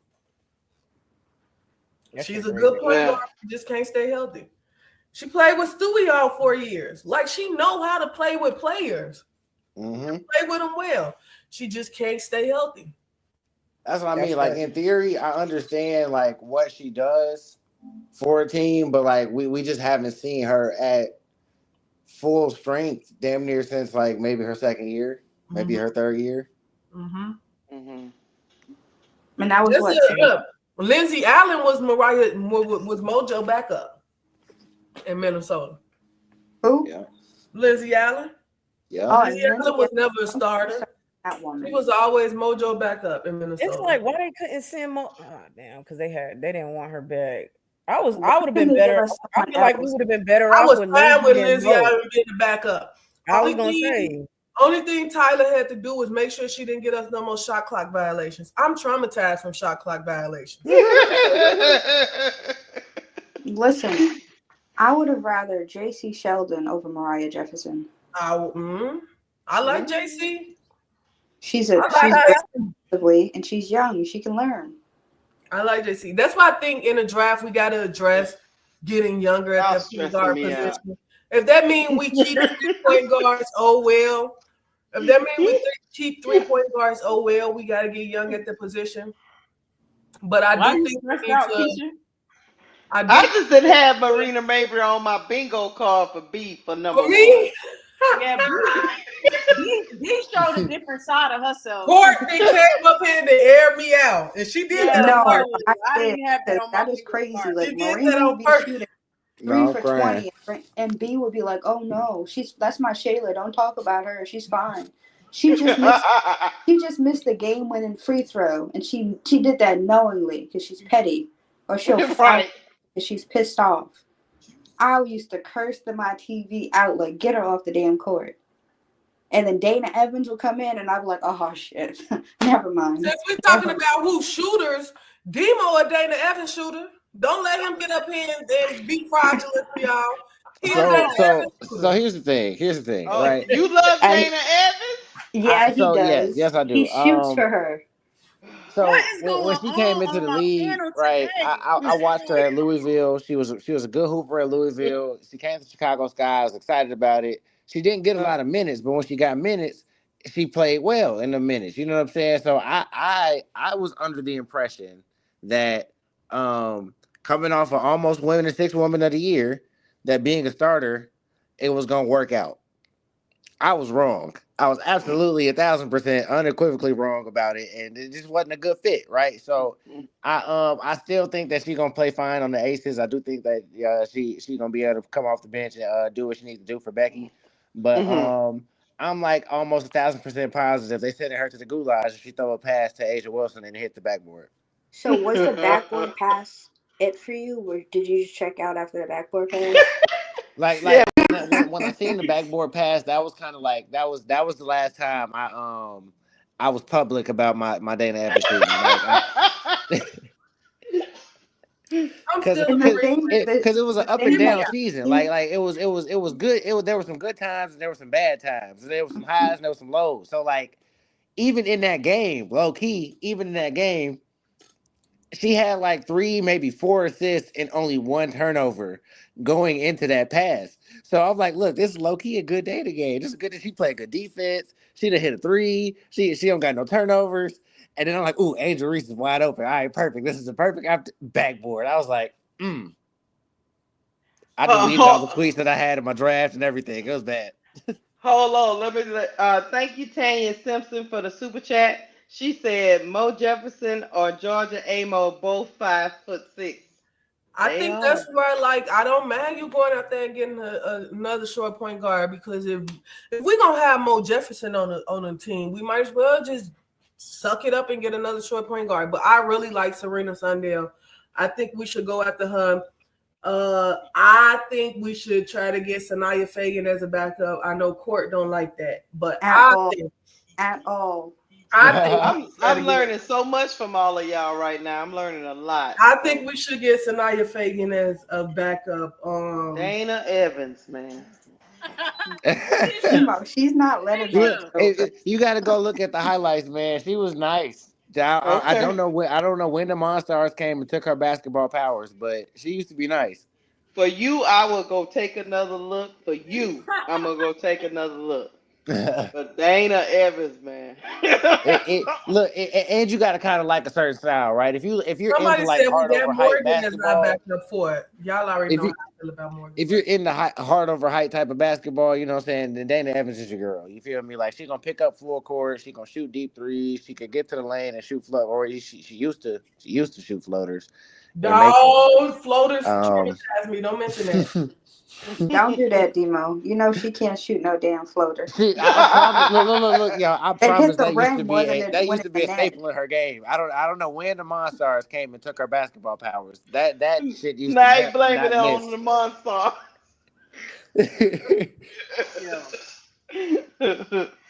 She's a good point guard. She just can't stay healthy. She played with Stewie all 4 years. Like, she know how to play with players. Play with them well. She just can't stay healthy. That's what I mean. Like, in theory, I understand like what she does for a team, but like we just haven't seen her at full strength damn near since like maybe her second year, maybe her third year. And that was Lindsay Allen was Mojo backup in Minnesota. Who? Yeah. Lindsay Allen. Yeah. Lindsay Allen was never a starter. That woman. She was always Mojo backup in Minnesota. It's like, why they couldn't send Mo? Oh, damn, because they didn't want her back. I would have been better. I feel like we would have been better I off was with fine with Lindsay Lindsay Allen getting backup. I was gonna say. Only thing Tyler had to do was make sure she didn't get us no more shot clock violations. I'm traumatized from shot clock violations. Listen, I would have rather J.C. Sheldon over Moriah Jefferson. I like JC. She's and she's young. She can learn. I like JC. That's why I think in a draft we got to address getting younger at that point guard position. If that means we keep 3-point guards, oh well. If that means we keep 3-point guards, oh well. We got to get young at the position. But I do think we need to. I just didn't have Marina Mabry on my bingo card for B for number one. Yeah, B showed a different side of herself. Courtney came up here to air me out, and she did that on purpose. I didn't have that on my That is crazy. card. Like, She did Marina that on would be purpose. shooting 3 for 20, and B would be like, "Oh no, that's my Shayla. Don't talk about her. She's fine." She just missed the game-winning free throw, and she did that knowingly because she's petty, or she'll fight because she's pissed off. I used to curse my TV out, like, get her off the damn court. And then Dana Evans will come in, and I'll be like, oh, shit. Never mind. Since we're talking about who shooters, Demo a Dana Evans shooter. Don't let him get up here and be fraudulent for y'all. So here's the thing. Oh, right? You love Dana Evans? Yeah, he So yes, does. yes I He do. shoots for her. What So is when going she came on into the my league, panel right? today? I watched her at Louisville. She was a good hooper at Louisville. She came to Chicago Sky. I was excited about it. She didn't get a lot of minutes, but when she got minutes, she played well in the minutes. You know what I'm saying? So I was under the impression that coming off of almost winning the sixth woman of the year, that being a starter, it was gonna work out. I was wrong. I was absolutely 1,000% unequivocally wrong about it, and it just wasn't a good fit, right? So, I still think that she's gonna play fine on the Aces. I do think that she gonna be able to come off the bench and do what she needs to do for Becky, but Mm-hmm. I'm like almost 1,000% positive they sending her to the goulash if she throw a pass to Asia Wilson and hit the backboard. So was the backboard pass it for you, or did you just check out after the backboard pass? Like Yeah. when I seen the backboard pass, that was kind of like that was the last time I was public about my Dana Evans shooting. Like I I'm because still And the because agreeing thing, with it, you. cause it was an the up and thing Hear me that down out. season. he, Like it was good. There was some good times and there were some bad times. There was some highs and there was some lows. So like even in that game, low key, even in that game, she had like three, maybe four assists and only one turnover going into that pass. So I'm like, look, this is low key a good data game. This is good that she played good defense. She done hit a three. She don't got no turnovers. And then I'm like, ooh, Angel Reese is wide open. All right, perfect. This is a perfect backboard. I was like, I deleted all the Hold, tweets that I had in my draft and everything. It was bad. hold on. Thank you, Tanya Simpson, for the super chat. She said Mo Jefferson or Georgia Amo both 5'6". I They think are. that's where, like, I don't mind you going out there and getting another short point guard, because if we're gonna have Mo Jefferson on the team, we might as well just suck it up and get another short point guard. But I really like Serena Sundell. I think we should go after her. I think we should try to get Sanaya Fagan as a backup. I know Court don't like that, but at all, at all. I think we I'm should try to I'm get. learning so much from all of y'all right now. I'm learning a lot. I So think we should get Sanaya Fagan as a backup. Dana Evans, man. Listen, Demo, she's not letting that listen. go. Girl. You got to go look at the highlights, man. She was nice. I Okay. don't know when the Monstars came and took her basketball powers, but she used to be nice. For you, I will go take another look. For you, I'm gonna go take another look. But Dana Evans, man. And you got to kind of like a certain style, right? If you're into Somebody like said we hard got over height Morgan as our basketball, backup for it. Y'all already if know how you I feel about Morgan. if you're in the hard over height type of basketball, you know what I'm saying, then Dana Evans is your girl. You feel me? Like she gonna pick up full court, she gonna shoot deep threes, she could get to the lane and shoot float, or she used to shoot floaters and make them. Dog floaters Um, traumatize me. Don't mention that. Don't do that, Demo. You know she can't shoot no damn floater. I promise. Look, y'all. I It hit promise the that used to rim be more than it that went used in to the be a net. staple in her game. I don't know when the Monstars came and took her basketball powers. That shit used to Now I blaming it not on miss. the monster. Yo,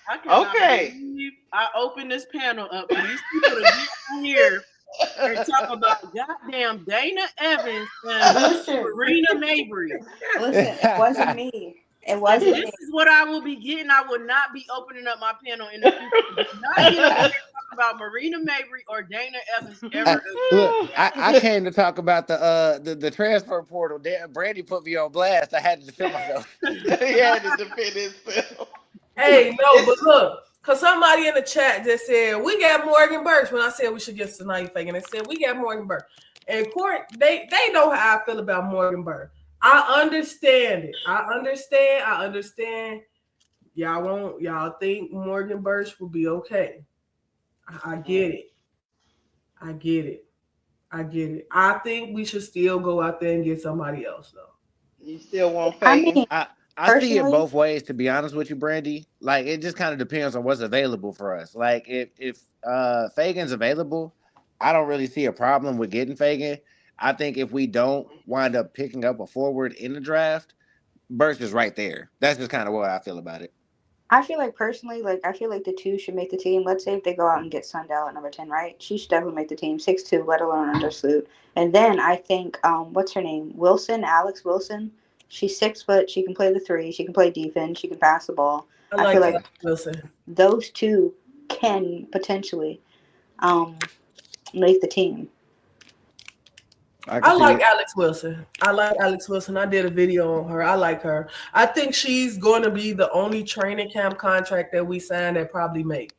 I cannot Okay. believe I opened this panel up for these people to get on here and talk about goddamn Dana Evans and Listen, Marina Mabry. listen. It wasn't me. It And wasn't this me. is what I will be getting. I will not be opening up my panel in the future. Do not get on here and talk about Marina Mabry or Dana Evans ever Look, again. I came to talk about the transfer portal. Damn, Brandy put me on blast. I had to defend myself. He had to defend himself. Hey, no, but It's, look, because somebody in the chat just said we got Morgan Burch when I said we should get Sanaya Fagan. They said we got Morgan Burch. And Court, they know how I feel about Morgan Burch. I understand it. I understand. Y'all think Morgan Burch will be okay. I get it. I get it. I get it. I think we should still go out there and get somebody else though. you still want I Fagan? mean, I see it personally, both ways, to be honest with you, Brandy. Like it just kind of depends on what's available for us. Like if Fagan's available, I don't really see a problem with getting Fagan. I think if we don't wind up picking up a forward in the draft, Burst is right there. That's just kind of what I feel about it. I feel like personally, like I feel like the two should make the team. Let's say if they go out and get Sundell at number 10, right? She should definitely make the team. 6'2", let alone undersloot. And then I think what's her name? Wilson, Alex Wilson. She's 6 foot, she can play the three, she can play defense, she can pass the ball. I I like feel Alex like Wilson. those two can potentially um make the team. I can I see like it. Alex Wilson. I like Alex Wilson. I did a video on her. I like her. I think she's going to be the only training camp contract that we sign that probably make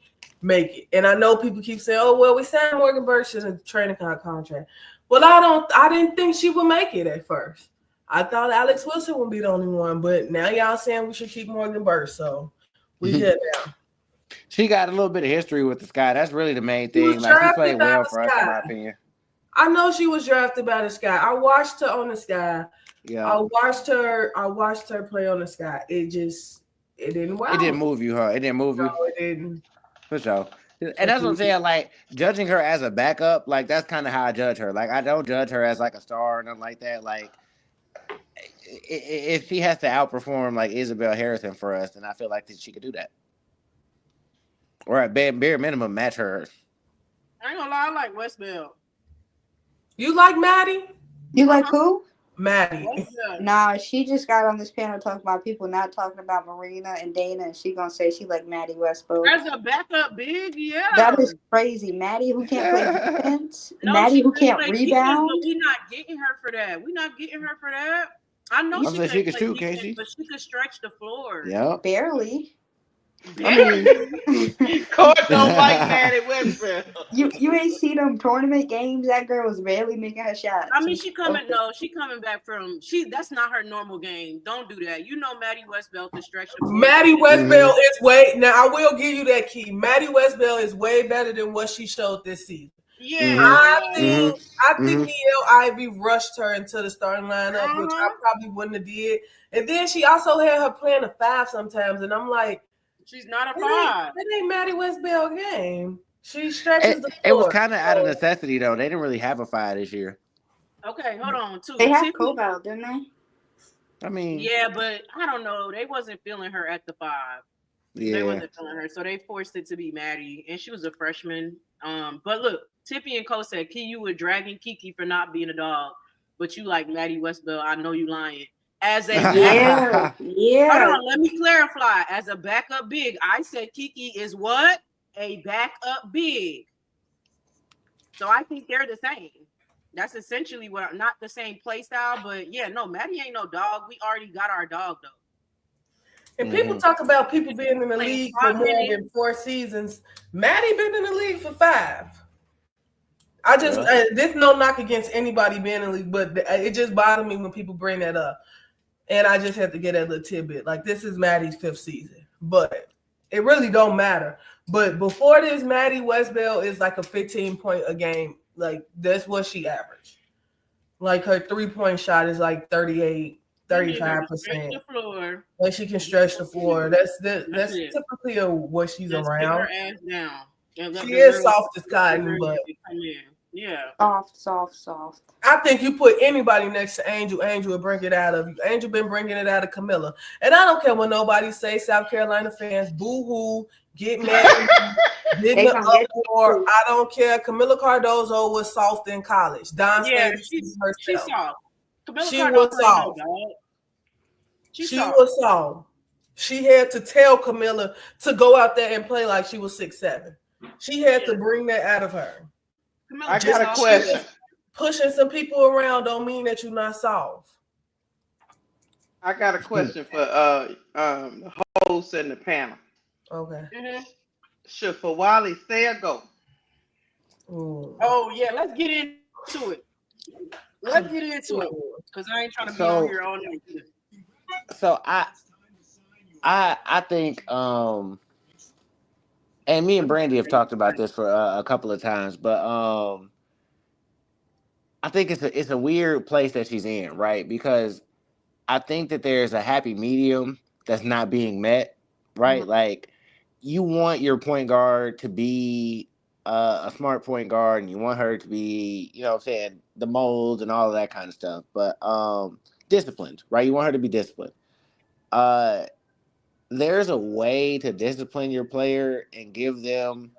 it. And I know people keep saying, "Oh, well, we signed Morgan Burch in a training camp contract." Well, I didn't think she would make it at first. I thought Alex Wilson would be the only one, but now y'all saying we should keep Morgan Burch, so we head down. She got a little bit of history with the Sky. That's really the main She thing. was Like she played drafted by well the for us, in Sky. my opinion. I know she was drafted by the Sky. I watched her on the Sky. Yeah, I watched her play on the Sky. It didn't it wow didn't me. move you, huh? It didn't move No, you it didn't. for sure. And that's what I'm saying. Like judging her as a backup, like that's kind of how I judge her. Like I don't judge her as like a star or nothing like that. Like if she has to outperform like Isabel Harrison for us, then I feel like that she could do that, or at bare minimum match her. I ain't gonna lie, I like Westbell. You like Maddie? You like Uh-huh. who? Maddie. Westbell. Nah, she just got on this panel talking about people not talking about Marina and Dana, and she gonna say she like Maddie Westbrook. As a backup big, yeah. That is crazy. Maddie who can't play defense. No, Maddie she who can can't play defense, rebound. but we not getting her for that. We not getting her for that. I know You I'm she saying she can't could play shoot, can't defense, she? but she could stretch the floor. Yeah. barely. I Barely. mean, Court don't like Maddie Westbrook. you ain't see them tournament games. That girl was barely making her shots. I mean, she coming back from that's not her normal game. Don't do that. You know Maddie Westbell can stretch the floor. Maddie Westbell Mm-hmm. is way now. I will give you that key. Maddie Westbell is way better than what she showed this season. Yeah. I Mm-hmm. think I think Mm-hmm. Niele Ivy rushed her into the starting lineup, which I probably wouldn't have did. And then she also had her playing a 5 sometimes, and I'm like, She's not a It 5. ain't Maddie Westbell game. She stretches the It was floor. kind of out of necessity though. They didn't really have a fight this year. Okay, hold on. Too. They have Tiffany. Koval, didn't they? I mean, Yeah, but I don't know. They wasn't feeling her at the 5. They yeah. wasn't feeling her, so they forced it to be Maddie, and she was a freshman. But look, Tippy and Cole said, "Key, you were dragging Kiki for not being a dog, but you like Maddie Westbell. I know you lying." As a Yeah, hold yeah. on, let me clarify. As a backup big, I said Kiki is what? A backup big. So I think they're the same. That's essentially what not the same play style, but yeah, no, Maddie ain't no dog. We already got our dog though. And people talk about people being in the Playing league for 5 more minutes. than 4 seasons. Maddie been in the league for 5. I just this no knock against anybody being in the league, but it just bothered me when people bring that up. And I just had to get that little tidbit. Like this is Maddie's 5th season, but it really don't matter. But before this, Maddie Westbell is like a 15 point a game. Like that's what she averaged. Like her 3-point shot is like 38, 35%. And she can stretch the floor. That's typically what she's Just around. get her ass down. She is soft as cotton, but yeah. Soft. I think you put anybody next to Angel will bring it out of you. Angel been bringing it out of Camilla. And I don't care what nobody say, South Carolina fans, boo-hoo, get mad, dig the uproar. I don't care. Camilla Cardozo was soft in college. Don she's soft. She was soft. She was soft. She had to tell Camilla to go out there and play like she was 6'7". She had to bring that out of her. I got a question. Pushing some people around don't mean that you're not soft. I got a question for the host and the panel. Okay. Should Fawali stay or go? Oh yeah, let's get into it. Because I ain't trying to be on here all night either. So I think and me and Brandy have talked about this for a couple of times, but I think it's a weird place that she's in, right? Because I think that there's a happy medium that's not being met, right? Mm-hmm. Like you want your point guard to be a smart point guard, and you want her to be, you know what I'm saying, the molds and all of that kind of stuff, but disciplined, right? You want her to be disciplined. There's a way to discipline your player and give them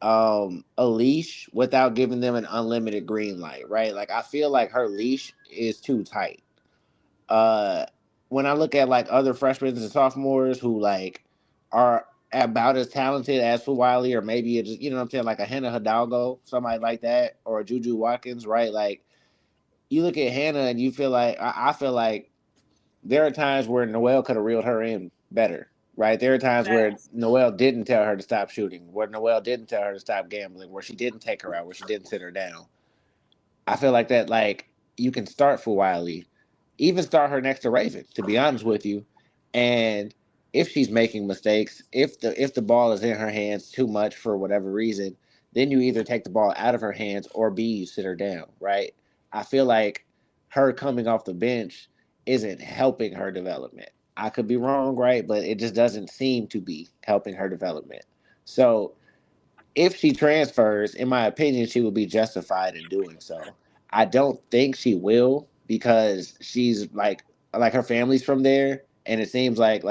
a leash without giving them an unlimited green light, right? Like I feel like her leash is too tight. When I look at like other freshmen and sophomores who like are about as talented as Wiley, or maybe it's just, you know what I'm saying, like a Hannah Hidalgo, somebody like that, or a Juju Watkins, right? Like you look at Hannah and you feel like I feel like there are times where Noel could have reeled her in better, right? There are times where Noel didn't tell her to stop shooting, where Noel didn't tell her to stop gambling, where she didn't take her out, where she didn't sit her down. I feel like that, like, you can start for Wiley, even start her next to Raven, to be honest with you. And if she's making mistakes, if the ball is in her hands too much for whatever reason, then you either take the ball out of her hands or B, you sit her down, right? I feel like her coming off the bench isn't helping her development. I could be wrong, right? But it just doesn't seem to be helping her development. So if she transfers, in my opinion, she will be justified in doing so. I don't think she will because she's like her family's from there, and it seems like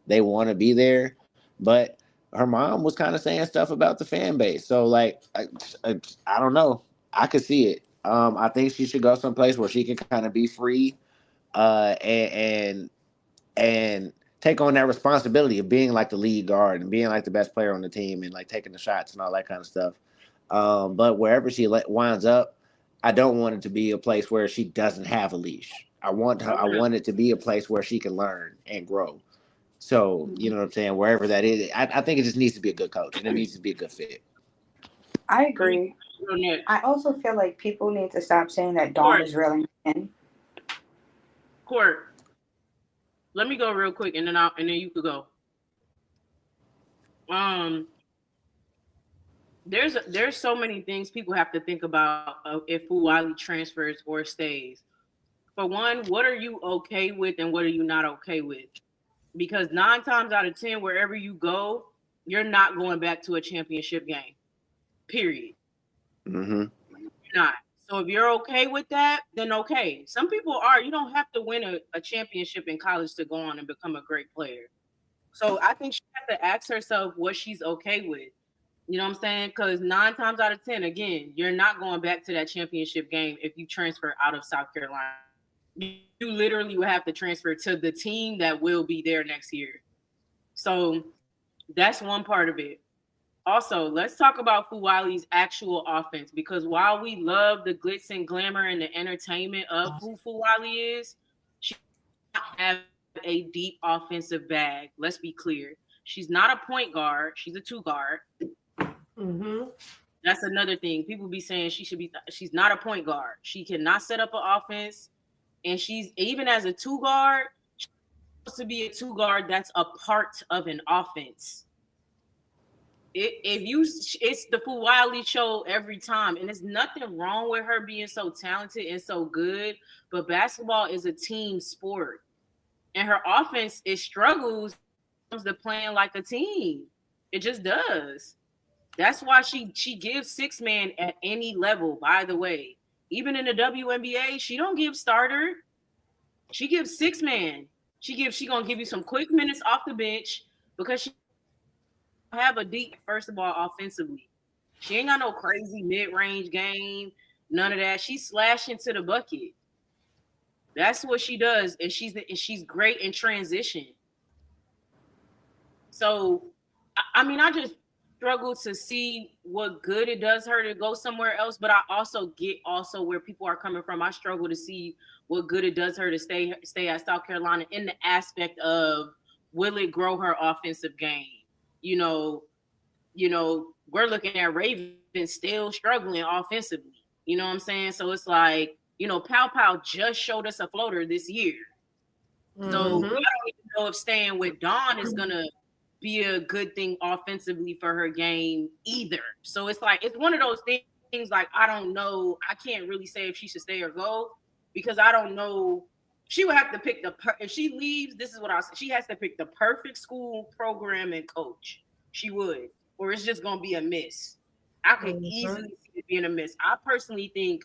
they want to be there. But her mom was kind of saying stuff about the fan base, so like I don't know. I could see it. I think she should go someplace where she can kind of be free, and and take on that responsibility of being like the lead guard and being like the best player on the team and like taking the shots and all that kind of stuff. But wherever she winds up, I don't want it to be a place where she doesn't have a leash. I want her. I want it to be a place where she can learn and grow. So you know what I'm saying. Wherever that is, I think it just needs to be a good coach and it needs to be a good fit. I agree. I also feel like people need to stop saying that Dawn is reeling in. Court, let me go real quick, and then you could go. There's so many things people have to think about if Fuwali transfers or stays. For one, what are you okay with and what are you not okay with? Because 9 times out of 10, wherever you go, you're not going back to a championship game. Period. Mm-hmm. You're not. So if you're okay with that, then okay. Some people are. You don't have to win a championship in college to go on and become a great player. So I think she has to ask herself what she's okay with. You know what I'm saying? Because 9 times out of 10, again, you're not going back to that championship game if you transfer out of South Carolina. You literally will have to transfer to the team that will be there next year. So that's one part of it. Also, let's talk about Fuwali's actual offense because while we love the glitz and glamour and the entertainment of who Fuwali is, she does not have a deep offensive bag. Let's be clear. She's not a point guard. She's a 2 guard. Mm-hmm. That's another thing. People be saying she's not a point guard. She cannot set up an offense. And she's, even as a 2 guard, she's supposed to be a 2 guard that's a part of an offense. It's the Fuwali show every time, and there's nothing wrong with her being so talented and so good. But basketball is a team sport, and her offense it struggles when it comes to playing like a team. It just does. That's why she gives 6-man at any level. By the way, even in the WNBA, she don't give starter. She gives 6-man. She gonna give you some quick minutes off the bench because she have a deep, first of all, offensively. She ain't got no crazy mid-range game, none of that. She's slashing to the bucket. That's what she does, and she's great in transition. So, I mean, I just struggle to see what good it does her to go somewhere else, but I also get where people are coming from. I struggle to see what good it does her to stay at South Carolina in the aspect of will it grow her offensive game? You know, we're looking at Raven still struggling offensively. You know what I'm saying? So it's like, Pow Pow just showed us a floater this year. So I don't even know if staying with Dawn is gonna be a good thing offensively for her game either. So it's like it's one of those things like I don't know. I can't really say if she should stay or go because I don't know. She would have to pick if she leaves, this is what I'll say. She has to pick the perfect school program and coach. She would, or it's just gonna be a miss. I could easily see it being a miss. I personally think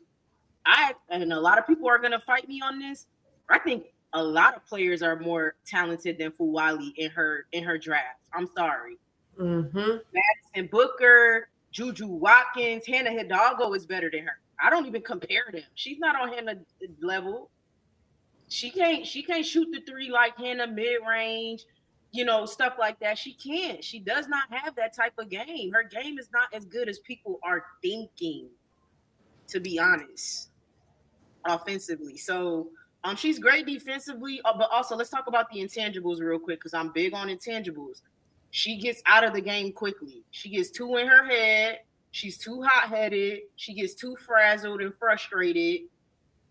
and a lot of people are gonna fight me on this. I think a lot of players are more talented than Fuwali in her draft. I'm sorry. Madison Booker, Juju Watkins, Hannah Hidalgo is better than her. I don't even compare them. She's not on Hannah level. She can't shoot the 3 like Hannah mid range. stuff like that. She can't. She does not have that type of game. Her game is not as good as people are thinking, to be honest, offensively. So she's great defensively, but also let's talk about the intangibles real quick because I'm big on intangibles. She gets out of the game quickly. She gets too in her head. She's too hot headed. She gets too frazzled and frustrated.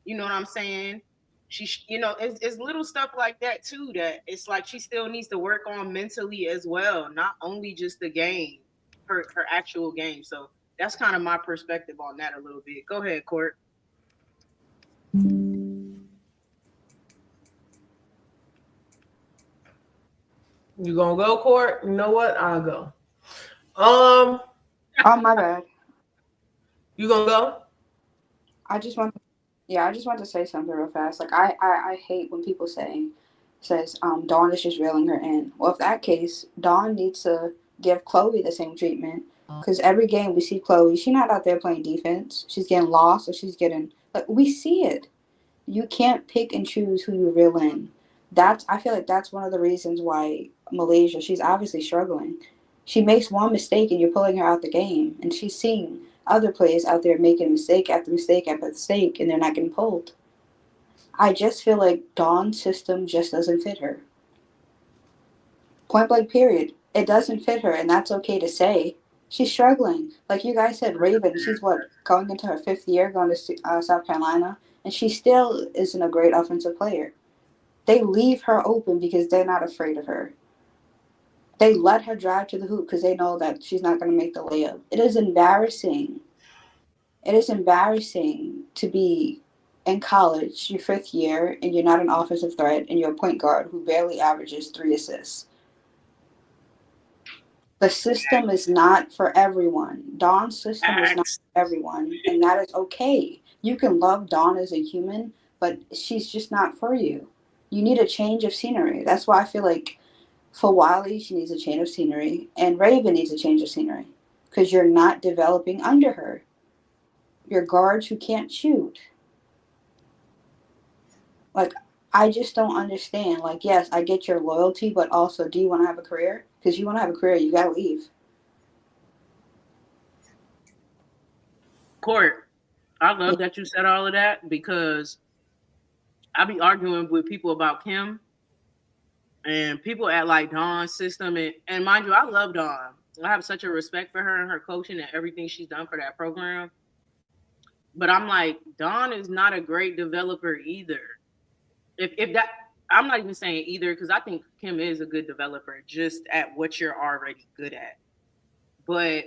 You know what I'm saying? It's little stuff like that too that it's like she still needs to work on mentally as well, not only just the game, her actual game. So that's kind of my perspective on that a little bit. Go ahead, Court. You gonna go, Court? You know what? I'll go. Oh my bad. You gonna go? I just want, yeah, I just want to say something real fast. Like I hate when people says Dawn is just reeling her in. Well, if that case, Dawn needs to give Chloe the same treatment because every game we see Chloe, she's not out there playing defense. She's getting lost or she's getting like we see it. You can't pick and choose who you reel in. I feel like that's one of the reasons why Malaysia, she's obviously struggling. She makes one mistake and you're pulling her out the game, and she's seeing other players out there making mistake after mistake after mistake, and they're not getting pulled. I just feel like Dawn's system just doesn't fit her. Point blank, period. It doesn't fit her, and that's okay to say. She's struggling. Like you guys said, Raven, she's what, going into her 5th year, going to South Carolina, and she still isn't a great offensive player. They leave her open because they're not afraid of her. They let her drive to the hoop because they know that she's not going to make the layup. It is embarrassing. It is embarrassing to be in college, your 5th year, and you're not an offensive threat, and you're a point guard who barely averages 3 assists. The system is not for everyone. Dawn's system is not for everyone, and that is okay. You can love Dawn as a human, but she's just not for you. You need a change of scenery. That's why I feel like for Wiley, she needs a change of scenery, and Raven needs a change of scenery because you're not developing under her. You're guards who can't shoot. Like, I just don't understand. Like, yes, I get your loyalty, but also, do you want to have a career? Because you want to have a career, you got to leave. Court, I love that you said all of that because I be arguing with people about Kim and people at like Dawn's system. And mind you, I love Dawn. I have such a respect for her and her coaching and everything she's done for that program. But I'm like, Dawn is not a great developer either. If that, I'm not even saying either because I think Kim is a good developer just at what you're already good at. But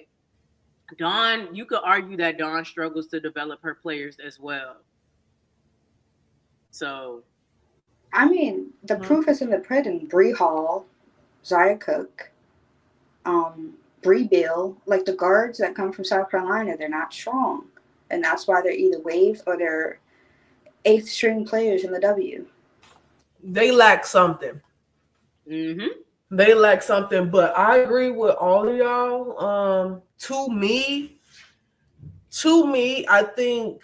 Dawn, you could argue that Dawn struggles to develop her players as well. So, I mean, the proof is in the pudding. Bree Hall, Zaya Cook, Bree Bill, like the guards that come from South Carolina, they're not strong. And that's why they're either waived or they're 8th string players in the W. They lack something. mm-hmm. They lack something, but I agree with all of y'all. To me, I think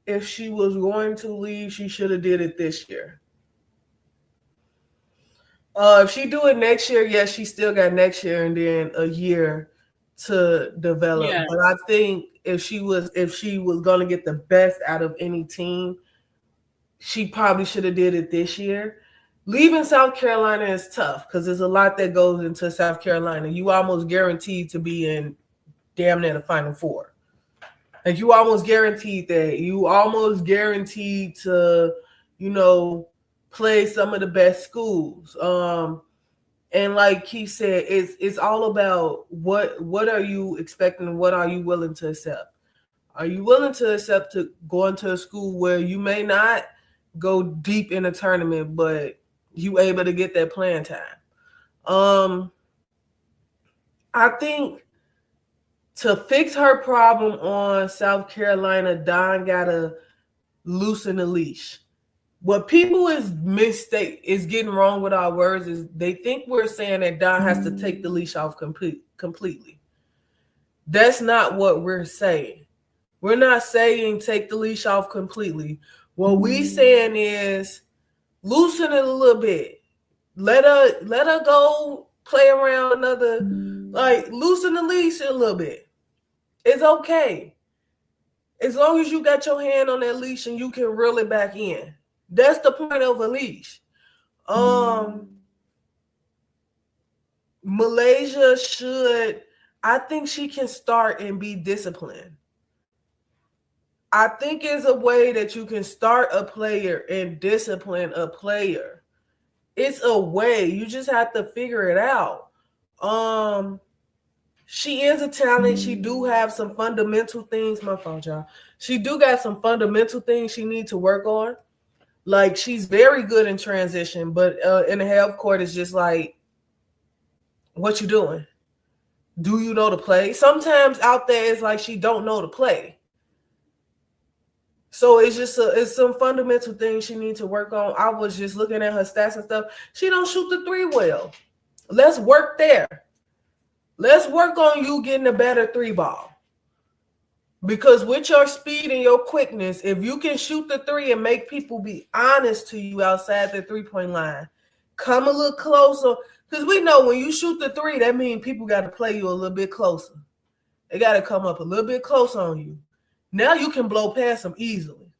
if she was going to leave, she should have did it this year. If she do it next year, yes, she still got next year and then a year to develop. Yeah. But I think if she was going to get the best out of any team, she probably should have did it this year. Leaving South Carolina is tough because there's a lot that goes into South Carolina. You almost guaranteed to be in damn near the Final Four. Like you almost guaranteed that. You almost guaranteed to, play some of the best schools. And like he said, it's all about what are you expecting and what are you willing to accept? Are you willing to accept to go into a school where you may not go deep in a tournament, but you able to get that playing time? I think to fix her problem on South Carolina, Dawn gotta loosen the leash. What people is getting wrong with our words is they think we're saying that Dawn has to take the leash off completely. That's not what we're saying. We're not saying take the leash off completely. What we saying is loosen it a little bit. Let her go play around another, like loosen the leash a little bit. It's okay. As long as you got your hand on that leash and you can reel it back in. That's the point of a leash. Malaysia should, I think she can start and be disciplined. I think it's a way that you can start a player and discipline a player. It's a way. You just have to figure it out. She is a talent. She do have some fundamental things. My fault, y'all. She do got some fundamental things she needs to work on. Like, she's very good in transition, but in the half court, it's just like, what you doing? Do you know the play? Sometimes out there, it's like she don't know the play. So it's just it's some fundamental things she needs to work on. I was just looking at her stats and stuff. She don't shoot the three well. Let's work there. Let's work on you getting a better three ball. Because with your speed and your quickness, if you can shoot the three and make people be honest to you outside the three-point line, come a little closer. Because we know when you shoot the three, that means people got to play you a little bit closer. They got to come up a little bit closer on you. Now you can blow past them easily.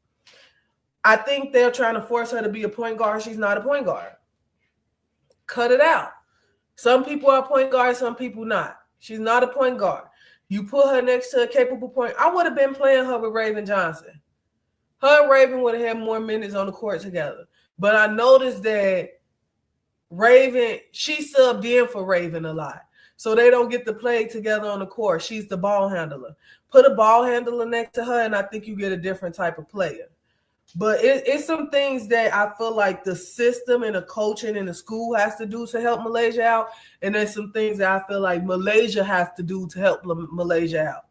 I think they're trying to force her to be a point guard. She's not a point guard. Cut it out. Some people are point guards, some people not. She's not a point guard. You put her next to a capable point. I would have been playing her with Raven Johnson. Her and Raven would have had more minutes on the court together. But I noticed that Raven, she subbed in for Raven a lot. So they don't get to play together on the court. She's the ball handler. Put a ball handler next to her, and I think you get a different type of player. But it's some things that I feel like the system and the coaching and the school has to do to help Malaysia out. And there's some things that I feel like Malaysia has to do to help Malaysia out.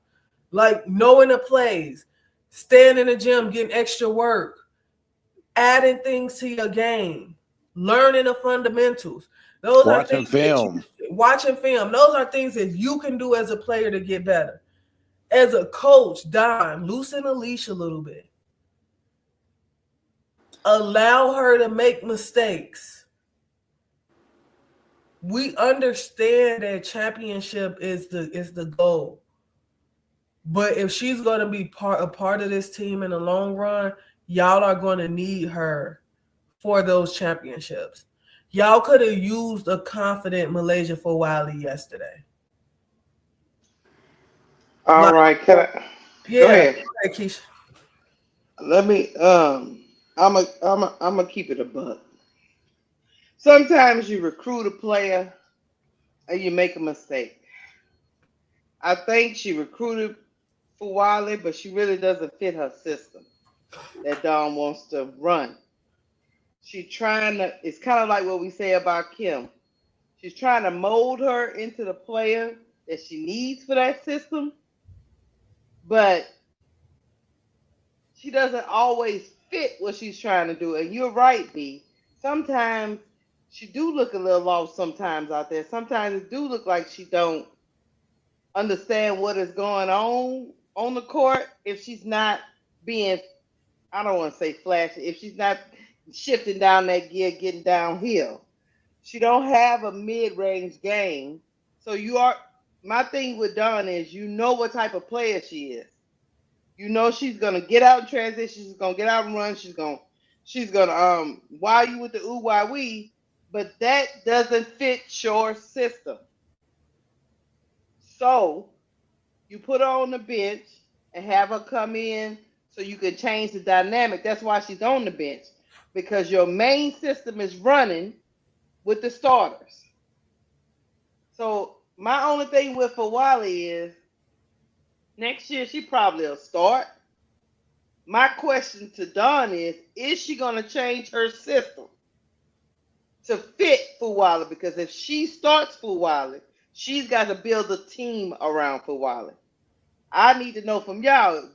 Like knowing the plays, staying in the gym, getting extra work, adding things to your game, learning the fundamentals. Those are things watching film. Those are things that you can do as a player to get better. As a coach, Don, loosen the leash a little bit. Allow her to make mistakes. We understand that championship is the goal. But if she's going to be a part of this team in the long run, y'all are going to need her for those championships. Y'all could have used a confident Malaysia for Wiley yesterday. All right, can I? Yeah, go ahead. Keisha. Let me. I'm a keep it a buck. Sometimes you recruit a player and you make a mistake. I think she recruited for Wiley, but she really doesn't fit her system that Dawn wants to run. She's trying to. It's kind of like what we say about Kim. She's trying to mold her into the player that she needs for that system, but she doesn't always fit what she's trying to do. And you're right, B. Sometimes she do look a little lost sometimes out there. Sometimes it do look like she don't understand what is going on the court if she's not being, I don't want to say flashy, if she's not shifting down that gear, getting downhill. She don't have a mid-range game. So my thing with Dawn is you know what type of player she is. You know she's gonna get out in transition. She's gonna get out and run. She's gonna wow you with the ooh why we, but that doesn't fit your system. So you put her on the bench and have her come in so you can change the dynamic. That's why she's on the bench, because your main system is running with the starters. So my only thing with Fawali is next year she probably will start. My question to Dawn is she going to change her system to fit Fuwala? Because if she starts Fuwala, she's got to build a team around Fuwala. I need to know from y'all,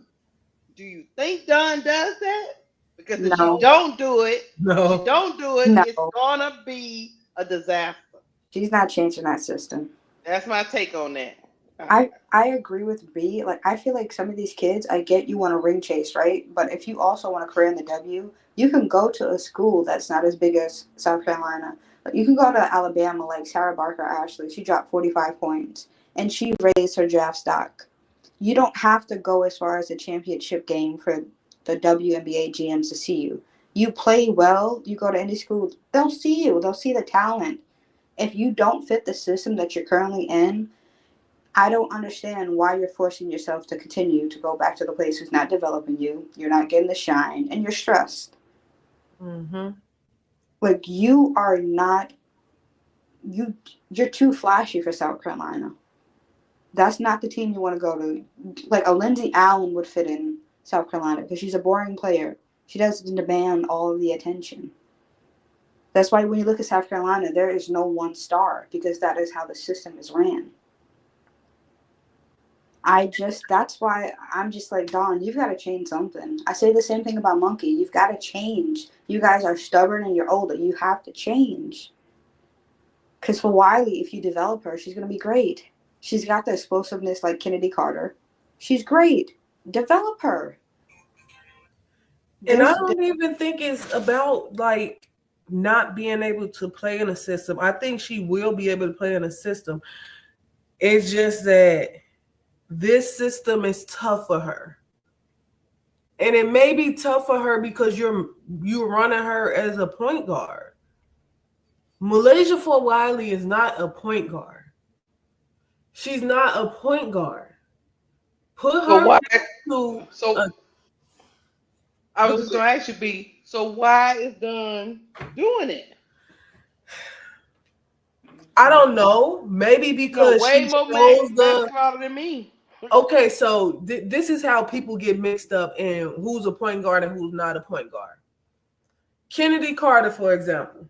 do you think Dawn does that? Because if she don't do it, it's going to be a disaster. She's not changing that system. That's my take on that. I agree with B. Like I feel like some of these kids, I get you want to ring chase, right? But if you also want a career in the W, you can go to a school that's not as big as South Carolina. Like you can go to Alabama, like Sarah Barker Ashley. She dropped 45 points, and she raised her draft stock. You don't have to go as far as the championship game for the WNBA GMs to see you. You play well, you go to any school, they'll see you. They'll see the talent. If you don't fit the system that you're currently in, I don't understand why you're forcing yourself to continue to go back to the place who's not developing you. You're not getting the shine, and you're stressed. Mm-hmm. Like you are not you. You're too flashy for South Carolina. That's not the team you want to go to. Like a Lindsay Allen would fit in South Carolina because she's a boring player. She doesn't demand all of the attention. That's why when you look at South Carolina, there is no one star because that is how the system is ran. That's why I'm just like, Don, you've got to change something. I say the same thing about Monkey. You've got to change. You guys are stubborn and you're older. You have to change. Because for Wiley, if you develop her, she's going to be great. She's got the explosiveness like Kennedy Carter. She's great. Develop her. And I There's, don't even think it's about like not being able to play in a system. I think she will be able to play in a system. It's just that this system is tough for her. And it may be tough for her because you're running her as a point guard. Malaysia for Wiley is not a point guard. She's not a point guard. Put So her why? to So a I was go just ahead. gonna ask you, B. So why is Dunn doing it? I don't know. Maybe You know, because she way more shows the basketball than me. okay. So this is how people get mixed up in who's a point guard and who's not a point guard. Kennedy Carter, for example.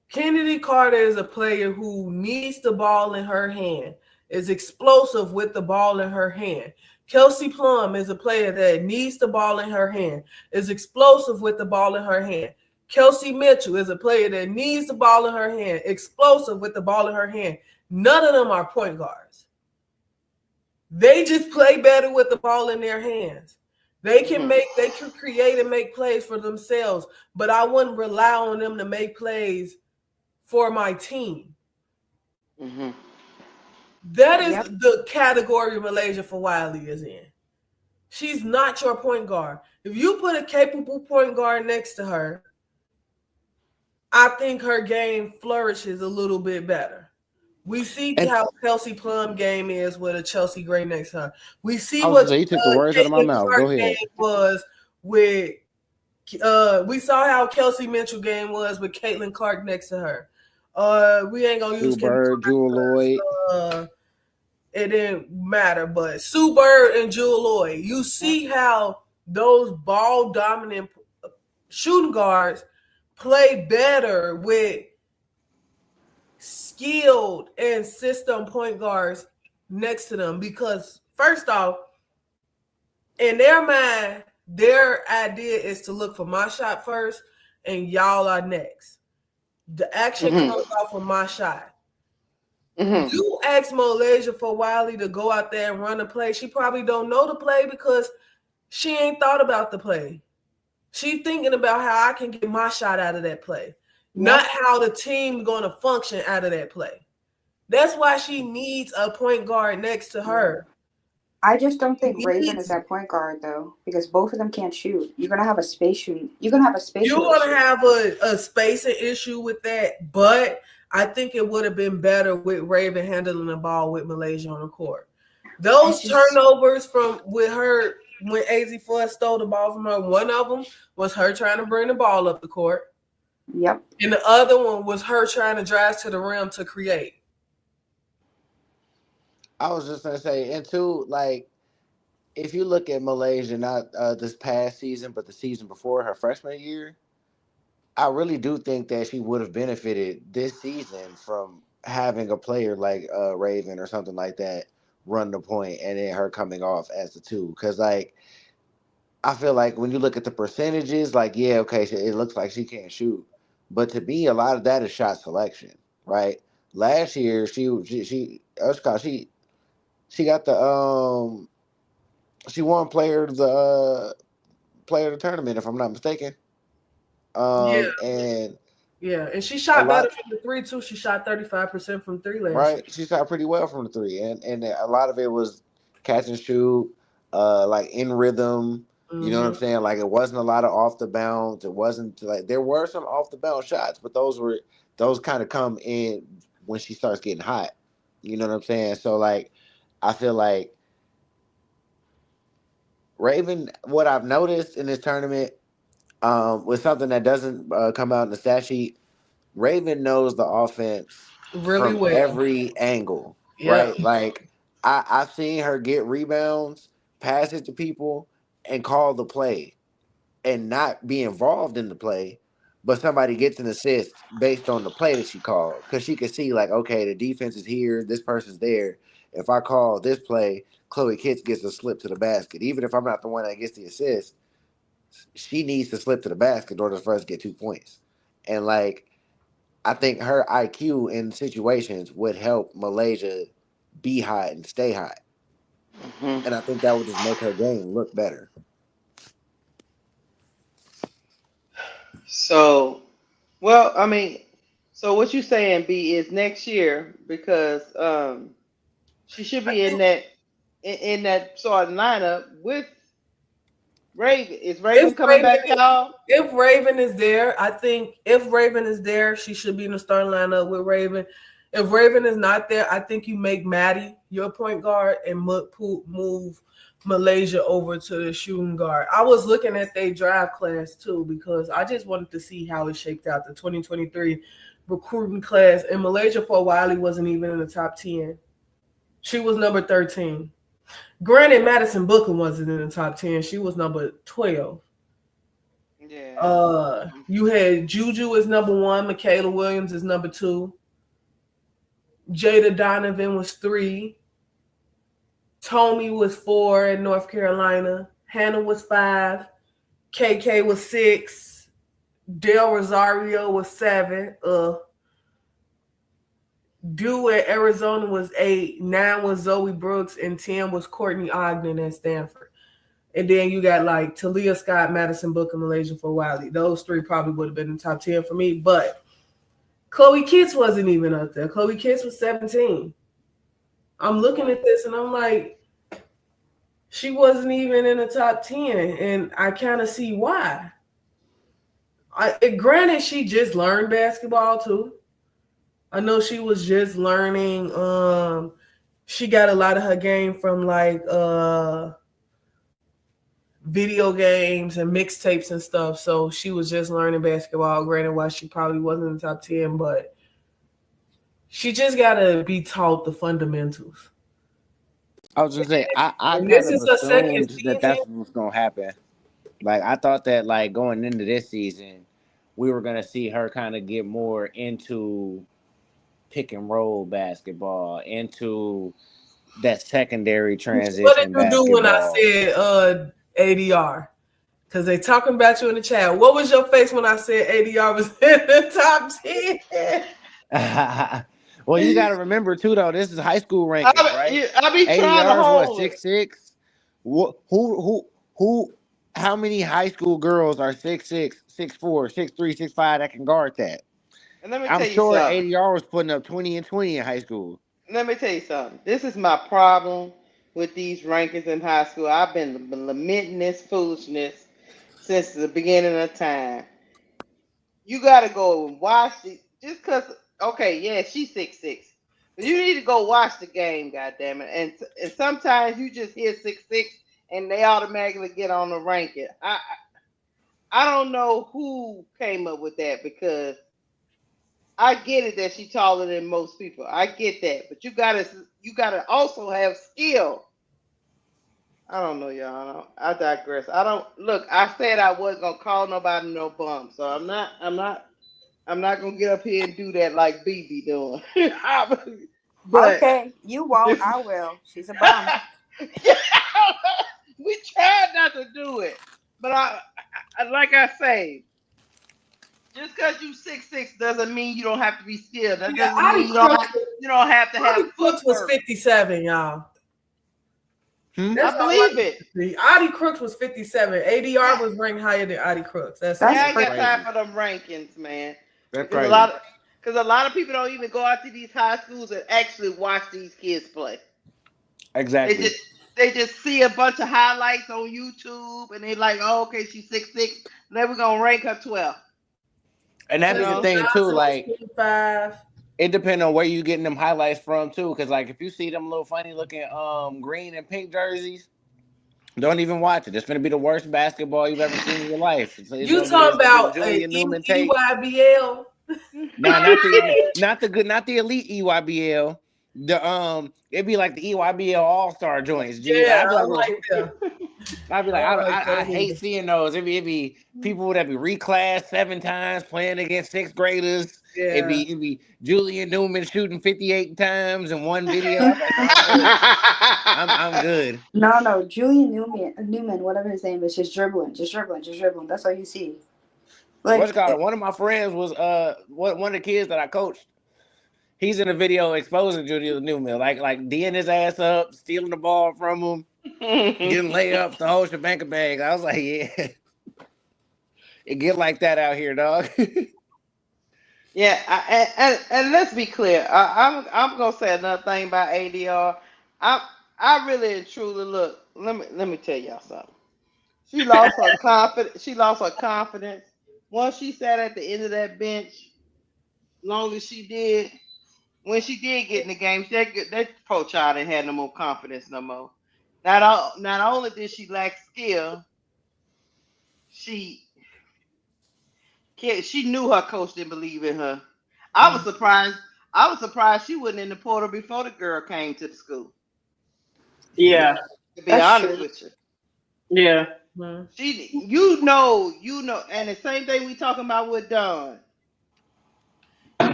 Kennedy Carter is a player who needs the ball in her hand, is explosive with the ball in her hand. Kelsey Plum is a player that needs the ball in her hand, is explosive with the ball in her hand. Kelsey Mitchell is a player that needs the ball in her hand, explosive with the ball in her hand. None of them are point guards. They just play better with the ball in their hands. They can create and make plays for themselves, but I wouldn't rely on them to make plays for my team. Mm-hmm. That is yep. the category Malaysia for Wiley is in. She's not your point guard. If you put a capable point guard next to her, I think her game flourishes a little bit better. We see And how Kelsey Plum game is with a Chelsea Gray next to her. We see I was what gonna say you took the words out of my Caitlin mouth. Clark Go ahead. game was with. We saw how Kelsey Mitchell game was with Caitlin Clark next to her. We ain't gonna use Sue Kim Bird, Jewel Lloyd. it didn't matter. But Sue Bird and Jewel Lloyd, you see how those ball dominant shooting guards play better with skilled and system point guards next to them because first off, in their mind, their idea is to look for my shot first and y'all are next. The action Mm-hmm. comes off of my shot. Mm-hmm. You ask Malaysia for Wiley to go out there and run a play. She probably don't know the play because she ain't thought about the play. She's thinking about how I can get my shot out of that play, not Yep. how the team's going to function out of that play. That's why she needs a point guard next to her. I just don't She think Raven is needs that point guard though, because both of them can't shoot. You're gonna have a space shooting. You're gonna have a You're spatial going to issue. have a spacing issue with that, but I think it would have been better with Raven handling the ball with Malaysia on the court. I Those just turnovers from with her when AZ Fudd stole the ball from her, one of them was her trying to bring the ball up the court, yep. and the other one was her trying to drive to the rim to create. I was just gonna say, and two, like if you look at Malaysia, not this past season, but the season before her freshman year, I really do think that she would have benefited this season from having a player like Raven or something like that run the point, and then her coming off as the two. Because like I feel like when you look at the percentages, like yeah, okay, it looks like she can't shoot, but to me, a lot of that is shot selection, right? last year she got the she won player of the tournament if I'm not mistaken. Yeah, And yeah, and she a shot better lot from the three too. She shot 35% from three last year. right, she shot pretty well from the three, and a lot of it was catch and shoot, like in rhythm. You know what I'm Hmm. saying? Like it wasn't a lot of off the bounce. It wasn't like there were some off the bounce shots, but those kind of come in when she starts getting hot. You know what I'm saying? So like, I feel like Raven. What I've noticed in this tournament, with something that doesn't come out in the stat sheet, Raven knows the offense Really from well. every angle, Yep. right? Like I've seen her get rebounds, pass it to people, and call the play, and not be involved in the play, but somebody gets an assist based on the play that she called, because she could see like, okay, the defense is here, this person's there. If I call this play, Chloe Kitts gets a slip to the basket. Even if I'm not the one that gets the assist, she needs to slip to the basket in order for us to get 2 points. And like I think her IQ in situations would help Malaysia be hot and stay hot. Mhm. And I think that would just make her game look better. So, well, I mean, so what you saying, B, is next year because she should I be in think that sort of lineup with Raven. Is if Raven coming Raven back, y'all? if Raven is there, I think if Raven is there, she should be in the starting lineup with Raven. If Raven is not there, I think you make Maddie your point guard and move Malaysia over to the shooting guard. I was looking at their draft class too because I just wanted to see how it shaped out the 2023 recruiting class. And Malaysia for a while he wasn't even in the top 10. She was number 13. Granted, Madison Booker wasn't in the top 10. She was number 12. Yeah. You had Juju is number one, Michaela Williams is number two, Jada Donovan was three, Tommy was four in North Carolina, Hannah was five, KK was six, Del Rosario was seven, Dew at Arizona was eight, nine was Zoe Brooks, and 10 was Courtney Ogden at Stanford. And then you got like Talia Scott, Madison Booker, Malaysia for Wiley. Those three probably would have been in the top 10 for me, but Chloe Kitts wasn't even up there. Chloe Kitts was 17. I'm looking at this and I'm like, she wasn't even in the top 10. And I kind of see why. Granted, she just learned basketball too. I know she was just learning. She got a lot of her game from like video games and mixtapes and stuff. So she was just learning basketball. Granted, why she probably wasn't in the top 10, but she just got to be taught the fundamentals. I was gonna say I And kind this of is her second assumed that season. that's what was gonna happen. Like I thought that like going into this season, we were gonna see her kind of get more into pick and roll basketball, into that secondary What did transition you do when I basketball. said ADR? Because they talking about you in the chat. What was your face when I said ADR was in the top 10? Well, you got to remember too, though. This is high school rankings, right? I be trying to ADR is what hold it. 6'6". Who? How many high school girls are 6'6", 6'4", 6'3", 6'5" that can guard that? And let me I'm tell you sure something. ADR was putting up 20 and 20 in high school. Let me tell you something. This is my problem with these rankings in high school. I've been lamenting this foolishness since the beginning of time. You gotta go and watch it just cause okay, yeah, she's 6'6". But you need to go watch the game, goddamn it. And sometimes you just hear 6'6" and they automatically get on the ranking. I don't know who came up with that because I get it that she's taller than most people. I get that. But you gotta also have skill. I don't know, y'all. I digress. I don't look. I said I wasn't gonna call nobody no bum, so I'm not gonna get up here and do that like BB doing. But Okay, you won't. I will. She's a bum. yeah, we tried not to do it. But like I say, just because you 6'6" doesn't mean you don't have to be skilled. That Yeah, doesn't mean you don't have to have Audie Crooks was footwork. 57, y'all. I believe it. Audie Crooks was 57. ADR was ranked higher than Audie Crooks. That's I ain't got crazy. time for them rankings, man. That's Because a lot of people don't even go out to these high schools and actually watch these kids play. Exactly. They just see a bunch of highlights on YouTube and they like, oh, okay, she's 6'6". Then we're gonna rank her 12. And that be the thing too, like 25. it depends on where you getting them highlights from too. Cause like if you see them little funny looking green and pink jerseys, don't even watch it. It's gonna be the worst basketball you've ever seen in your life. You talking about Julian Newman tape? EYBL? No, not the elite EYBL. It'd be like the EYBL All Star joints. G. Yeah, I'd be like, I hate seeing those. It'd be people that be reclassed 7 times playing against 6th graders. Yeah. It'd be Julian Newman shooting 58 times in one video. I'm good. No, Julian Newman, whatever his name is, just dribbling. That's all you see. Like, One of my friends was one of the kids that I coached. He's in a video exposing Julian Newman, like D'ing his ass up, stealing the ball from him, getting layups, the whole shebang bag. I was like, yeah, it get like that out here, dog. Yeah, and let's be clear. I'm gonna say another thing about ADR. I really and truly look. Let me tell y'all something. She lost her confidence. She lost her confidence once she sat at the end of that bench. Long as she did, when she did get in the game, that poor child ain't had no more confidence no more. Not only did she lack skill, she knew her coach didn't believe in her. I was surprised she wasn't in the portal before the girl came to the school. Yeah. To be honest with you. Yeah. She, you know, and the same thing we talking about with Dawn.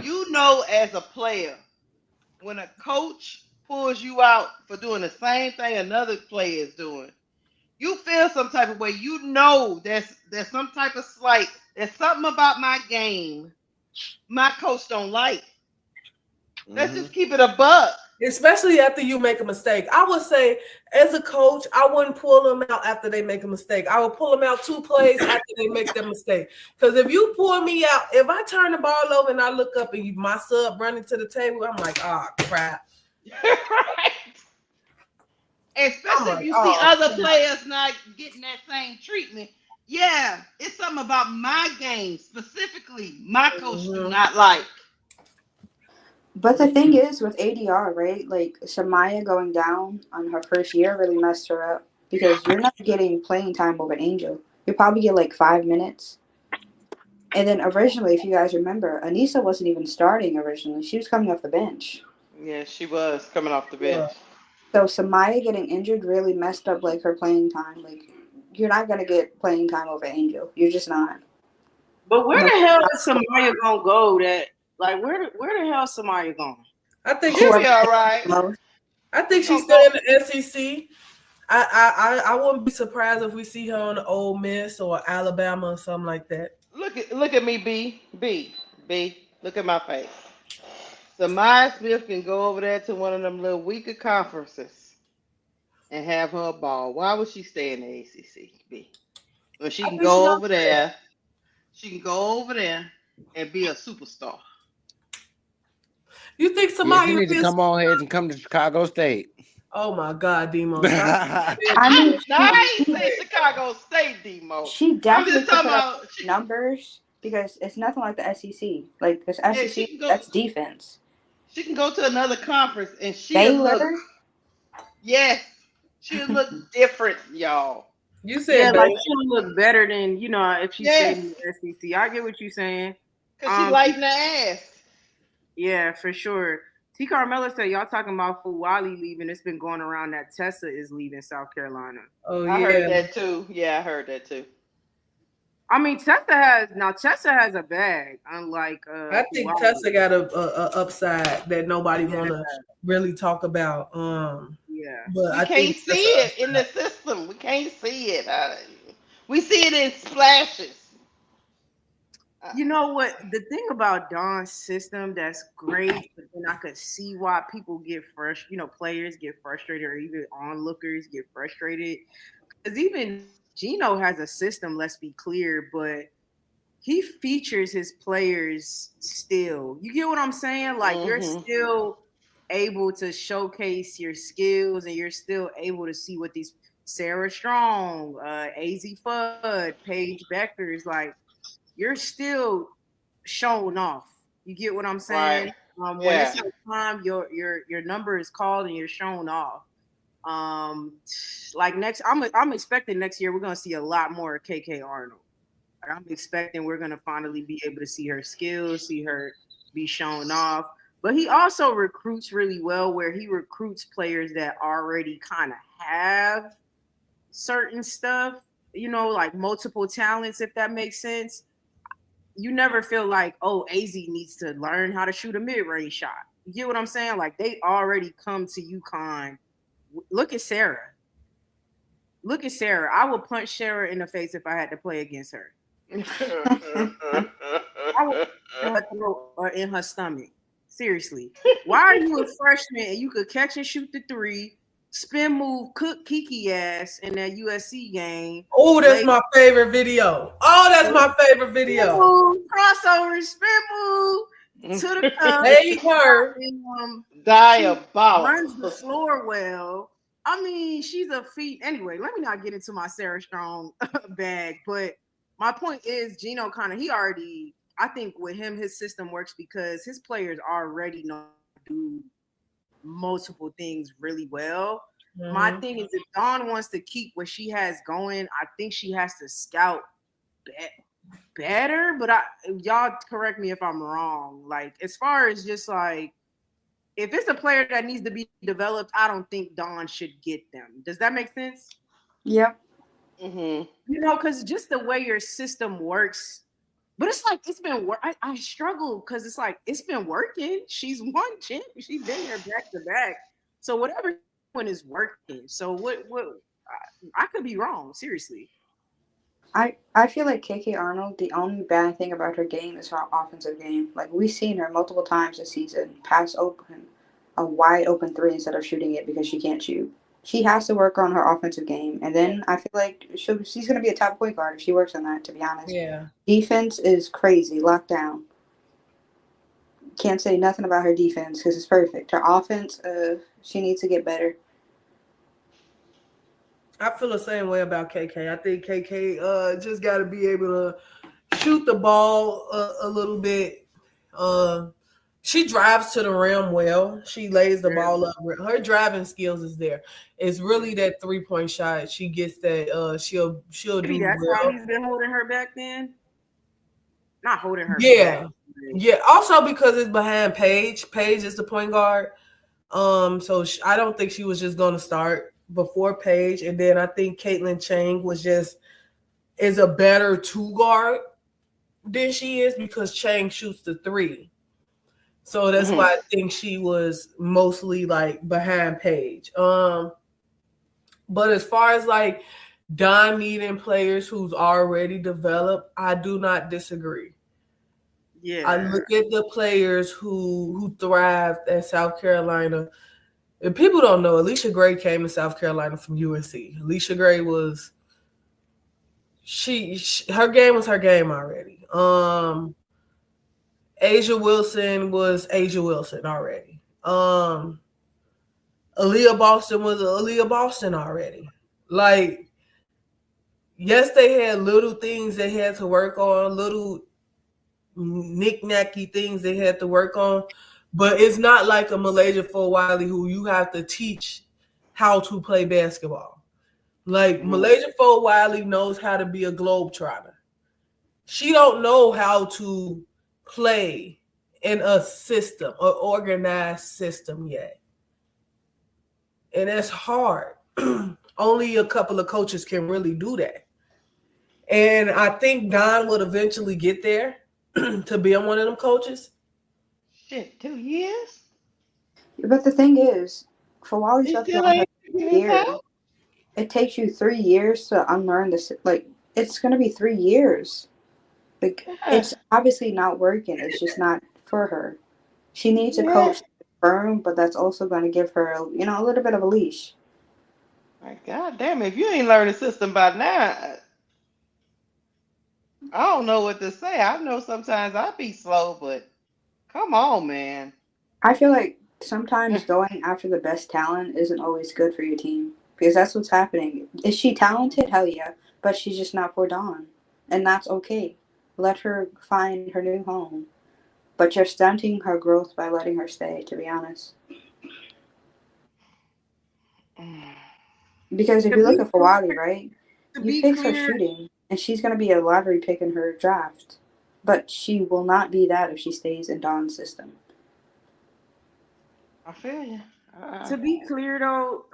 You know, as a player, when a coach pulls you out for doing the same thing another player is doing, you feel some type of way. You know there's some type of slight. There's something about my game my coach don't like. Let's just keep it a buck. Especially after you make a mistake. I would say, as a coach, I wouldn't pull them out after they make a mistake. I would pull them out 2 plays after they make their mistake. Because if you pull me out, if I turn the ball over and I look up and my sub running to the table, I'm like, oh, crap. Right. Especially if you see other players not getting that same treatment. Yeah, it's something about my game specifically my coach do not like. but the thing is with ADR, right? Like Shamaya going down on her first year really messed her up because you're not getting playing time over Angel. You probably get like 5 minutes. And then originally, if you guys remember, Anissa wasn't even starting originally. She was coming off the bench. Yeah, she was coming off the bench. So Samaya getting injured really messed up like her playing time. Like you're not gonna get playing time over Angel. You're just not. But where the hell is Samaya gonna go? That like where the hell is Samaya going? I think She'll be all right. I think she's still in the SEC. I wouldn't be surprised if we see her on Ole Miss or Alabama or something like that. Look at me, B. Look at my face. Samaya Smith can go over there to one of them little weaker conferences and have her ball. Why would she stay in the ACC, B? When she can go over there, and be a superstar. You think Samaya you need to come on here and come to Chicago State. Oh my God, Demo. I mean, I ain't say Chicago State, Demo. She definitely took up numbers because it's nothing like the SEC. Like this SEC, that's defense. She can go to another conference and she'll look different, y'all. You said like she'll look better than if she stayed in the SEC. I get what you're saying. Cause she lighting the ass. Yeah, for sure. T. Carmella said y'all talking about Fuwali leaving. It's been going around that Tessa is leaving South Carolina. Oh, I heard that too. Yeah, I heard that too. I mean, Tessa has a bag. Unlike I think Fuwali. Tessa got a upside that nobody wanna really talk about. But we can't see it in the system. We can't see it. We see it in splashes. You know what? The thing about Don's system that's great, but then I could see why people get frustrated. Players get frustrated, or even onlookers get frustrated. Because even Gino has a system. Let's be clear, but he features his players still. You get what I'm saying? Like you're Mm-hmm. still able to showcase your skills, and you're still able to see what these Sarah Strong, Az Fudd, Paige Beckers, like you're still showing off. You get what I'm Right. saying? When Yeah. it's your time, your number is called and you're shown off. Like I'm expecting next year we're gonna see a lot more KK Arnold. Like, I'm expecting we're gonna finally be able to see her skills, see her be shown off. But he also recruits really well, where he recruits players that already kind of have certain stuff, like multiple talents, if that makes sense. You never feel like, oh, AZ needs to learn how to shoot a mid-range shot. You get what I'm saying? Like they already come to UConn. Look at Sarah. Look at Sarah. I would punch Sarah in the face if I had to play against her. I would in her throat or in her stomach. Seriously. Why are you a freshman and you could catch and shoot the three, spin move, cook Kiki ass in that USC game? Oh, that's Late my favorite video. Oh, that's my favorite spin video. move, crossover, spin move to the cup. Hey, her. And, she runs the Diabolical. floor well. I mean, she's a feat. Anyway, let me not get into my Sarah Strong bag, but my point is Gino he already, I think with him, his system works because his players already know how to do multiple things really well. My Mm-hmm. thing is if Dawn wants to keep what she has going, I think she has to scout better. But y'all correct me if I'm wrong. Like as far as just like if it's a player that needs to be developed, I don't think Dawn should get them. Does that make sense? Yep. Mm-hmm. Because just the way your system works, but it's like it's been work. I struggle because it's like it's been working. She's won champ. She's been there back to back. So whatever she's doing is working. So what I could be wrong. Seriously. I feel like KK Arnold, the only bad thing about her game is her offensive game. Like we've seen her multiple times this season pass open a wide open three instead of shooting it because she can't shoot. She has to work on her offensive game, and then I feel like she's going to be a top point guard if she works on that. To be honest, Yeah. defense is crazy, locked down. Can't say nothing about her defense because it's perfect. Her offense, she needs to get better. I feel the same way about KK. I think KK just got to be able to shoot the ball a little bit. Uh, she drives to the rim well. She lays the ball up. Her driving skills is there. It's really that 3-point shot. She gets that. She'll Maybe do that's why well. he's been holding her back then. Not holding her back. Yeah, yeah. Also because it's behind Paige. Paige is the point guard. So I don't think she was just going to start before Paige, and then I think Caitlin Chang is a better two guard than she is because Chang shoots the three. So that's Mm-hmm. why I think she was mostly like behind Paige. But as far as like Don needing players who's already developed, I do not disagree. Yeah. I look at the players who thrived at South Carolina. And people don't know, Alicia Gray came to South Carolina from UNC. Alicia Gray was her game was her game already. Asia Wilson was Asia Wilson already. Aaliyah Boston was Aaliyah Boston already. Like, yes, they had little things they had to work on, little knick-knacky things they had to work on, but it's not like a Malaysia Ford Wiley who you have to teach how to play basketball. Like Mm-hmm. Malaysia Ford Wiley knows how to be a globetrotter. She don't know how to play in a system, an organized system yet. And that's hard. Only a couple of coaches can really do that. And I think Don would eventually get there to be one of them coaches. Shit, 2 years? But the thing is, for Wally He stuff to be still on her ain't figured this years, out? it takes you 3 years to unlearn this. Like it's gonna be 3 years. Like Yeah, it's obviously not working. It's just not for her. She needs a yeah. coach firm, but that's also going to give her, a little bit of a leash. Like, God damn, if you ain't learned the system by now, I don't know what to say. I know sometimes I be slow, but come on, man. I feel like sometimes going after the best talent isn't always good for your team because that's what's happening. Is she talented? Hell yeah, but she's just not for Dawn, and that's okay. Let her find her new home. But you're stunting her growth by letting her stay. To be honest, because if To you look be at Fawali, right, to you be fix her clear, shooting, and she's going to be a lottery pick in her draft. But she will not be that if she stays in Dawn's system. I feel you. to be clear though,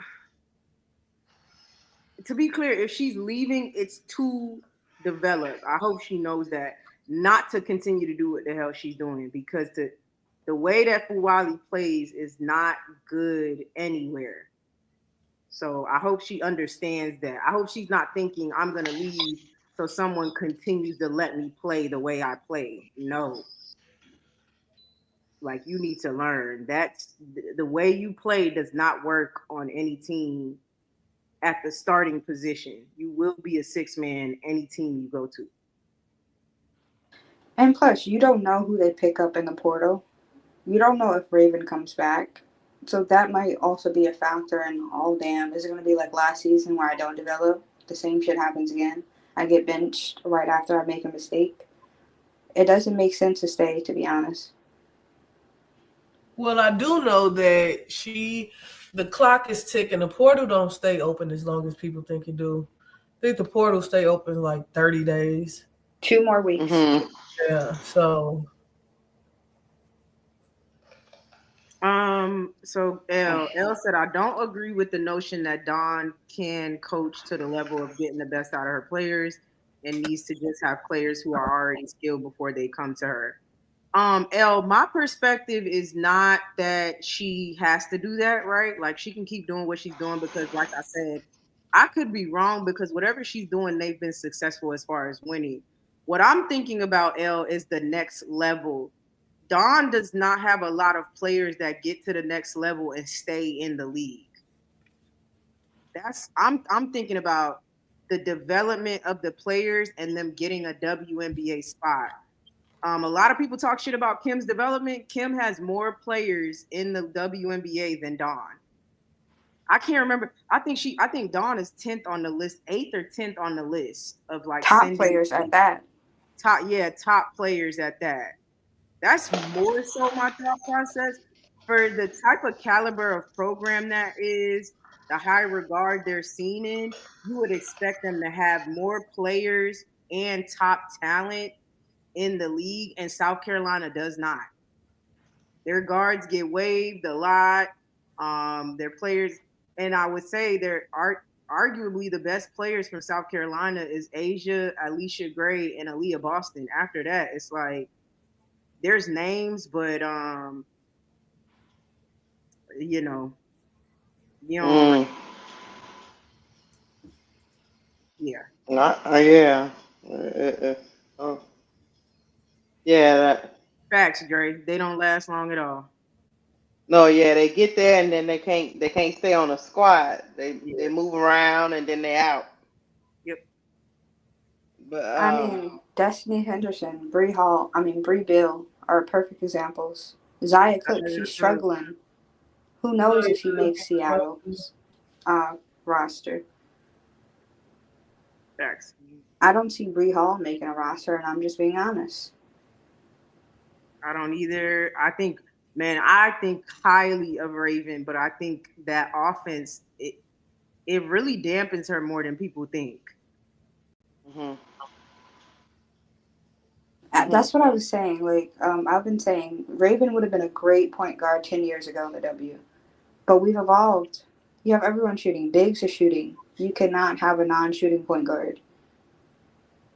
to be clear, if she's leaving, it's to develop. I hope she knows that, not to continue to do what the hell she's doing, because the way that Fuwali plays is not good anywhere. So I hope she understands that. I hope she's not thinking I'm gonna leave so someone continues to let me play the way I play. No, like you need to learn that's the way you play does not work on any team at the starting position. You will be a six man any team you go to. And plus, you don't know who they pick up in the portal. You don't know if Raven comes back. So that might also be a factor in, oh damn, is it going to be like last season where I don't develop? The same shit happens again. I get benched right after I make a mistake. It doesn't make sense to stay, to be honest. Well, I do know that the clock is ticking. The portal don't stay open as long as people think it do. I think the portal stay open like 30 days. 2 more weeks. Mm-hmm. Yeah, so So L said I don't agree with the notion that Dawn can coach to the level of getting the best out of her players and needs to just have players who are already skilled before they come to her. L, my perspective is not that she has to do that, right? Like she can keep doing what she's doing because, like I said, I could be wrong because whatever she's doing, they've been successful as far as winning. What I'm thinking about, L, is the next level. Dawn does not have a lot of players that get to the next level and stay in the league. I'm thinking about the development of the players and them getting a WNBA spot. A lot of people talk shit about Kim's development. Kim has more players in the WNBA than Dawn. I can't remember. I think Dawn is 10th on the list, 8th or 10th on the list of like Top sending players at that. top players at that. That's more so my thought process for the type of caliber of program that is, the high regard they're seen in. You would expect them to have more players and top talent in the league, and South Carolina does not. Their guards get waived a lot. Their players, and I would say they're arguably the best players from South Carolina is Asia, Alicia Gray, and Aaliyah Boston. After that, it's like there's names, but you know, you don't really, Mm. yeah. Not, yeah. Oh, yeah. Facts, Dre. They don't last long at all. No, yeah. They get there and then they can't stay on a squad. They Yeah. move around and then they out. Yep. But I mean, Destiny Henderson, Bree Bill are perfect examples. Zaya Cook, she's struggling. Who knows if she makes Seattle's roster? Facts. I don't see Bree Hall making a roster, and I'm just being honest. I don't either. I think highly of Raven, but I think that offense it really dampens her more than people think. hmm That's what I was saying. Like, I've been saying Raven would have been a great point guard 10 years ago in the W. But we've evolved. You have everyone shooting. Bigs are shooting. You cannot have a non shooting point guard.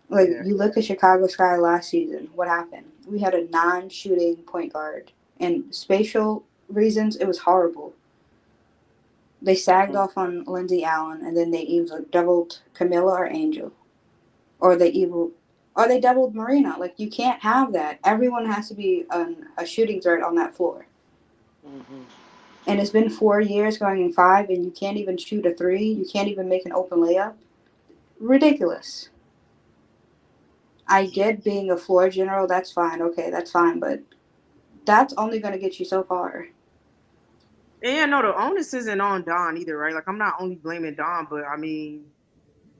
Like, Yeah. you look at Chicago Sky last season. What happened? We had a non shooting point guard. And spatial reasons, it was horrible. They sagged off on Lindsay Allen, and then they either doubled Camilla or Angel. Or they Or they doubled Marina. Like, you can't have that. Everyone has to be a shooting threat on that floor. Mm-hmm. And it's been 4 years going in five, and you can't even shoot a three. You can't even make an open layup. Ridiculous. I get being a floor general. That's fine. Okay, that's fine. But that's only going to get you so far. And no, the onus isn't on Don either, right? Like I'm not only blaming Don, but I mean,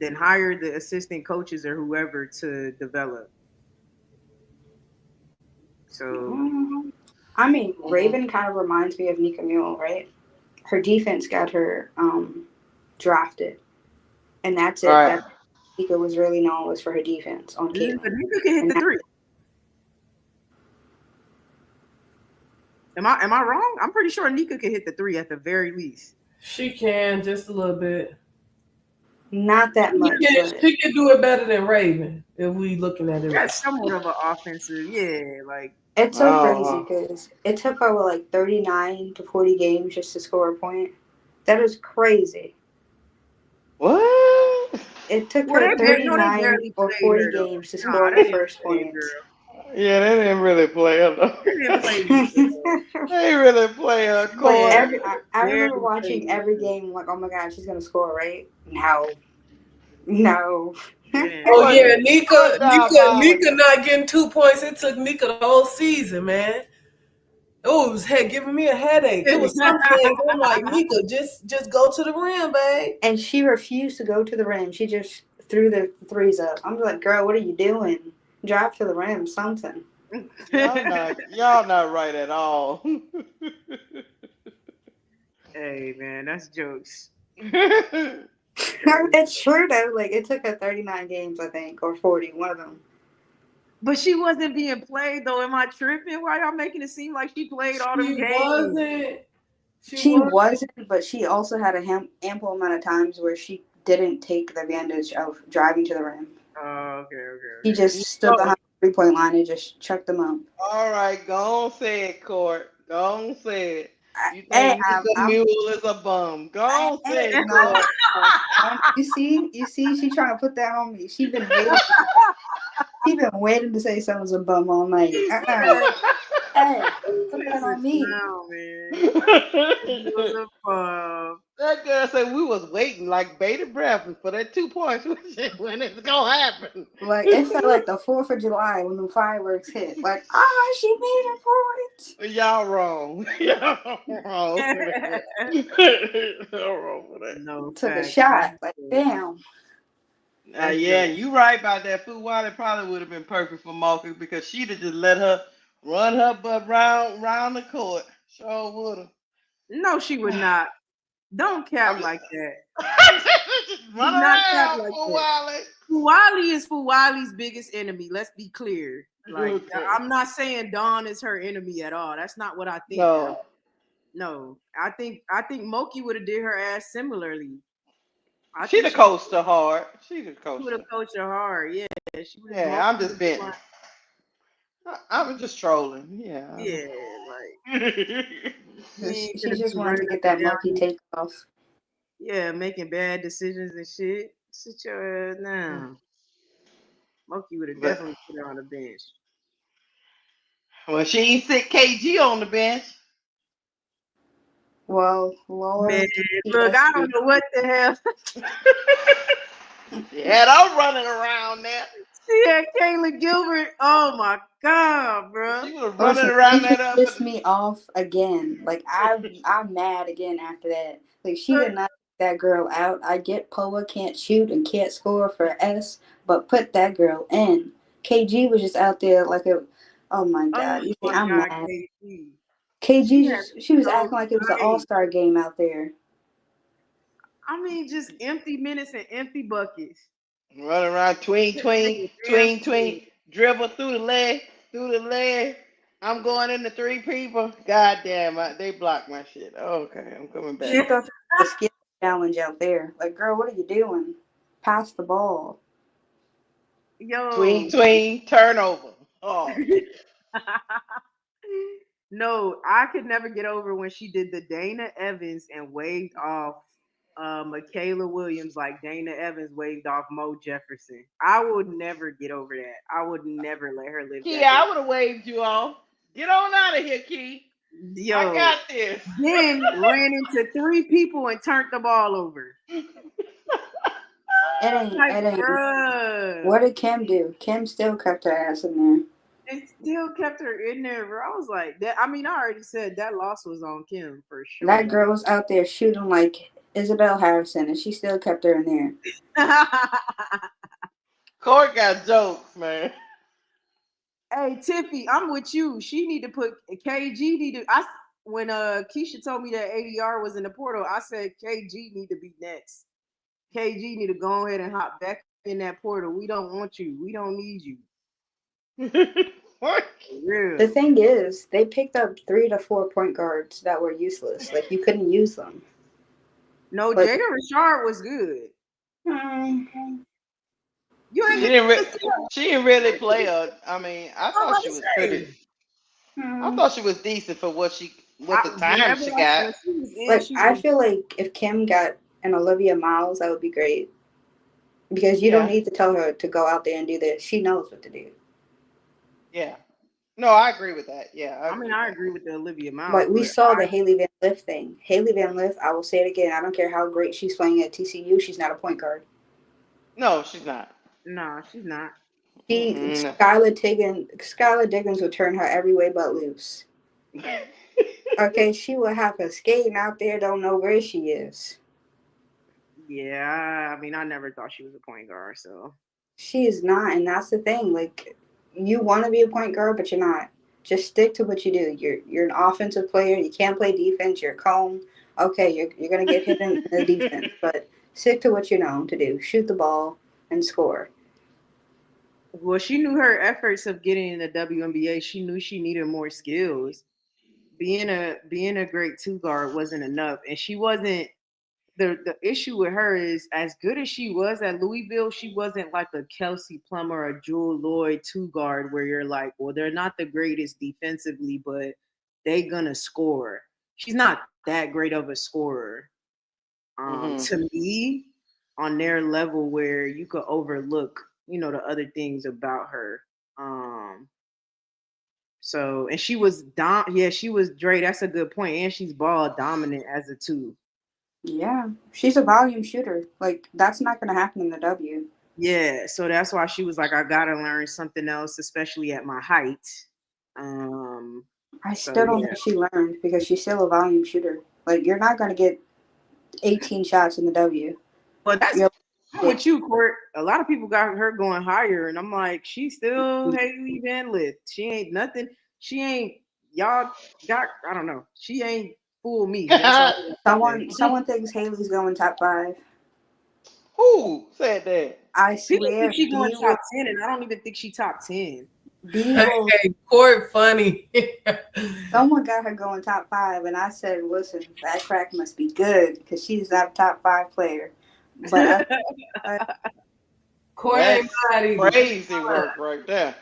then hire the assistant coaches or whoever to develop. So Mhm. I mean, Mm-hmm. Raven kind of reminds me of Nika Mule, right? Her defense got her drafted, and that's it. Right. That Nika was really known was for her defense on but Caitlyn. Nika can hit And the three. Am I wrong? I'm pretty sure Nika can hit the three at the very least. She can just a little bit. not that She much, can, but she can do it better than Raven if we looking at it right. That's somewhat of an offensive, yeah. Like it's so crazy Uh-huh. because it took her like 39 to 40 games just to score a point. That is crazy. What? It took well, her they 39 barely or played 40 her though. games to Nah, score they her didn't first play points. girl. Yeah, they didn't really play her though. They didn't play girl. They ain't really play her Like court. Yeah, I remember barely played watching every girl. game. Like, oh my god, she's gonna score, right? No, no. They didn't It Oh play was yeah, her. it was Nika diabolical. not getting 2 points. It took Nika the whole season, man. Oh, it was giving me a headache. It was some games I'm like, Nika, just go to the rim, babe. And she refused to go to the rim. She just threw the threes up. I'm like, girl, what are you doing? Drive to the rim, something. Y'all not right at all. Hey man, that's jokes. It's true though. Like, it took her 39 games, I think, or 40, one of them. But she wasn't being played though. Am I tripping? Why y'all making it seem like she played all them She games? wasn't. She She was. wasn't, but she also had a ample amount of times where she didn't take the advantage of driving to the rim. Oh, okay, okay, She okay. just stood behind the 3 point line and just chucked them up. All right, go on say it, Court. Go on say it. You Hey, think Nika I'm Mule is a bum? Go on say it, no, Court. no. You see, she trying to put that on me. She been waiting. She been waiting to say someone's a bum all night. Hey, put that That's a on me. clown, man. He was a bum. That girl said we was waiting like bated breath for that 2 points. When it's gonna happen? Like, it felt like the 4th of July when the fireworks hit. Like, she made a point. Y'all wrong. Y'all wrong for that. Y'all wrong for that. No Took a facts. shot. Like, damn. That's Yeah, jokes. you right about that. Fu Wally probably would have been perfect for Mocha because she'd have just let her run her butt round the court. Sure would have. No, she would not. Don't cap I'm just, like that. just Do run not cap around, like Fu that. Wally. Fuwali is Fuwali's biggest enemy. Let's be clear. Like Okay. I'm not saying Dawn is her enemy at all. That's not what I think happened. No, No, I think Moki would have did her ass similarly. I she'd think have she coached her hard. She'd have would coached have her. coached her hard. Yeah, she would have. Yeah, Moki I'm would just have being. like, I was just trolling. Yeah. yeah, like you ain't She gonna just be wanted running to up get and that down. monkey take off. Yeah, making bad decisions and shit. Sit your ass down. Moki would have but definitely put her on the bench. well, she ain't sit KG on the bench. Well, Man, Lord look, I don't PTSD. know what the hell. She had her running around there. She had Kayla Gilbert. Oh my god, bro. She was running Listen, she around just that up. pissed me off again. Like, I'm mad again after that. Like, she did not take that girl out. I get Poa can't shoot and can't score for S, but put that girl in. KG was just out there like a, oh my Oh god. You see, my I'm god, mad. KC. She KG had just, she was so acting like it was an All nice. Star game out there. I mean, just empty minutes and empty buckets. Running around tween, Couldn't make tween, a damn tween, tween. thing. Dribble through the leg, through the leg. I'm going into three people. God damn, they blocked my shit. Okay, I'm coming back. She thought that was a skill challenge out there. Like, girl, what are you doing? Pass the ball. Tween, Yo. tween, turnover. Oh, No, I could never get over when she did the Dana Evans and waved off Michaela Williams like Dana Evans waved off Mo Jefferson. I would never get over that. I would never let her live Key, that down. I would have waved you off. Get on out of here, Key. I Yo, got this. then ran into three people and turned the ball over. It ain't. Like, It ain't. bruh. What did Kim do? Kim still kept her ass in there. They still kept her in there, bro. I was like, that. I mean, I already said that loss was on Kim for That sure. girl was out there shooting like Isabel Harrison, and she still kept her in there. Court got jokes, man. Hey Tiffy, I'm with you. She need to put KG need to. I when Keisha told me that ADR was in the portal, I said KG need to be next. KG need to go ahead and hop back in that portal. We don't want you. We don't need you. What? For The real. thing is, they picked up 3 to 4 point guards that were useless. Like you couldn't use them. No, Like, Jada Richard was good. mm, You ain't She get didn't. to see her. She didn't really play her. I mean, I I'm thought about she to was say. pretty. I mm. thought she was decent for what the time Whenever she got. when she was in, Like she I was. feel like if Kim got an Olivia Miles, that would be great because you don't Yeah, need to tell her to go out there and do this. She knows what to do. yeah. No, I agree with that. Yeah, I I agree mean, with I that. agree with the Olivia Miles, Like we but saw the Haley Van Lith thing. Haley Van Lith, I will say it again. I don't care how great she's playing at TCU. She's not a point guard. No, she's not. nah, she's not. Mm-mm. Skylar Diggins would turn her every way but loose. Okay, she will have her skating out there, don't know where she is. Yeah, I mean, I never thought she was a point guard, so. She is not, and that's the thing. Like, you want to be a point guard, but you're not. Just stick to what you do. You're an offensive player. You can't play defense. You're a cone. Okay, you're gonna get hit in the defense, but stick to what you're known to do. Shoot the ball and score. Well, she knew her efforts of getting in the WNBA. She knew she needed more skills. Being a great two guard wasn't enough, and she wasn't. The issue with her is as good as she was at Louisville, she wasn't like a Kelsey Plummer or a Jewel Lloyd two guard where you're like, well, they're not the greatest defensively, but they gonna score. She's not that great of a scorer. Hmm. To me, on their level where you could overlook, the other things about her. Um, so and she was yeah, she was Dre. That's a good point. And she's ball dominant as a two. Yeah, she's a volume shooter. Like that's not gonna happen in the W. Yeah, so that's why she was like, I gotta learn something else, especially at my height. Um, I so still don't yeah. think she learned because she's still a volume shooter. Like you're not gonna get 18 shots in the W. But You're I'm with you, Court. A lot of people got her going higher, and I'm like, she's still Haley Van Lith. She ain't nothing. She ain't y'all got. I don't know. She ain't fool me. That's all I gotta say. someone thinks Haley's going top 5. Who said that? I People think swear, she going top 10, and I don't even think she top 10. B will. Hey, Court funny. Someone got her going top 5, and I said, "Listen, that crack must be good because she's not a top 5 player." But Court ain't That's mad either. crazy work right there.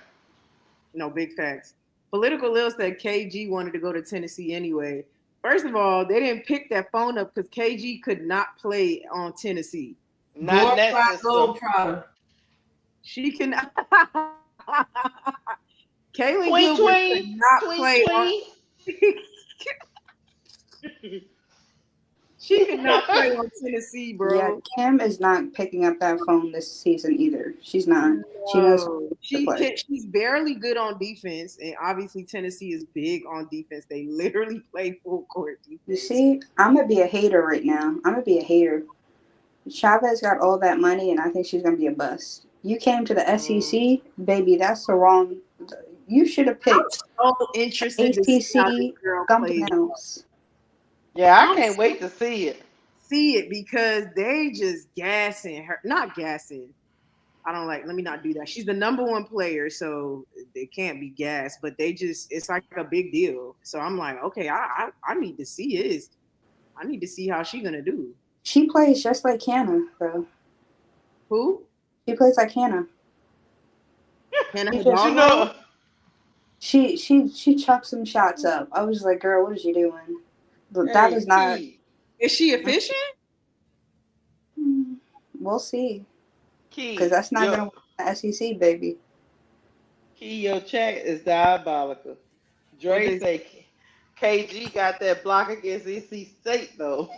No, big facts. Political Lil said KG wanted to go to Tennessee anyway. First of all, they didn't pick that phone up because KG could not play on Tennessee. Not in Gold that Pride, system. Gold Pride. She can. Kaylin Tween Gilbert could tween. not Tween play on. tween. She could not play on Tennessee, yeah, bro. Kim is not picking up that phone this season either. She's not. She knows No, to play. she's barely good on defense, and obviously Tennessee is big on defense. They literally play full court You defense. see, I'm gonna be a hater right now. I'm gonna be a hater. Chavez got all that money, and I think she's gonna be a bust. You came to the Mm. SEC, baby. That's the wrong. You should have I'm picked so interested to see how this ACC girl something plays. else. Yeah, I I'm can't so wait to see it. see it because they just gassing her, not gassing. I don't like. Let me not do that. She's the number one player, so they can't be gassed. But they just—it's like a big deal. So I'm like, okay, I need to see is I need to see how she gonna do. She plays just like Hannah, though. Who? She plays like Hannah. Hannah She just You Hidalgo? know, she chucks some shots up. I was like, girl, what is you doing? But that hey, is not. Key. Is she efficient? We'll see. Because Key, that's not going to work in the SEC, baby. your chat is diabolical. What Dre they say KG got that block against NC State though.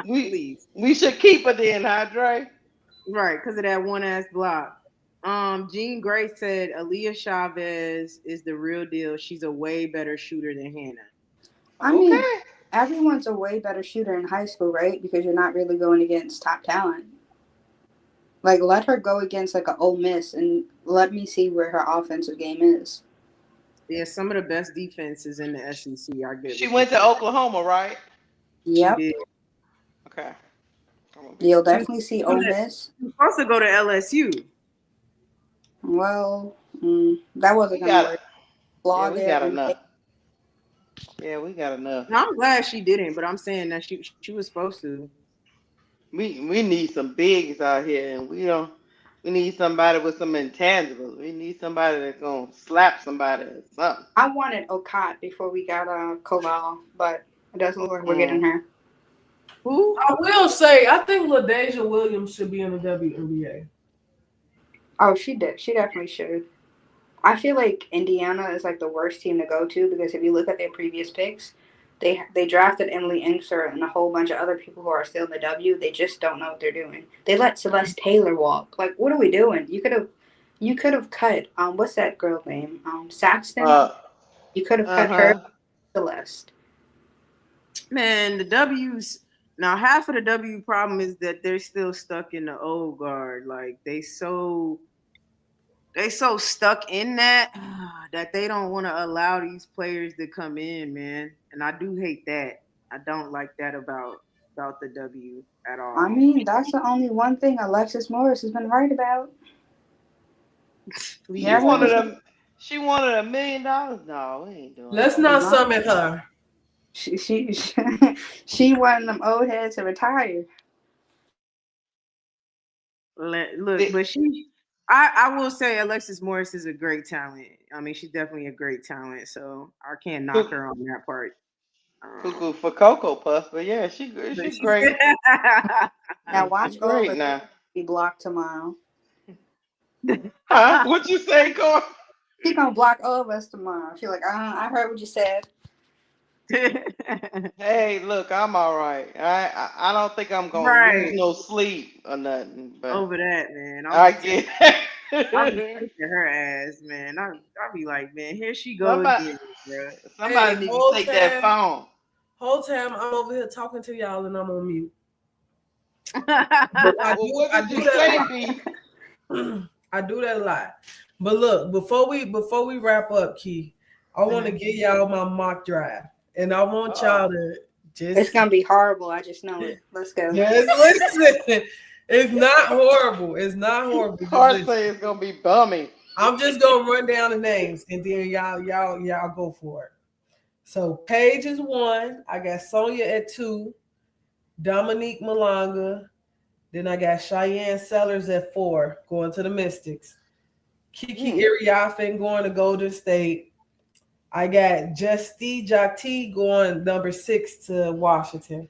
We please. we should keep it then, huh, Dre? Right, because of that one ass block. Jean Grey said Aaliyah Chavez is the real deal. She's a way better shooter than Hannah. I mean, Okay. everyone's a way better shooter in high school, right? Because you're not really going against top talent. Like, let her go against like an Ole Miss and let me see where her offensive game is. Yeah, some of the best defenses in the SEC. I get She what you're went to saying. Oklahoma, right? She Yep, did. Okay. I'm gonna be you'll She was, definitely see Ole Miss. she was supposed to go to LSU. Well, that wasn't we gonna got work. yeah, Flaw we there, got and enough. Yeah, we got enough. No, I'm glad she didn't, but I'm saying that she was supposed to. We need some bigs out here, and we need somebody with some intangibles. We need somebody that's gonna slap somebody or something. I wanted Okat before we got Koval, but it doesn't look like we're getting Mm. her. Who? I will say, I think LaDasia Williams should be in the WNBA. Oh, she did. She definitely should. I feel like Indiana is like the worst team to go to because if you look at their previous picks, they drafted Emily Inkster and a whole bunch of other people who are still in the W. They just don't know what they're doing. They let Celeste Taylor walk. Like, what are we doing? You could have cut what's that girl name? Saxton. Uh, You could have cut her, huh. Celeste. Man, the W's now half of the W problem is that they're still stuck in the old guard. Like they so stuck in that that they don't want to allow these players to come in, man. And I do hate that. I don't like that about the W at I all. mean, that's the only one thing Alexis Morris has been right about. She Yeah, Please wanted don't. a she wanted $1 million. No, we ain't doing Let's that. not no, summon her. she she wanted them old heads to retire. Look, The- but I will say Alexis Morris is a great talent. I mean, she's definitely a great talent. So I can't knock Cuckoo, her on that part. cuckoo Um, for Cocoa Puff, but yeah, but she she's great. Now She watch all of great us now. be blocked tomorrow. Huh? What you say, Cor? She gonna block all of us tomorrow. She like, I heard what you said. Hey, look, I'm all right. I don't think I'm gonna lose right no sleep or nothing, but over that, man. I get I'll be sick of her ass, man. I'll be like, man, here she go somebody again, bro. Hey, somebody need to take that phone. whole time I'm over here talking to y'all and I'm on mute. But I Well, do, what I did do you that say, a B? lot. I do that a lot. But look, before we wrap up, Key, I want to Mhm. give y'all my mock draft, and I want Uh-oh. y'all to It's just gonna be horrible. I just know it. Let's go. just listen. It's not horrible. It's not horrible. Just Card listen. say it's gonna be bummy. I'm just gonna run down the names, and then y'all go for it. So Paige is one. I got Sonia at two. Dominique Malanga. Then I got Cheyenne Sellers at four, going to the Mystics. Kiki Hmm. Iriafen going to Golden State. I got Justy Jati going number six to Washington.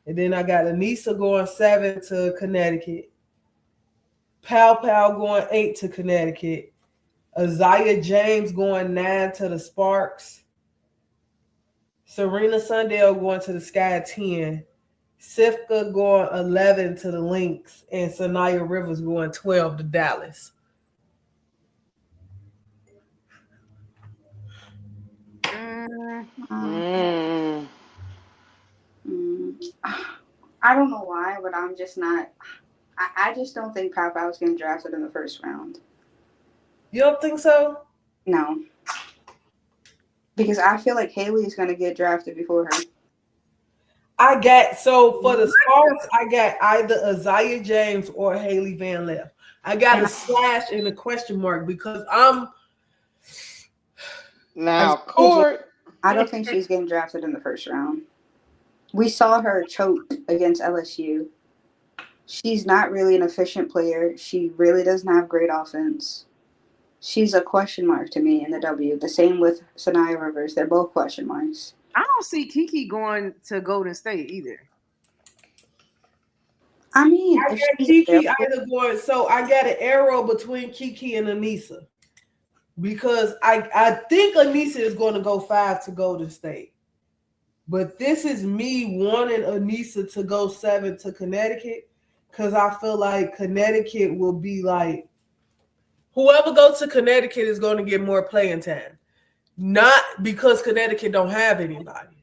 And then I got Anissa going seven to Connecticut. Pow Pow going eight to Connecticut. Isaiah James going nine to the Sparks. Serena Sundale going to the Sky at 10. Sifka going 11 to the Lynx. And Sanaya Rivers going 12 to Dallas. Mm, Um, Mm. mm, I don't know why, but I'm just not. I just don't think Pop was getting drafted in the first round. You don't think so? No, because I feel like Haley is gonna get drafted before her. So for the Sparks, I got either Isaiah James or Haley Van Left. I got And a slash and a question mark because Now, Isaiah James, Court. I don't think she's getting drafted in the first round. We saw her choke against LSU. She's not really an efficient player. She really doesn't have great offense. She's a question mark to me in the W. The same with Sanaya Rivers. They're both question marks. I don't see Kiki going to Golden State either. I mean, I if got she's Kiki available, either going. So I got an arrow between Kiki and Anissa because I think Anissa is going to go 5 to Golden State. But this is me wanting Anissa to go 7 to Connecticut because I feel like Connecticut will be like whoever goes to Connecticut is going to get more playing time. Not because Connecticut don't have anybody.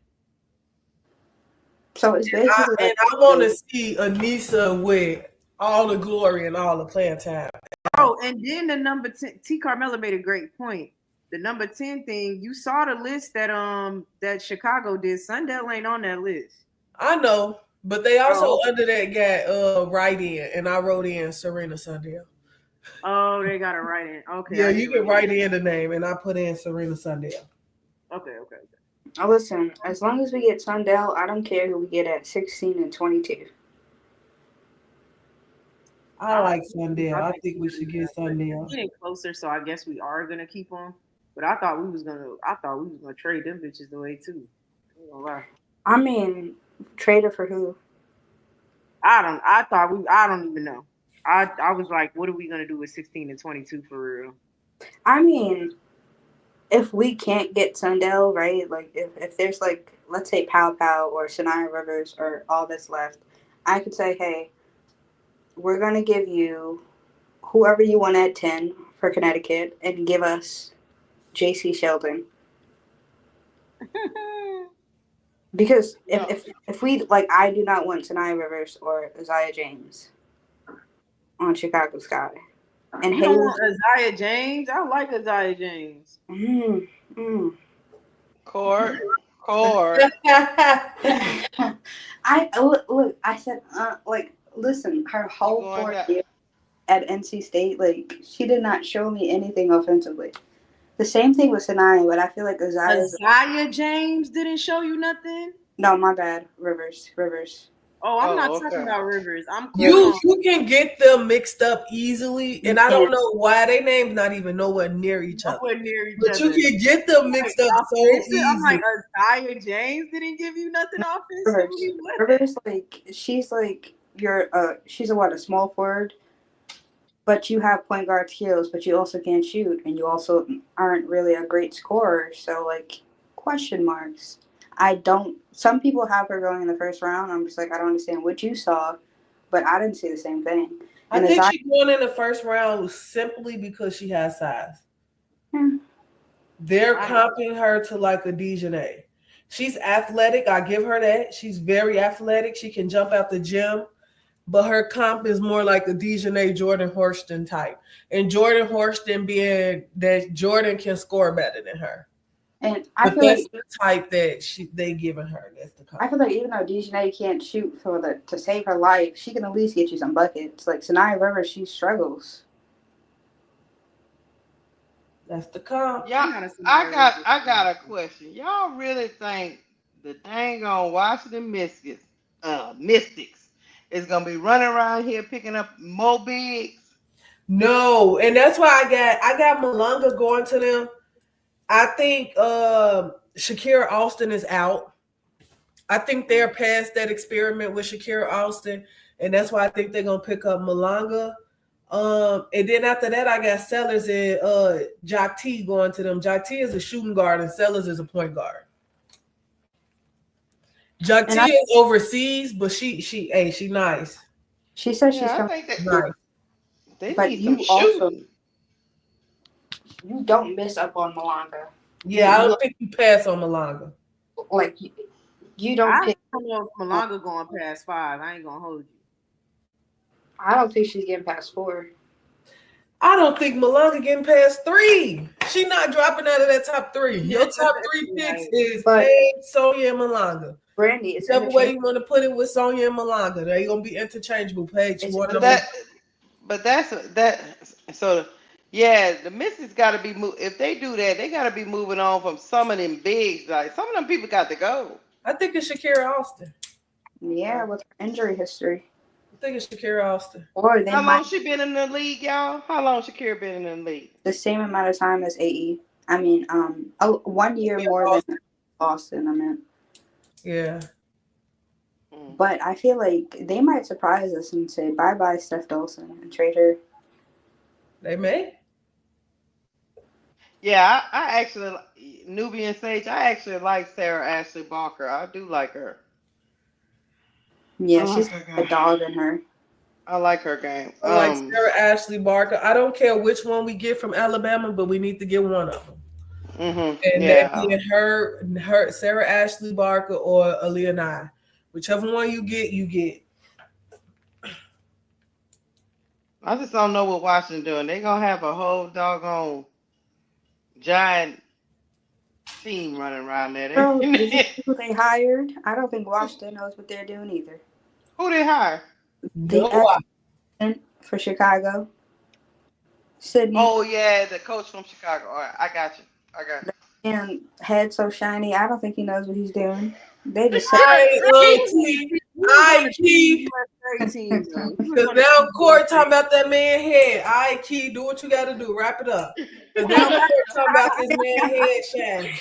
so it's basically And like I want to see Anissa with all the glory and all the playing time. Oh, and then the number 10, T. Carmella made a great point. The number 10 thing, you saw the list that Chicago did. Sundell ain't on that list. I know, but they also Oh. under that got right in, and I wrote in Serena Sundell. Oh, they got it right in. Okay. Yeah, you can write in the name, and I put in Serena Sundell. Okay. listen, as long as we get Sundell, I don't care who we get at 16 and 22. I like Sundell. I think we should get Sundell. Getting closer, so I guess we are gonna keep on. But I thought we was gonna trade them bitches away too. I ain't gonna lie. I mean, trade her for who? I don't even know. I was like, what are we gonna do with 16 and 22 for real? I mean, if we can't get Sundell, right? Like, if there's like, let's say Pow Pow or Shania Rivers or all that's left, I could say, hey, we're gonna give you whoever you want at 10 for Connecticut and give us JC Sheldon. Because if we like, I do not want Shania Rivers or Isaiah James on Chicago Sky. And You don't want Isaiah James? I like Isaiah James. Court. I look. I said, like, listen. Her whole 4 years at NC State, like, she did not show me anything offensively. The same thing with Sanaya, but I feel like Isaiah James didn't show you nothing. No, my bad. Rivers. Oh, I'm not talking about Rivers. I'm You can get them mixed up easily, and I don't know why they names not even nowhere near each other. But you can get them mixed up so easy. I'm like, Isaiah James didn't give you nothing offensively. Rivers, like, she's like she's a small forward, but you have point guard skills, but you also can't shoot, and you also aren't really a great scorer. So, like, question marks. Some people have her going in the first round. I'm just like, I don't understand what you saw, but I didn't see the same thing. And I think she's going in the first round simply because she has size. They're comping her to like a Dejanay. She's athletic. I give her that. She's very athletic. She can jump out the gym, but her comp is more like a Dejanay Jordan Horston type. And Jordan Horston being that Jordan can score better than her. And I feel that's the type that they giving her. That's the I feel like even though Dejanay can't shoot to save her life, she can at least get you some buckets. Like Sanaya Rivers, she struggles. That's the comp. Yeah, I got a question. Y'all really think the dang on Washington Mystics is gonna be running around here picking up more bigs? No, and that's why I got Malanga going to them. I think Shakira Austin is out. I think they're past that experiment with Shakira Austin, and that's why I think they're gonna pick up Malanga. And then after that, I got Sellers and Jock T going to them. Jock T is a shooting guard, and Sellers is a point guard. Jock T is overseas, but she nice. She says she's coming. Nice. But you also you don't miss up on Malanga. Yeah, I don't think you pass on Malanga. Like you don't. I don't know if Malanga going past 5. I ain't gonna hold you. I don't think she's getting past 4. I don't think Malanga getting past 3. She not dropping out of that top 3. Your top 3 picks is Sonya and Malanga. Brandy, it's whichever way you want to put it with Sonya and Malanga. They're gonna be interchangeable. Paige, yeah, the Mystics got to be if they do that, they got to be moving on from some of them bigs. Like some of them people got to go. I think it's Shakira Austin. Yeah, with her injury history. I think it's Shakira Austin. Or how long she been in the league, y'all? How long Shakira been in the league? The same amount of time as AE. I mean, 1 year more than Austin. I meant. Yeah. But I feel like they might surprise us and say bye bye Steph Dolson and trade her. They may. Yeah, I actually Nubian Sage. I actually like Sarah Ashley Barker. I do like her. Yeah, I like she's her a game. dog in her. I like her game. I like Sarah Ashley Barker. I don't care which one we get from Alabama, but we need to get one of them. And that Yeah. being her Sarah Ashley Barker or Aaliyah Nye. Whichever one you get, you get. I just don't know what Washington doing. They gonna have a whole doggone giant team running around there. Girl, did you see who they hired? I don't think Washington knows what they're doing either. Who they hire? The No, assistant for Chicago, Sydney, Oh yeah, the coach from Chicago. All right, I got you. I got you. and head so shiny. I don't think he knows what he's doing. They just said, I look, He was on I the key. USA team though. He was Because on the now Team Court USA. talking about that man head. I key, do what you got to do. Wrap it up. Because now Court talking about this man head shining.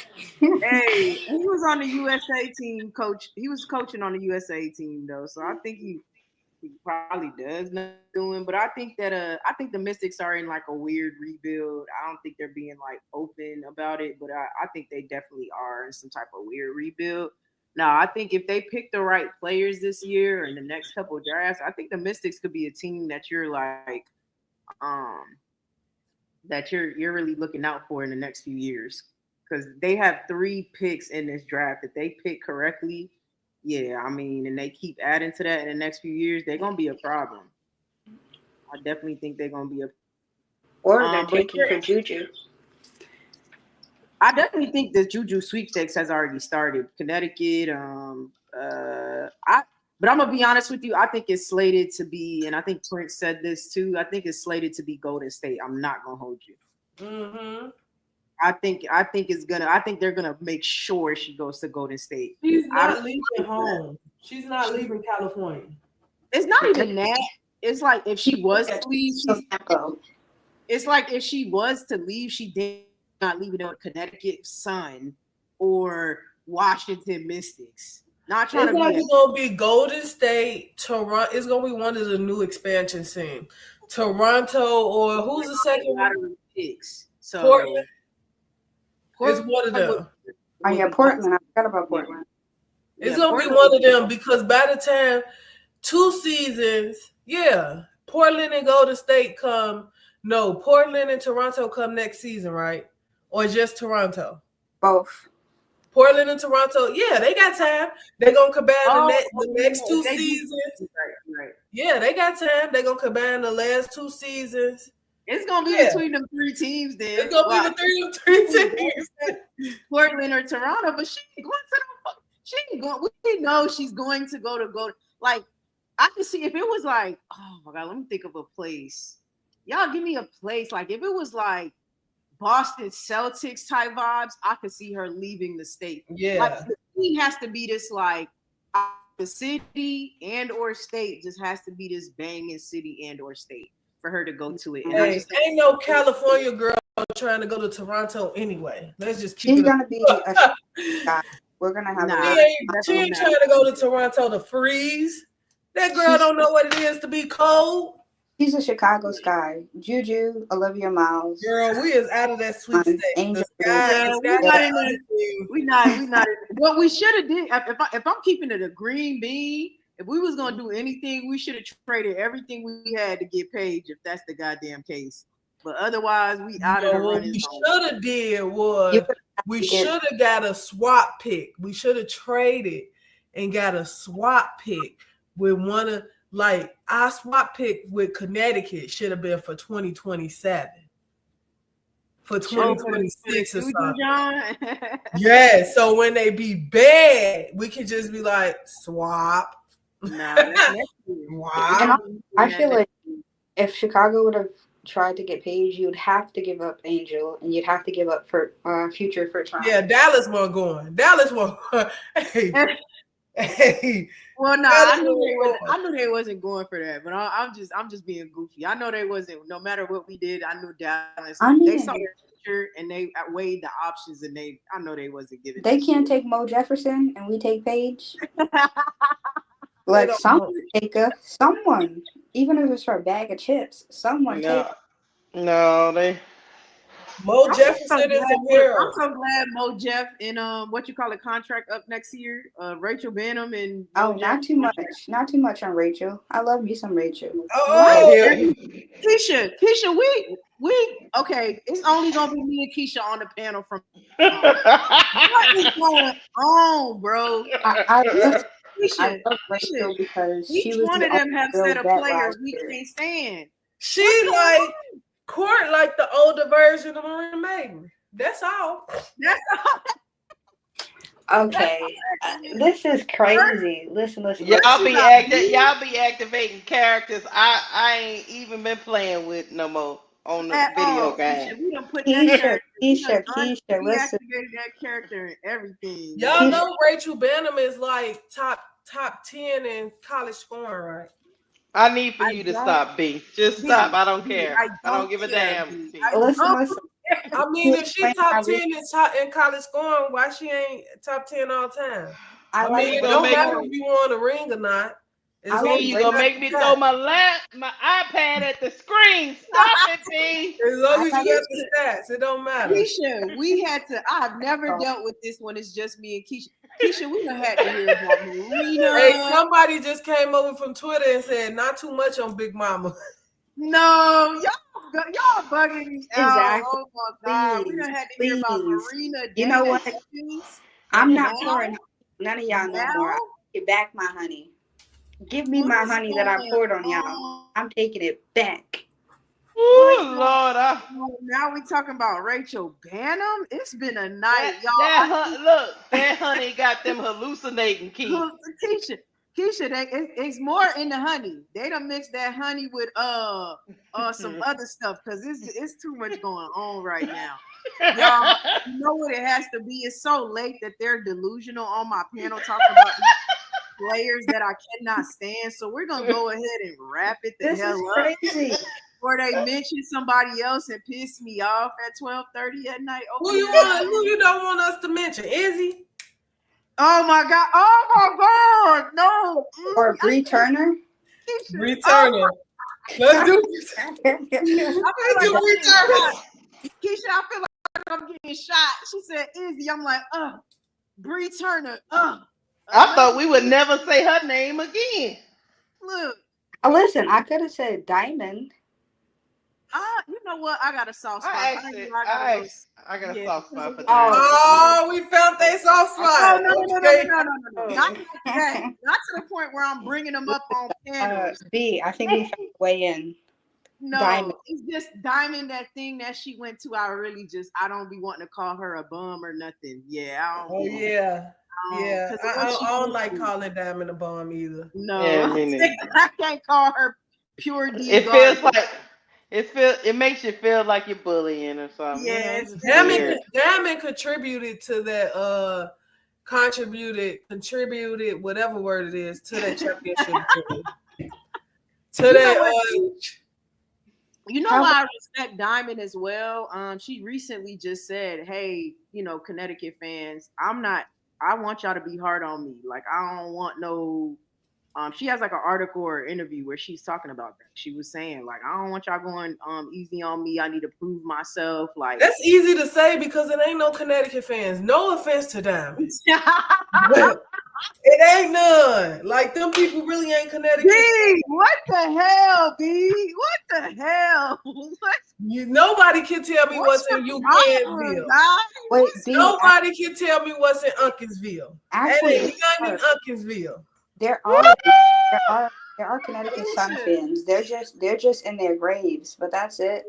Hey, he was on the USA team, coach. He was coaching on the USA team though, so I think he probably does know what he's doing. But I think the Mystics are in like a weird rebuild. I don't think they're being like open about it, but I think they definitely are in some type of weird rebuild. Now, I think if they pick the right players this year or in the next couple of drafts, I think the Mystics could be a team that you're like, um, that you're really looking out for in the next few years because they have 3 picks in this draft. If they pick correctly, yeah, I mean, and they keep adding to that in the next few years, they're gonna be a problem. I definitely think they're gonna be a. or they're But taking for Juju. I definitely think the Juju sweepstakes has already started. Connecticut, but I'm gonna be honest with you. I think it's slated to be, and I think Prince said this too. I think it's slated to be Golden State. I'm not gonna hold you. Mm-hmm. I think they're gonna make sure she goes to Golden State. She's not leaving home. She's not leaving California. It's not even that. It's like if she was to leave, it's like if she was to leave, she did not leave it on Connecticut Sun or Washington Mystics. Not trying It's to like be. it's gonna be Golden State, Toronto. It's gonna be one of the new expansion teams. Toronto or who's the second one? Picks. So Portland. It's one of them. Oh yeah, Portland. I forgot about Portland. It's gonna be one of them because by the time 2 seasons, Portland and Golden State come. No, Portland and Toronto come next season, right? Or just Toronto? Both. Portland and Toronto, they got time. They're gonna combine the next 2 seasons. Right. Yeah, they got time. They're gonna combine the last 2 seasons. It's gonna be between them 3 teams then. It's gonna be the three teams. Portland or Toronto, but she ain't going to the. She ain't going. We know she's going to go. Like I can see if it was like, oh my god, let me think of a place. Y'all give me a place. Like if it was like Boston Celtics type vibes, I could see her leaving the state. Yeah, like the team has to be this like the city and or state just has to be this banging city and or state for her to go to it. And hey, ain't no California girl trying to go to Toronto anyway. Let's just keep. She's gonna be a guy. We're gonna have. She ain't trying to go to Toronto to freeze. That girl don't know what it is to be cold. She's a Chicago Sky. Juju, Olivia Miles. Girl, we is out of that sweepstakes. We not. What we should have did, if I'm keeping it a green bean, if we was gonna do anything, we should have traded everything we had to get Paige. If that's the goddamn case, but otherwise, we out of the running. What we should have did was we should have got a swap pick. We should have traded and got a swap pick with one of. Like our swap pick with Connecticut should have been for 2027. For 2026 or something. Yeah, so when they be bad, we can just be like swap. Wow. I feel like if Chicago would have tried to get Paige, you'd have to give up Angel and you'd have to give up for future first round. Yeah, Dallas wasn't going. Dallas wasn't. Hey. Well, no, I knew they wasn't going for that, but I'm just being goofy. I know they wasn't. No matter what we did, I knew Dallas. They saw their future and they weighed the options, and I know they wasn't giving. They can't take Mo Jefferson, and we take Paige. Like someone take her. Someone, even if it's for a bag of chips, someone take her. No, they. Mo I'm so Jefferson is glad. a hero. I'm so glad Mo Jeff and what you call it contract up next year. Rachel Benham and Oh, Mo Jeff. not too much on Rachel. I love me some Rachel. Oh, Keisha, we okay. It's only gonna be me and Keisha on the panel from. What is going on, bro? I love Keisha, Rachel because she each was one the of them have only set real a vet player last we year. can't stand. she like Court, like the older version of Marina Maiden. That's all. That's all. Okay, this is crazy. Listen. Y'all be activating characters I ain't even been playing with no more on the At video all. game. Keisha, we done put that character. Keisha, We listen. deactivated that character and everything. Y'all know Rachel Benham is like top 10 in college scoring, right? I need for you to stop, B. Just stop. I don't care. I don't give a damn. Listen. I mean, if she top 10 in college scoring, why she ain't top 10 all time? I mean, it don't matter if you want a ring or not. You gonna make me throw my iPad at the screen. Stop it, B. As long as you got the stats, it don't matter. Keisha, we had to. I've never dealt with this one. It's just me and Keisha. Keisha, we done had to hear about Marina. Hey, somebody just came over from Twitter and said, not too much on Big Mama. No, y'all bugging me out. Exactly. Oh my God. We done had to hear about Marina. You know what? I'm not pouring none of y'all no more. I get back my honey. Give me my honey that I poured on y'all. I'm taking it back. Oh Lord! Now we talking about Rachel Benham. It's been a night, y'all. That honey got them hallucinating, Keisha, it's more in the honey. They done mixed that honey with some other stuff because it's too much going on right now. Y'all, you know what it has to be? It's so late that they're delusional on my panel talking about players that I cannot stand. So we're gonna go ahead and wrap it the hell up. Crazy. Or they mention somebody else and piss me off at 12:30 at night. Who you don't want us to mention? Izzy? Oh my God! Oh my God! No. Or Bree Turner. Bree Turner. Let's do this. Keisha, I feel like I'm getting shot. She said Izzy. I'm like, Bree Turner. I thought we would never say her name again. Look. Listen, I could have said Diamond. You know what? I got a soft spot. I got a soft spot for that. Oh, we found that soft spot. No. Not like that. Not to the point where I'm bringing them up on panels. B, I think we found a way in. No, Diamond. It's just Diamond, that thing that she went to. I don't be wanting to call her a bum or nothing. Yeah. I don't like calling Diamond a bum either. No, I can't call her pure D. It feels like it makes you feel like you're bullying or something. Yes, Diamond contributed to that. Contributed whatever word it is to that championship. You know why I respect Diamond as well? She recently just said, "Hey, Connecticut fans, I want y'all to be hard on me. Like, I don't want no." She has like an article or interview where she's talking about that. She was saying, like, I don't want y'all going easy on me. I need to prove myself. Like, that's easy to say because it ain't no Connecticut fans. No offense to Diamond. It ain't none. Like, them people really ain't Connecticut. B, what the hell, B? What the hell? Nobody can tell me what's in Ucansville. Wait, nobody can tell me what's in Uncasville. Actually, ain't nothing in Uncasville. There are Connecticut Sun fans. They're just in their graves, but that's it.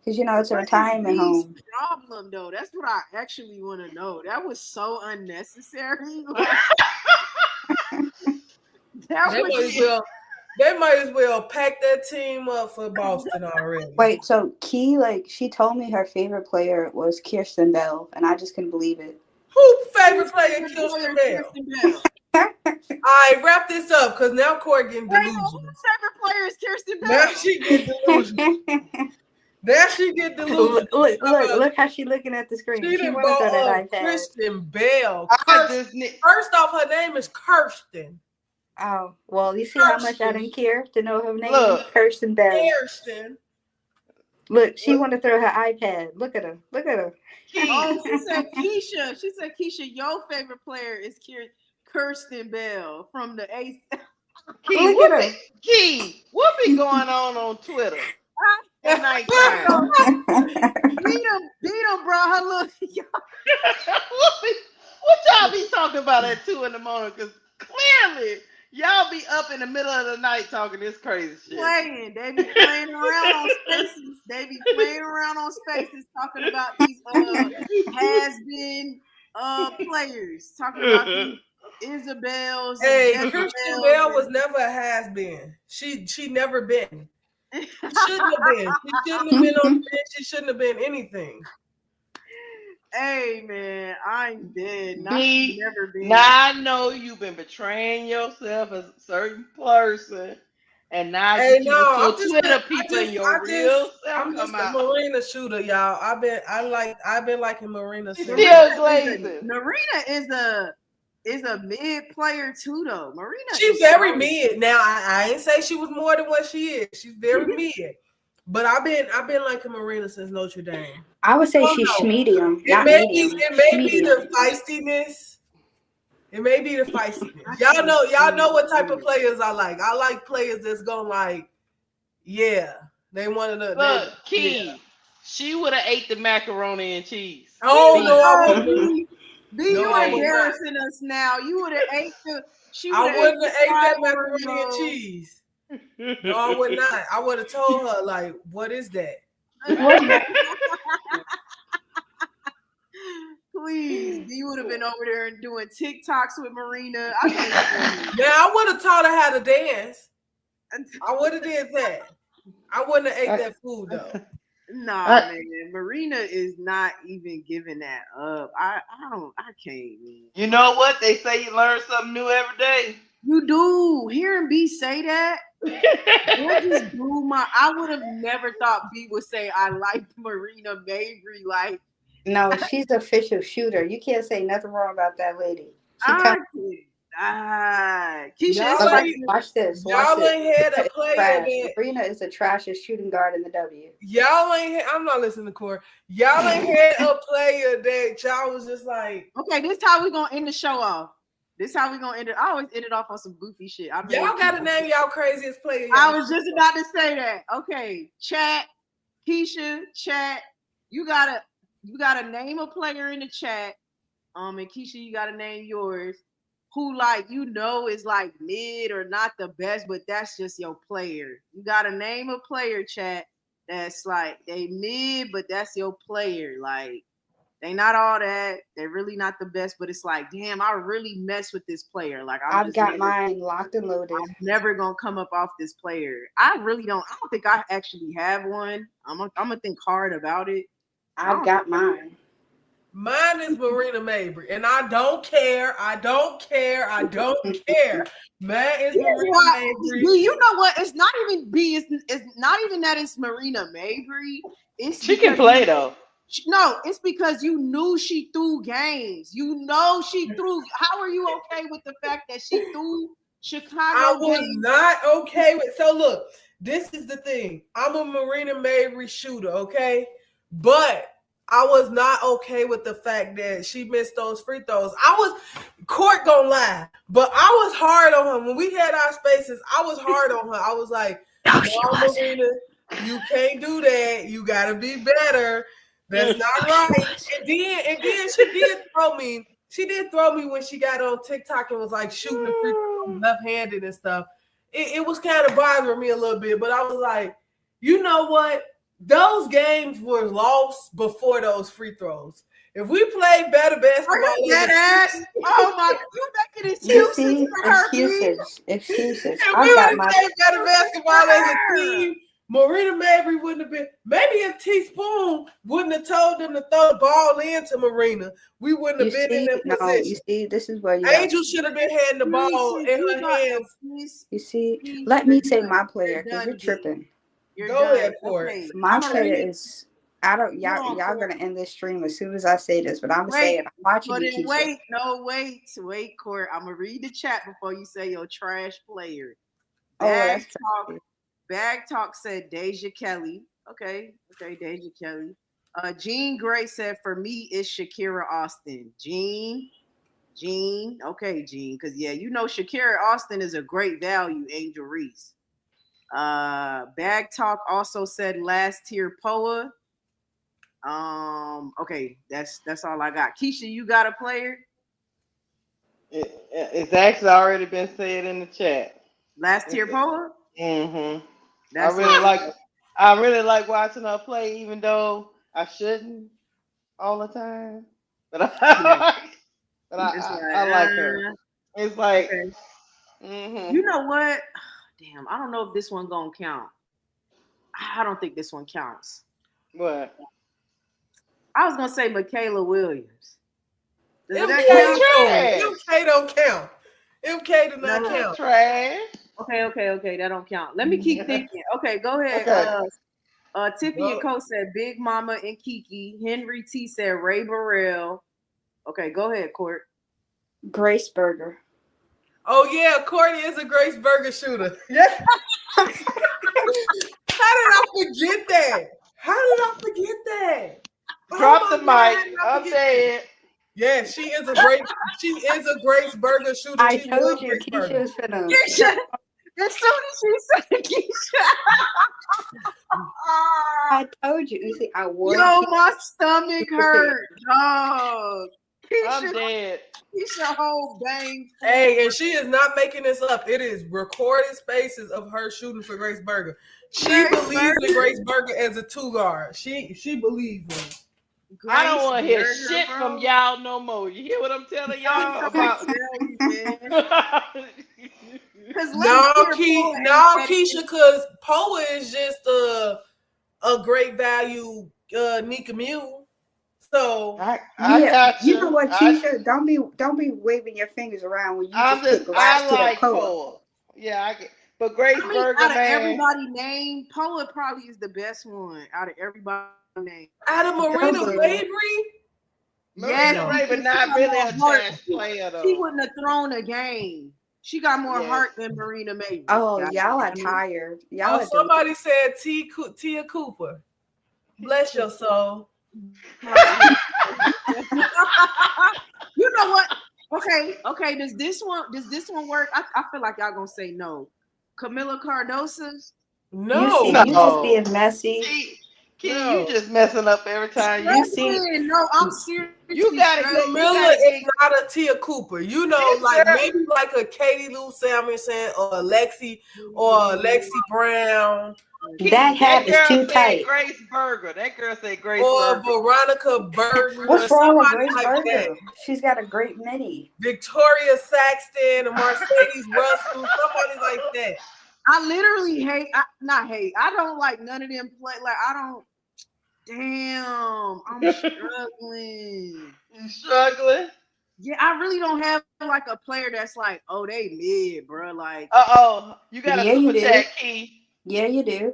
Because it's a retirement home. Problem though, that's what I actually want to know. That was so unnecessary. They might as well pack that team up for Boston already. Wait, so Key, she told me her favorite player was Kirsten Bell, and I just couldn't believe it. Who favorite player Kirsten Bell? All right, wrap this up because now Court getting delusional. Whose favorite player is Kirsten Bell? Now she get delusional. Look how she looking at the screen. She wants that iPad. Kirsten Bell. First off, her name is Kirsten. Oh, well, you see how much I didn't care to know her name? Look, Kirsten Bell. Kirsten. Look, she What? want to throw her iPad. Look at her. Look at her. Key. Oh, she said Keisha. She said Keisha, your favorite player is Kirsten Bell from the Ace. Key, Look at what her. be what be going on Twitter at nighttime? Beat him, bro. Her little What y'all be talking about at 2 in the morning? Because clearly y'all be up in the middle of the night talking this crazy shit. playing. They be playing around on spaces. They be playing around on spaces talking about these has been players. Talking about these Isabels Hey, and Kirsten Jezebels. Bell was never a has been. She never been. She shouldn't have been. She shouldn't have been on the bench. She shouldn't have been anything. Hey man, I'm dead. Not B, never been. now I know you've been betraying yourself as a certain person, and now Hey, you keep no, your I'm just Twitter people and your real self I'm come just a out. Marina shooter, y'all. I've been liking Marina She's since. still glazing. Marina is a mid player too though. Marina She's is very solid. mid. Now I ain't say she was more than what she is. She's very mid. But I've been liking Marina since Notre Dame. I would say Oh, she's no. medium, It not may medium. be Medium. the feistiness. It may be the feistiness. Y'all know what type of players I like. I like players that's going like, yeah. They wanted to Look, Key, yeah. she would have ate the macaroni and cheese. Oh B, no, I wouldn't. B, No, you I would not. embarrassing us now. You would have ate the. She would I have wouldn't have ate that fried macaroni and Oreos. cheese. No, I would not. I would have told her, like, what is that? Please, B would have been over there and doing TikToks with Marina. I can't stand it. Now I would have taught her how to dance. I would have did that. I wouldn't have ate that food though. Nah, man. Marina is not even giving that up. I can't, man. You know what? They say you learn something new every day. You do. Hearing B say that, that just blew my. I would have never thought B would say I liked Marina Mabry. Like, No, she's an official shooter. You can't say nothing wrong about that lady. She I comes. Keisha, it's Y'all like Watch this. Y'all ain't had a player Trash. that Marina is the trashiest shooting guard in the W. y'all ain't. I'm not listening to Corey. Y'all ain't had a player that y'all was just like, okay, this how we gonna end the show off. This how we gonna end it. I always end it off on some goofy shit. y'all got to name y'all craziest player. I was just about to say that. Okay, chat, Keisha, chat. You gotta name a player in the chat. And Keisha, you gotta name yours. Who like is like mid or not the best, but that's just your player. You gotta name a player, chat. That's like they mid, but that's your player. Like they not all that. They're really not the best, but it's like, damn, I really mess with this player. Like I've got mine locked and loaded. I'm never gonna come up off this player. I don't think I actually have one. I'm gonna think hard about it. I've got mine. Mine is Marina Mabry, and I don't care. I don't care. Mine is Marina Mabry. You know what? It's not even B. It's not even that it's Marina Mabry. She can play though. No, it's because you knew she threw games. You know she threw. How are you okay with the fact that she threw Chicago? I was games? not okay with. So look, this is the thing. I'm a Marina Mabry shooter, okay, but I was not okay with the fact that she missed those free throws. Court gonna lie, but I was hard on her when we had our spaces. I was hard on her. I was like, No, Marina, you can't do that. You gotta be better. That's not right. And then she did throw me. She did throw me when she got on TikTok and was like shooting the free throws left-handed and stuff. It was kind of bothering me a little bit, but I was like, you know what? Those games were lost before those free throws. If we played better basketball, oh my! You making excuses for her? Excuses. If we would have played better basketball as a team, Marina Mabry wouldn't have been. Maybe if Teaspoon wouldn't have told them to throw the ball into Marina, we wouldn't have been in that position. You see, this is where you. Angel should have been having the ball in her hands. You see, let me say my player because you're tripping. Go ahead, Corey. My player is I don't y'all Hold on, y'all Court. gonna end this stream as soon as I say this, but I'm gonna say Wait, it. I'm watching but you, then Keisha. wait, Court. I'm gonna read the chat before you say your trash player. Oh, well, Bag that's talk. Bag talk said Deja Kelly. Okay, Deja Kelly. Jean Gray said for me it's Shakira Austin. Jean. Okay, Jean, because yeah, you know Shakira Austin is a great value, Angel Reese. Bag Talk also said last tier Poa. Okay, that's all I got. Keisha, you got a player? It's actually already been said in the chat. Last tier Poa? Mm-hmm. I That's really it. like I really like watching her play, even though I shouldn't all the time. But Yeah. but It's I like her. like, It's like, okay. mm-hmm. You know what? Damn, I don't know if this one gonna count. I don't think this one counts. What? I was gonna say Michaela Williams. Does MK that count? Trash. MK don't count. MK do not No. count. Trash. Okay. That don't count. Let me keep thinking. Okay, go ahead. Okay. Tiffany and Co said Big Mama and Kiki. Henry T said Ray Burrell. Okay, go ahead, Court. Grace Burger. Oh yeah, Courtney is a Grace Burger shooter. Yeah. How did I forget that? Drop the Oh my mic. God, how did I I'm forget that? dead. Yeah, she is a Grace Burger shooter. I She told loves you Grace Keisha Burger. was finna. Keisha, as soon as she said Keisha, I told you. You see, I warned yo, Keisha. my stomach hurt, dog. I'm dead. Keisha whole bang. Hey, and she is not making this up. It is recorded spaces of her shooting for Grace Burger. She believes in Grace Burger as a 2 guard. She believes in it. I don't want to hear Burger, shit bro. from y'all no more. You hear what I'm telling y'all I'm about? trying to tell you, man. No, Keisha, because Poa is just a great value Nika Mule. So I Yeah, got you know you. what, Keisha? Don't be waving your fingers around when you just put glass I to the like poa. Poa. Yeah, I get. But Grace I mean, Burger, out of man. everybody named, Poa probably is the best one out of everybody named. out of Marina Double. Ravery, Marina Yes, Raven, because she not got really more a heart. trash player She though. wouldn't have thrown a game. She got more Yes. heart than Marina Maven. Oh, Got y'all it. are tired. Y'all are somebody said Tia Cooper. Bless your soul. You know what? Okay. Does this one work? I feel like y'all gonna say no. Camilla Cardosa. You see, No. you just being messy. Key, No. you just messing up every time You see, No, I'm serious. You gotta get. Camilla is not a Tia Cooper. You know, This like girl- maybe like a Katie Lou Samuelson or a Lexi Brown that hat is girl too said tight. Grace Burger. That girl said Grace or Burger. Veronica Burton or What's wrong with somebody Grace like Burger? that. She's got a great mini. Victoria Saxton or Mercedes Russell, somebody like that. I literally not hate. I don't like none of them play. Like I don't. Damn, I'm struggling. You struggling? Yeah, I really don't have like a player that's like, oh, they mid, bro. Like, You got Yeah, a you super do. chat, Key. Yeah, you do.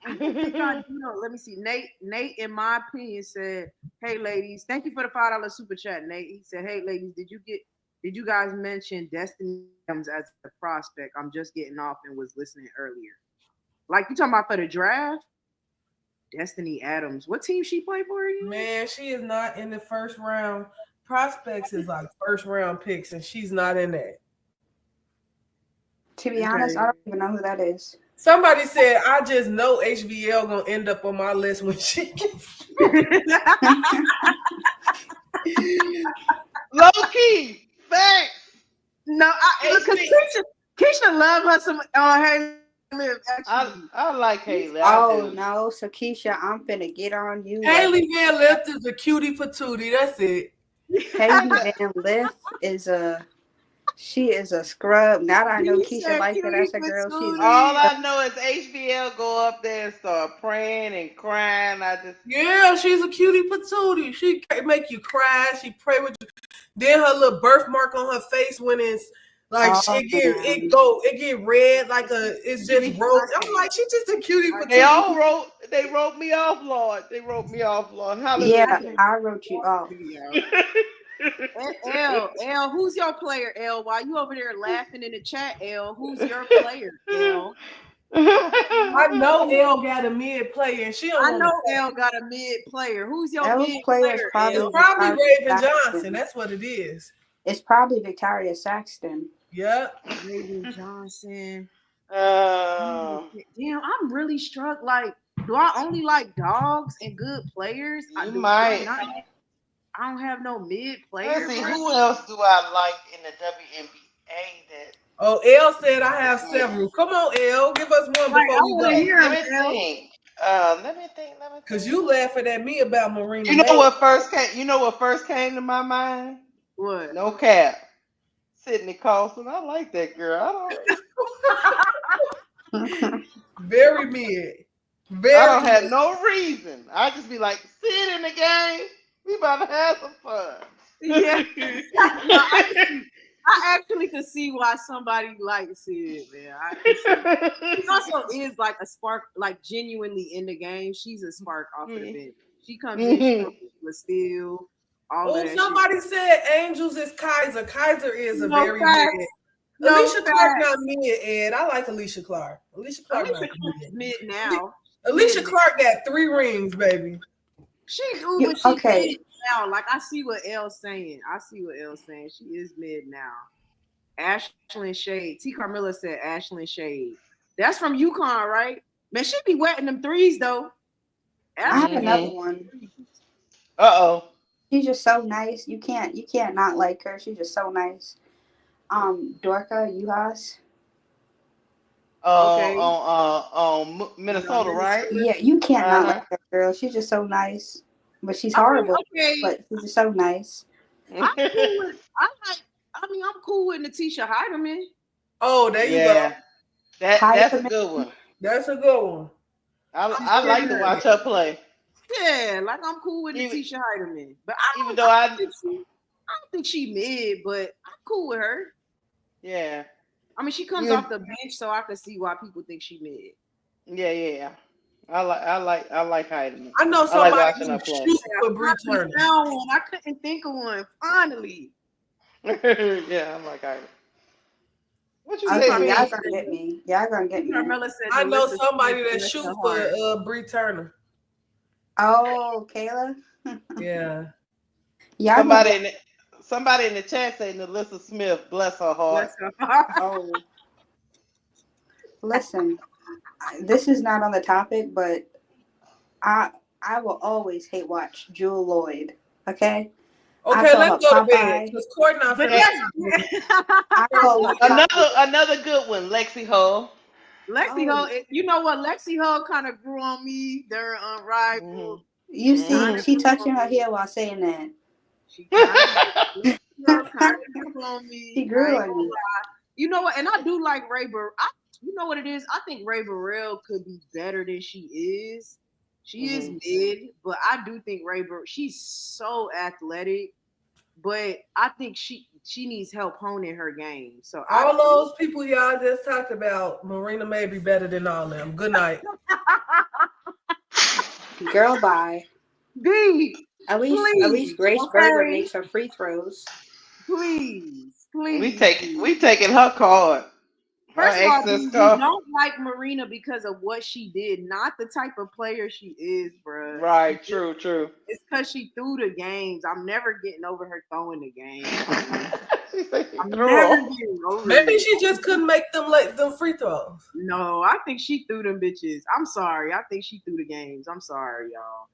I think I do know. Let me see. Nate, in my opinion, said, "Hey, ladies, thank you for the $5 super chat." Nate, he said, "Hey, ladies, did you guys mention Destiny Adams as a prospect? I'm just getting off and was listening earlier. Like you talking about for the draft." Destiny Adams. What team she play for again? Man, she is not in the first round. Prospects is like first round picks, and she's not in that. To be honest, I don't even know who that is. Somebody said, I just know HVL gonna end up on my list when she gets Low key, facts. No, Keisha love her some. Oh, hey, live. I like Haley. Oh no, so Keisha, I'm finna get on you. Haley Van Lith is a cutie patootie. That's it. Haley Van Lith is a scrub. Now that I know Keisha like that, that's a girl. She's all I know is HBL go up there and start praying and crying. Yeah, she's a cutie patootie. She make you cry. She pray with you. Then her little birthmark on her face when it's like it get red like it's just rose. I'm like, she just a cutie patootie. They wrote me off, Lord. They wrote me off, Lord. Yeah, Hallelujah. I wrote you off. L, who's your player, L? While you over there laughing in the chat, L, who's your player, L? I know L got a mid player, and she don't I want know to. L got a mid player. Who's your L's mid player is player, probably L? It's probably Victoria Raven Johnson. Saxton. That's what it is. It's probably Victoria Saxton. Yep. Raven Johnson. uh, Damn, I'm really struck. Like, do I only like dogs and good players? you Do I might. not? I don't have no mid player. Let's see, bro. who else do I like in the WNBA that Oh, L said I have several. Come on, L, give us one Like, before I we want to go. hear let him, me L. think. Let me think. Cause you laughing at me about Marina You know May. what first came? You know what first came to my mind? What? No cap. Sydney Carlson. I like that girl. Very mid. I Very don't have mid. no reason. I just be like, sit in the game. We about to have some fun. Yeah. No, I actually could see why somebody likes it, man. I can see. She also is like a spark, like genuinely in the game. She's a spark off of the bench. She comes in, she was steal, all Oh, of that somebody said Angels is Kaiser. Kaiser is a No very facts. mid. No Alicia Clark facts. not mid, Ed. I like Alicia Clark. Alicia Clark Alicia not Clark is mid. mid now. Alicia Mid. Clark got 3 rings, baby. She do, but she Okay. mid now. Like I see what L's saying. She is mid now. Ashlyn Shade. T. Carmilla said Ashlyn Shade. That's from UConn, right? Man, she be wetting them threes though. I have Ashlyn, another one. Uh-oh. She's just so nice. You can't not like her. She's just so nice. Dorka Uhas. Okay. On Minnesota, right? Yeah, you can't not Uh-huh. like that girl. She's just so nice. But she's I mean, horrible. okay. But she's just so nice. I'm cool with. I'm cool with Natisha Heideman. Oh, there you Yeah. go. That's a good one. That's a good one. I like to watch her play. Yeah, like I'm cool with Even- Natisha Heideman. But Even though I don't think she mid, but I'm cool with her. yeah. I mean, she comes Even- off the bench, so I can see why people think she mid. Yeah. I like Heidemann. I know I like somebody watching her who play. shoot for Bree Turner. Found one. I couldn't think of one. Finally. Yeah, I like Heidemann. What you Okay, say, y'all me? gonna get me. Y'all gonna get me. Carmella said I know Melissa somebody Smith that bless shoots her heart. for Bree Turner. Oh, Kayla. Yeah. Y'all Somebody in the chat say Melissa Smith, bless her heart. Bless her heart. Oh, listen. This is not on the topic, but I will always hate watch Jewel Lloyd. Okay. Okay, call let's her go to bed. Popeye. Because Court not But finna. I call her Popeye. Another good one, Lexi Hull. Lexi Oh. Hull, you know what? Lexi Hull kind of grew on me during Unrivaled. You see, Mhm. she touching her hair while saying that. She kind of grew on me. She grew on me. You know what? And I do like Ray Burrell. You know what it is? I think Ray Burrell could be better than she is. She is mid, but I do think Ray Burrell, she's so athletic, but I think she needs help honing her game. So All those people y'all just talked about, Marina may be better than all them. Good night. Girl, bye. B. At least Grace Berger makes her free throws. Please. We taking her card. First her of all, access you card. don't like Marina because of what she did, not the type of player she is, bro. Right, true. It's because she threw the games. I'm never getting over her throwing the games. I'm threw never them. getting over Maybe it. she just couldn't make them free throws. No, I think she threw them bitches. I'm sorry. I think she threw the games. I'm sorry, y'all.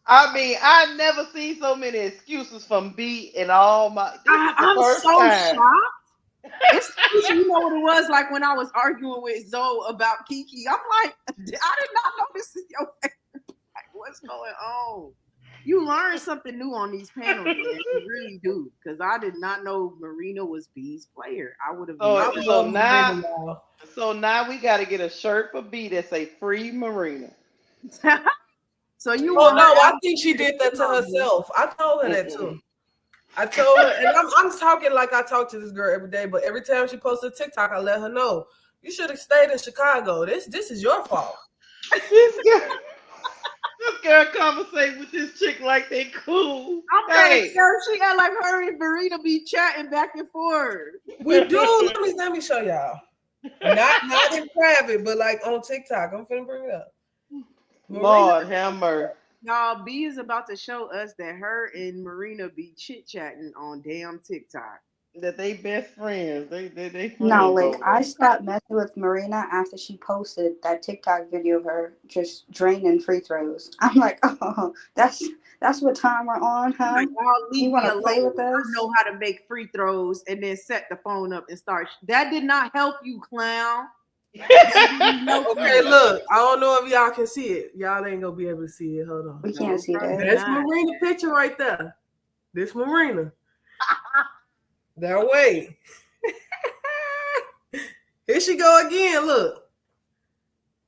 I mean, I never seen so many excuses from B in all my. I'm first so time. shocked. You know what it was like when I was arguing with Zoe about Kiki. I'm like, I did not know this is your favorite. Like, what's going on? You learn something new on these panels, man. You really do. Because I did not know Marina was B's player. I would have. So now we got to get a shirt for B that say "Free Marina." So you? Oh no, I think she did that to herself. I told her that too. I told her, and I'm talking like I talk to this girl every day, but every time she posts a TikTok, I let her know you should have stayed in Chicago. This is your fault. girl conversate with this chick like they cool. I'm trying to tell she act like her and Marina be chatting back and forth. We do. Let me show y'all. Not in private, but like on TikTok. I'm finna bring it up. Lord have mercy. Y'all, B is about to show us that her and Marina be chit chatting on damn TikTok. That they best friends. They friends. No, like I stopped messing with Marina after she posted that TikTok video of her just draining free throws. I'm like, oh, that's what time we're on, huh? Like, y'all leave You want me to play alone. with us? I know how to make free throws and then set the phone up and start. That did not help you, clown. Okay, look. I don't know if y'all can see it. Y'all ain't gonna be able to see it. Hold on. We can't see that. That's Marina picture right there. This Marina. That way. Here she go again. Look.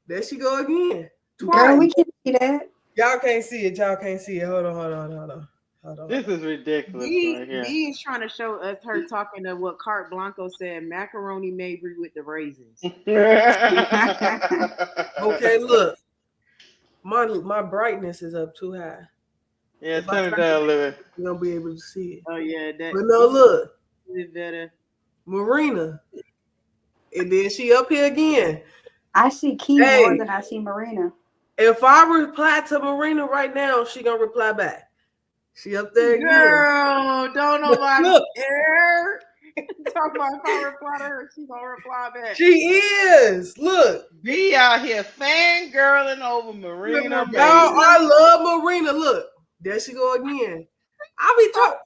There she go again. Twice. Girl, we can't see that. Y'all can't see it. Y'all can't see it. Hold on. This is ridiculous right here. B is trying to show us her talking to what Cart Blanco said, macaroni Mabry with the raisins. Okay, look. My brightness is up too high. Yeah, turn it down a little bit. You're gonna be able to see it. Oh yeah, that. But no, look. Is better. Marina. And then she up here again. I see Key more than I see Marina. If I reply to Marina right now, she gonna reply back. She up there again. Girl, don't nobody care. Talk about if I reply to her, she gonna reply back. She is. Look. B out here fangirling over Marina. Y'all, I love Marina. Look. There she go again. I be talking.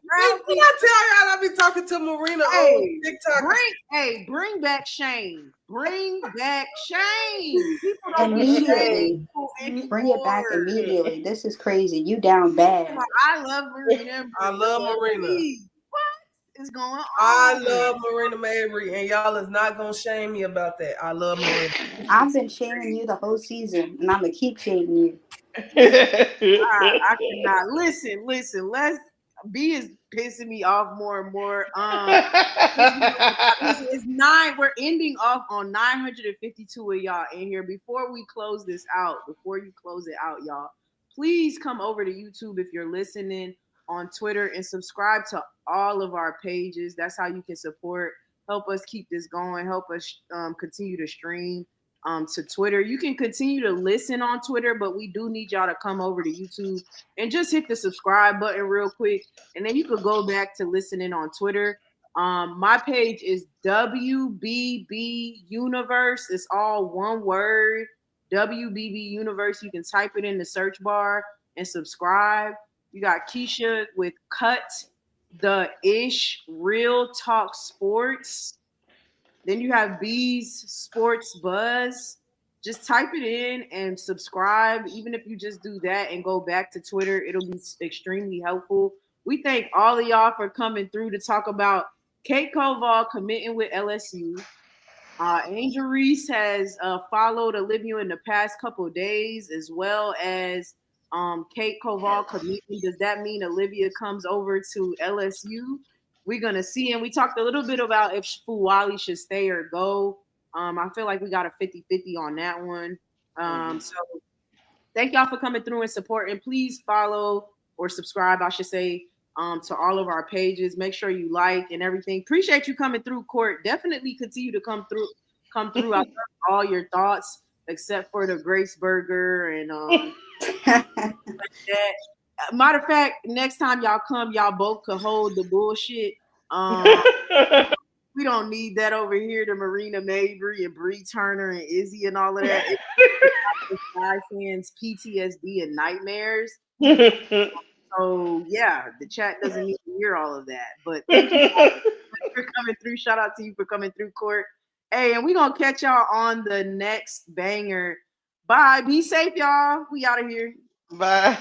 When I tell y'all I be talking to Marina on TikTok. Bring back Shane. Bring back Shane. People don't immediately. Bring it back immediately. This is crazy. You down bad. I love Marina. I love Marina. What is going on? I love Marina Mabry, and y'all is not gonna shame me about that. I love Marina. I've been shaming you the whole season, and I'm gonna keep shaming you. I cannot listen. Let's B is pissing me off more and more. It's 9. We're ending off on 952 of y'all in here. Before we close this out, before you close it out, y'all, please come over to YouTube if you're listening, on Twitter, and subscribe to all of our pages. That's how you can support, help us keep this going, help us continue to stream to Twitter. You can continue to listen on Twitter, but we do need y'all to come over to YouTube and just hit the subscribe button real quick, and then you could go back to listening on Twitter. My page is WBB Universe. It's all one word, WBB Universe. You can type it in the search bar and subscribe. You got Keisha with Cut the Ish Real Talk Sports. Then you have B's Sports Buzz. Just type it in and subscribe. Even if you just do that and go back to Twitter, it'll be extremely helpful. We thank all of y'all for coming through to talk about Kate Koval committing with LSU. Angel Reese has followed Olivia in the past couple of days, as well as Kate Koval committing. Does that mean Olivia comes over to LSU? We're going to see. And we talked a little bit about if Fuwali should stay or go. I feel like we got a 50-50 on that one. So thank y'all for coming through and supporting. Please follow or subscribe, I should say, to all of our pages. Make sure you like and everything. Appreciate you coming through, Court. Definitely continue to come through. I love all your thoughts, except for the Grace Burger and like that. Matter of fact, next time y'all come, y'all both could hold the bullshit. We don't need that over here. The Marina Mabry and Bree Turner and Izzy and all of that. Fans PTSD and nightmares. So yeah, the chat doesn't need to hear all of that. But thank you for coming through. Shout out to you for coming through, Court. Hey, and we're gonna catch y'all on the next banger. Bye. Be safe, y'all. We out of here. Bye.